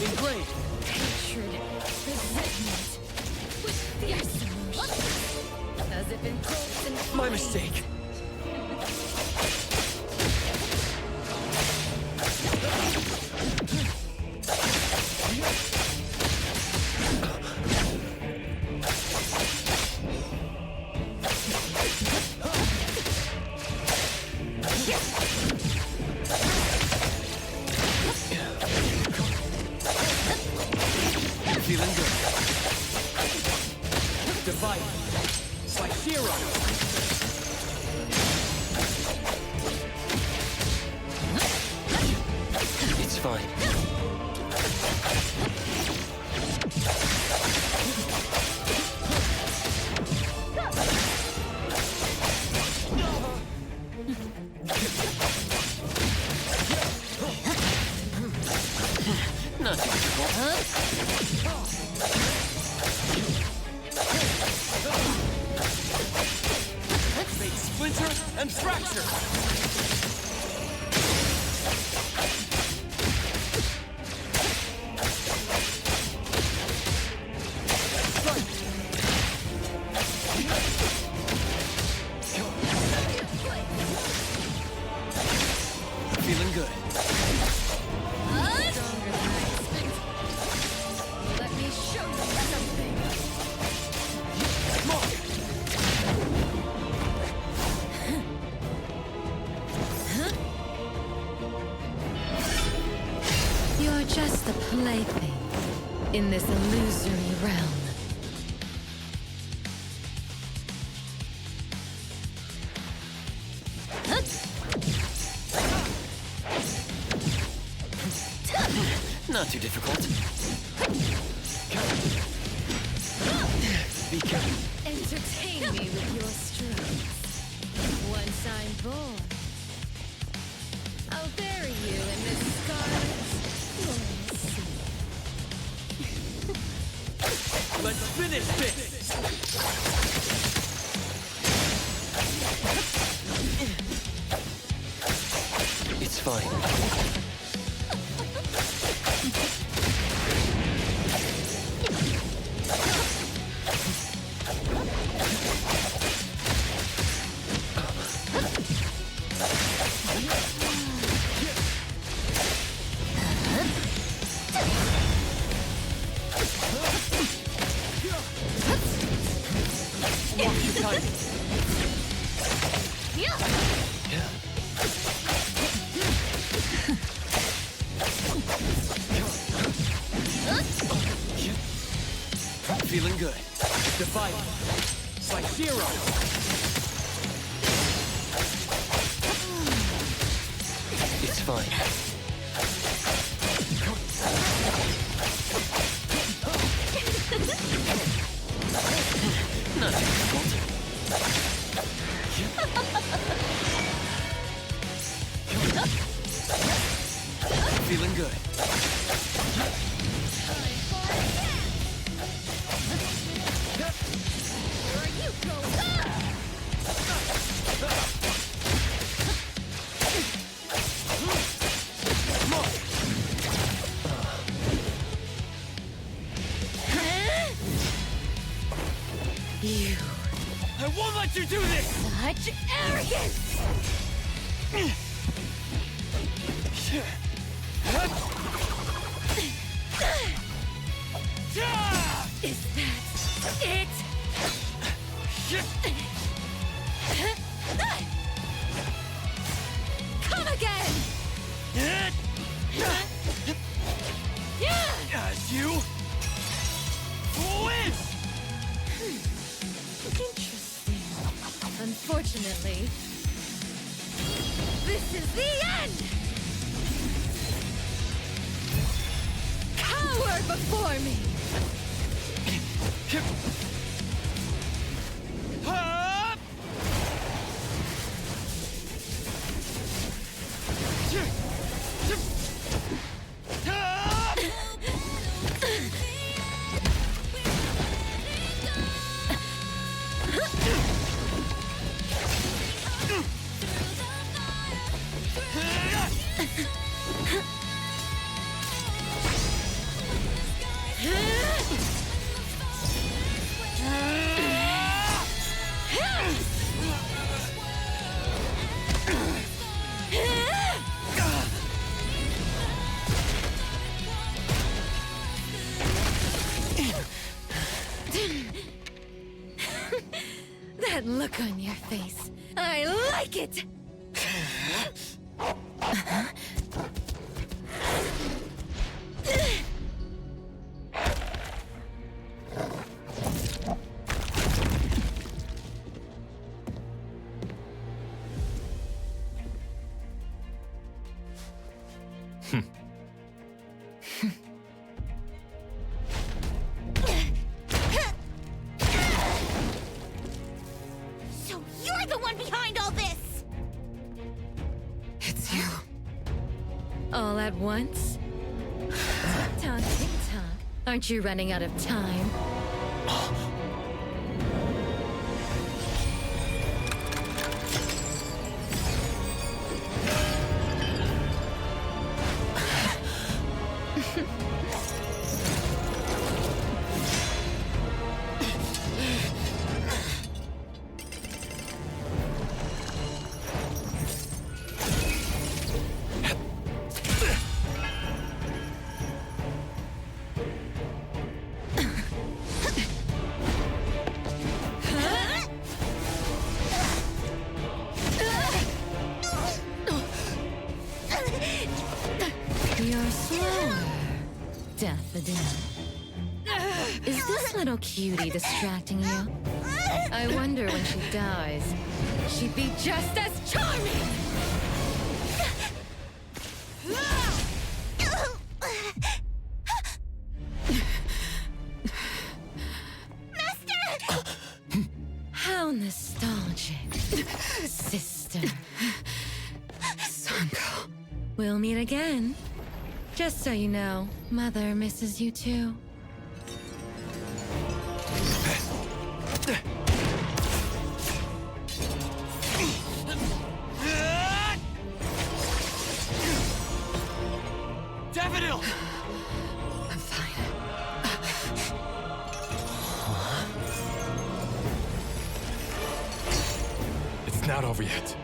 Speaker 3: Engraved!
Speaker 20: Hatred, resentment, with fierce emotion, as if engulfed in
Speaker 3: My
Speaker 20: flame.
Speaker 3: mistake! Feeling good. Divide It's fine. Not too difficult. Fake splinter and fracture! Feeling good.
Speaker 10: Let me show you something. You're just a plaything in this illusory realm.
Speaker 3: Not too difficult. Be careful.
Speaker 10: Entertain me with your strokes. Once I'm born, I'll bury you in this scarlet glorious sea.
Speaker 3: Let's finish this! It's fine. Walk the timing. Feeling good. Divide. Like zero. It's fine. Not too difficult. Feeling good.
Speaker 10: Where are you going?
Speaker 3: You. I won't let you do this!
Speaker 10: Such arrogance! Is that it? Come again!
Speaker 3: You win!
Speaker 10: Interesting. Unfortunately, this is the end! Cower before me! That look on your face. I like it!
Speaker 2: So you're the one behind all this!
Speaker 20: It's you. All at once? Tick-tock, tick-tock. Aren't you running out of time? You're slower, Daffodil. Is this little cutie distracting you? I wonder when she dies, she'd be just as charming! How nostalgic, sister. Sanko. We'll meet again. Just so you know, Mother misses you too.
Speaker 3: Daffodil!
Speaker 20: I'm fine.
Speaker 9: It's not over yet.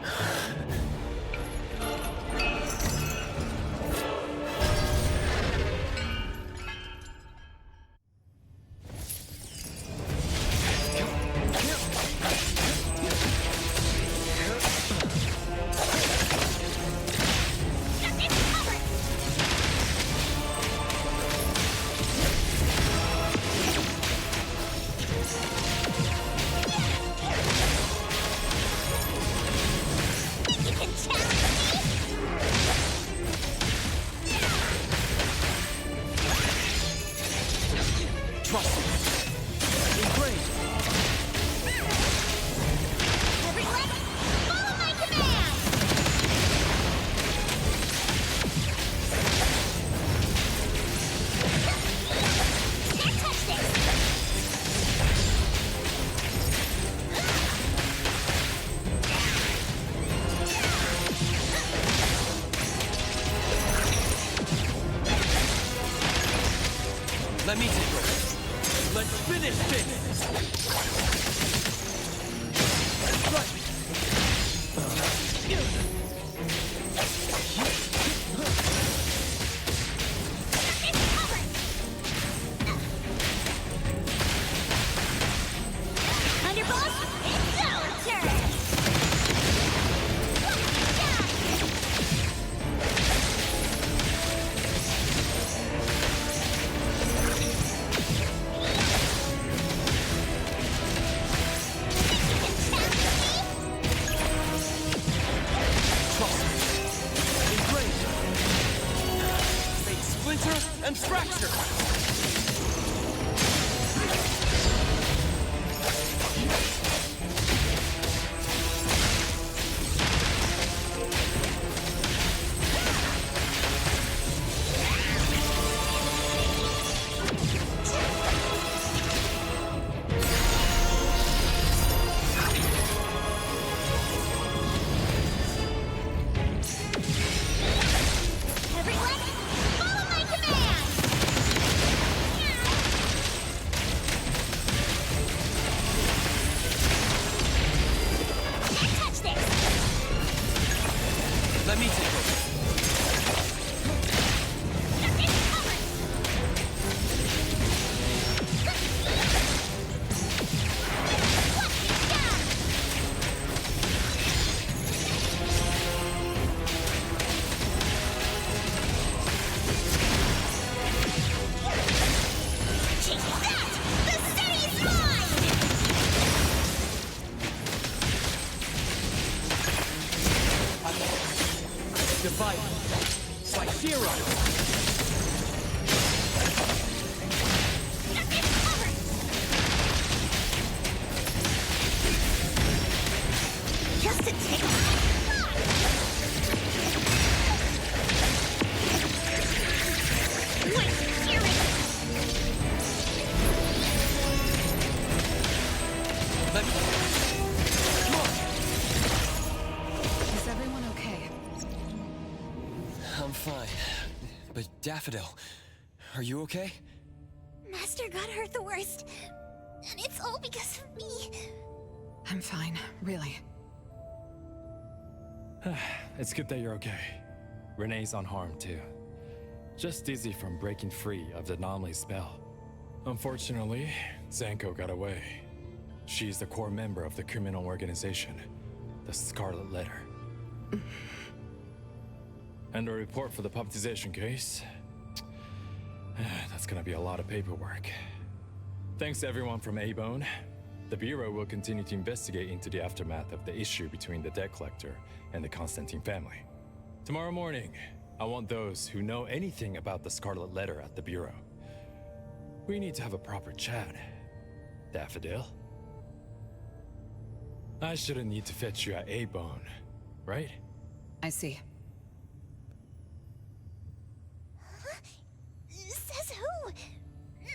Speaker 3: Let me take over. Let's finish this!
Speaker 2: Underboss, it's our turn!
Speaker 3: And fracture!
Speaker 5: Is everyone okay?
Speaker 3: I'm fine. But Daffodil, are you okay?
Speaker 2: Master got hurt the worst. And it's all because of me.
Speaker 5: I'm fine, really.
Speaker 9: It's good that you're okay. Renee's unharmed too. Just dizzy from breaking free of the anomaly spell. Unfortunately, Zanko got away. She's the core member of the criminal organization, the Scarlet Letter. And a report for the puppetization case. That's gonna be a lot of paperwork. Thanks to everyone from A-Bone. The Bureau will continue to investigate into the aftermath of the issue between the debt collector and the Constantine family. Tomorrow morning, I want those who know anything about the Scarlet Letter at the Bureau. We need to have a proper chat. Daffodil? I shouldn't need to fetch you at A-Bone, right?
Speaker 5: I see.
Speaker 2: Says who?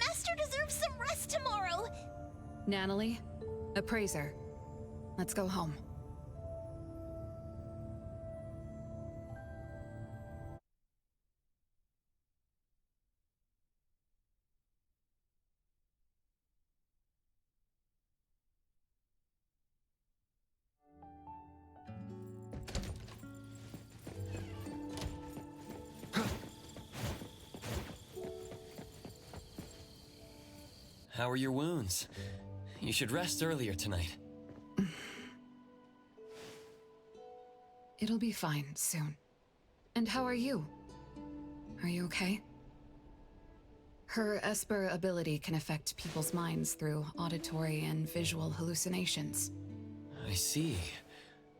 Speaker 2: Master deserves some rest tomorrow.
Speaker 5: Natalie, appraiser. Let's go home.
Speaker 3: How are your wounds? You should rest earlier tonight.
Speaker 5: It'll be fine soon. And how are you? Are you okay? Her Esper ability can affect people's minds through auditory and visual hallucinations.
Speaker 3: I see.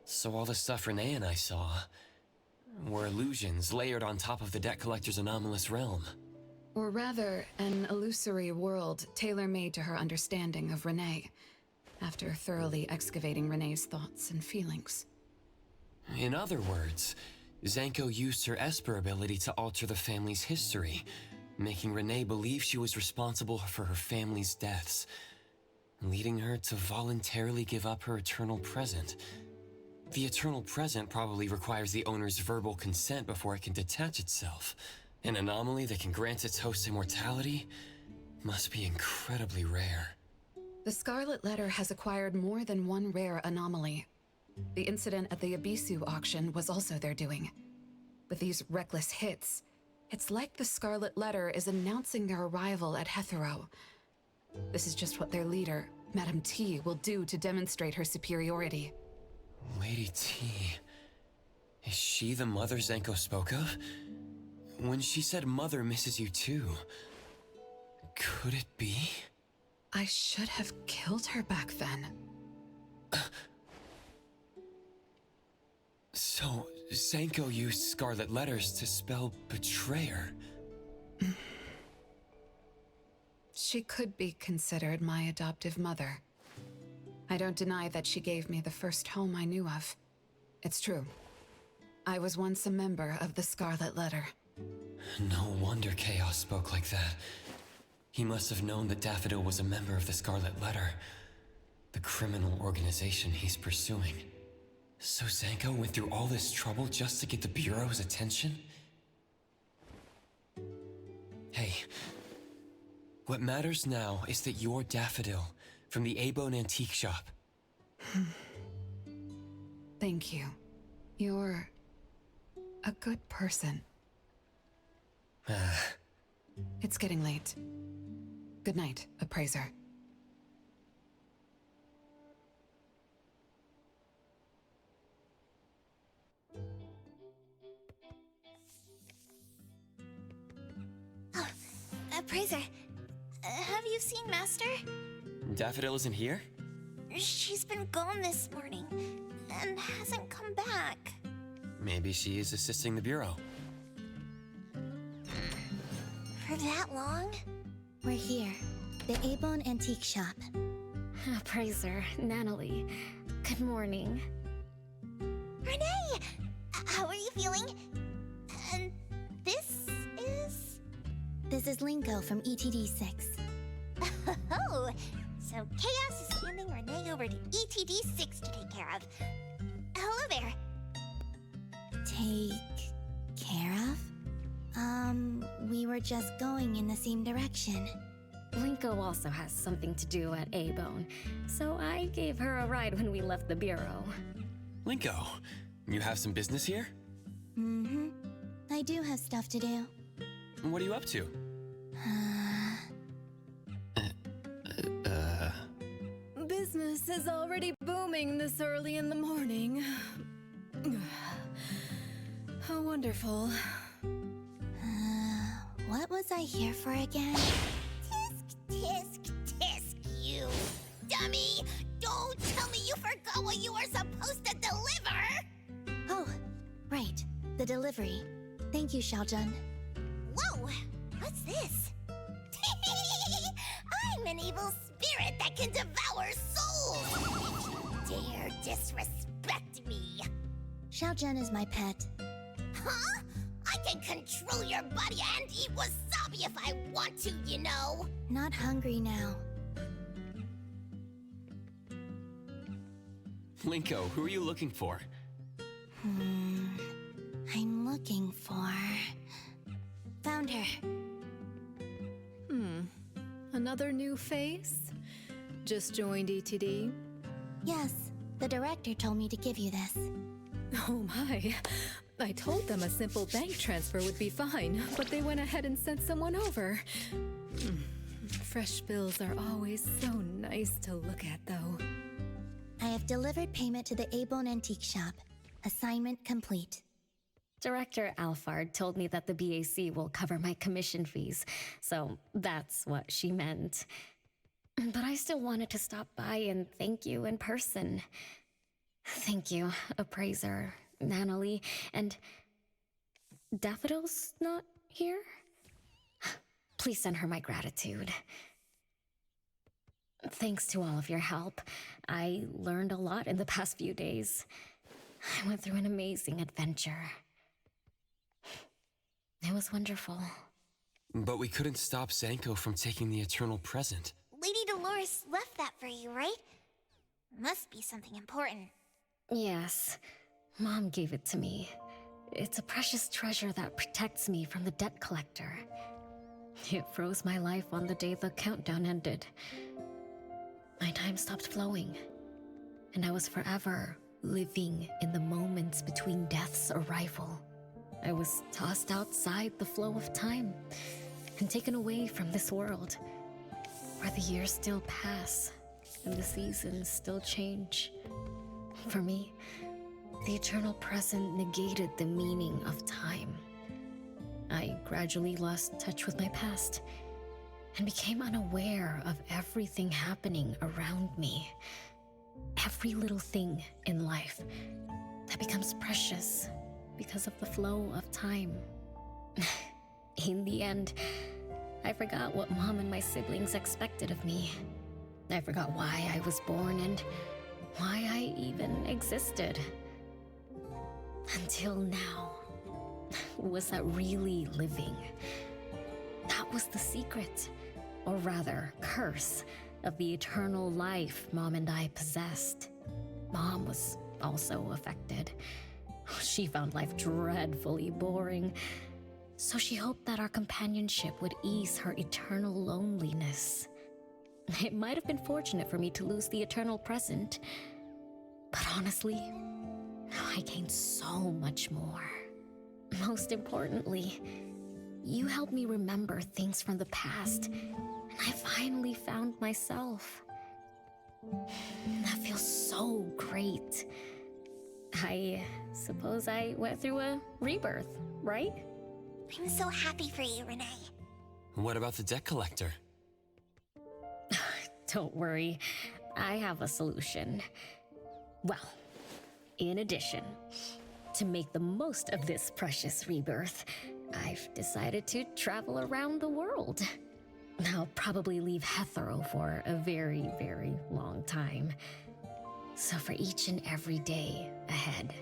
Speaker 3: So all the stuff Renee and I saw were illusions layered on top of the debt collector's anomalous realm.
Speaker 5: Or rather, an illusory world tailor-made to her understanding of Renee, after thoroughly excavating Renee's thoughts and feelings.
Speaker 3: In other words, Zanko used her Esper ability to alter the family's history, making Renee believe she was responsible for her family's deaths, leading her to voluntarily give up her eternal present. The eternal present probably requires the owner's verbal consent before it can detach itself. An anomaly that can grant its host immortality must be incredibly rare.
Speaker 5: The Scarlet Letter has acquired more than one rare anomaly. The incident at the Abisu auction was also their doing. With these reckless hits, it's like the Scarlet Letter is announcing their arrival at Hetero. This is just what their leader, Madame T, will do to demonstrate her superiority.
Speaker 3: Lady T... Is she the mother Zanko spoke of? When she said Mother misses you too, could it be?
Speaker 5: I should have killed her back then.
Speaker 3: So, Zanko used Scarlet Letters to spell betrayer.
Speaker 5: She could be considered my adoptive mother. I don't deny that she gave me the first home I knew of. It's true. I was once a member of the Scarlet Letter.
Speaker 3: No wonder Chaos spoke like that. He must have known that Daffodil was a member of the Scarlet Letter, the criminal organization he's pursuing. So Zanko went through all this trouble just to get the Bureau's attention? Hey, what matters now is that you're Daffodil from the A-Bone Antique Shop.
Speaker 5: Thank you. You're a good person. It's getting late. Good night, appraiser.
Speaker 2: Oh, appraiser, have you seen Master?
Speaker 3: Daffodil isn't here?
Speaker 2: She's been gone this morning, and hasn't come back.
Speaker 3: Maybe she is assisting the Bureau.
Speaker 2: For that long?
Speaker 11: We're here, the A-Bone Antique Shop.
Speaker 13: Appraiser, Natalie. Good morning.
Speaker 2: Renee! How are you feeling? And this is...
Speaker 11: This is Linko from ETD6.
Speaker 2: Oh, so Chaos is handing Renee over to ETD6 to take care of. Hello there.
Speaker 11: Take care of? We were just going in the same direction.
Speaker 13: Linko also has something to do at A-Bone, so I gave her a ride when we left the bureau.
Speaker 3: Linko, you have some business here?
Speaker 11: Mm-hmm. I do have stuff to do.
Speaker 3: What are you up to?
Speaker 20: Business is already booming this early in the morning. How wonderful.
Speaker 11: What was I here for again?
Speaker 2: Tisk, tisk, you dummy! Don't tell me you forgot what you were supposed to deliver!
Speaker 11: Oh, right. The delivery. Thank you, Xiaojun.
Speaker 2: Whoa! What's this? I'm an evil spirit that can devour souls! If you dare disrespect me!
Speaker 11: Xiaojun is my pet.
Speaker 2: Huh? I can control your body and eat wasabi if I want to, you know!
Speaker 11: Not hungry now.
Speaker 3: Linko, who are you looking for?
Speaker 11: I'm looking for... Found her.
Speaker 20: Another new face? Just joined ETD?
Speaker 11: Yes, the director told me to give you this.
Speaker 20: Oh my. I told them a simple bank transfer would be fine, but they went ahead and sent someone over. Fresh bills are always so nice to look at, though.
Speaker 11: I have delivered payment to the A-Bone Antique Shop. Assignment complete.
Speaker 13: Director Alfard told me that the BAC will cover my commission fees, so that's what she meant. But I still wanted to stop by and thank you in person. Thank you, Appraiser, Natalie, and... Daffodil's not here? Please send her my gratitude. Thanks to all of your help. I learned a lot in the past few days. I went through an amazing adventure. It was wonderful.
Speaker 3: But we couldn't stop Zanko from taking the Eternal Present.
Speaker 2: Lady Dolores left that for you, right? Must be something important.
Speaker 13: Yes. Mom gave it to me. It's a precious treasure that protects me from the debt collector. It froze my life on the day the countdown ended. My time stopped flowing, and I was forever living in the moments between death's arrival. I was tossed outside the flow of time and taken away from this world, where the years still pass and the seasons still change. For me, the eternal present negated the meaning of time. I gradually lost touch with my past and became unaware of everything happening around me. Every little thing in life that becomes precious because of the flow of time. In the end, I forgot what Mom and my siblings expected of me. I forgot why I was born and why I even existed. Until now. Was that really living? That was the secret, or rather, curse, of the eternal life Mom and I possessed. Mom was also affected. She found life dreadfully boring, so she hoped that our companionship would ease her eternal loneliness. It might have been fortunate for me to lose the eternal present, but honestly, I gained so much more. Most importantly, you helped me remember things from the past, and I finally found myself. That feels so great. I suppose I went through a rebirth, right?
Speaker 2: I'm so happy for you, Renee.
Speaker 3: What about the debt collector?
Speaker 13: Don't worry, I have a solution. Well, in addition, to make the most of this precious rebirth, I've decided to travel around the world. I'll probably leave Hethero for a very, very long time. So for each and every day ahead,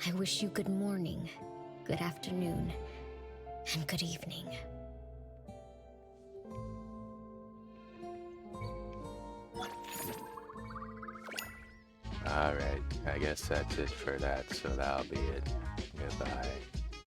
Speaker 13: I wish you good morning, good afternoon, and good evening.
Speaker 1: Alright, I guess that's it for that, so that'll be it. Goodbye.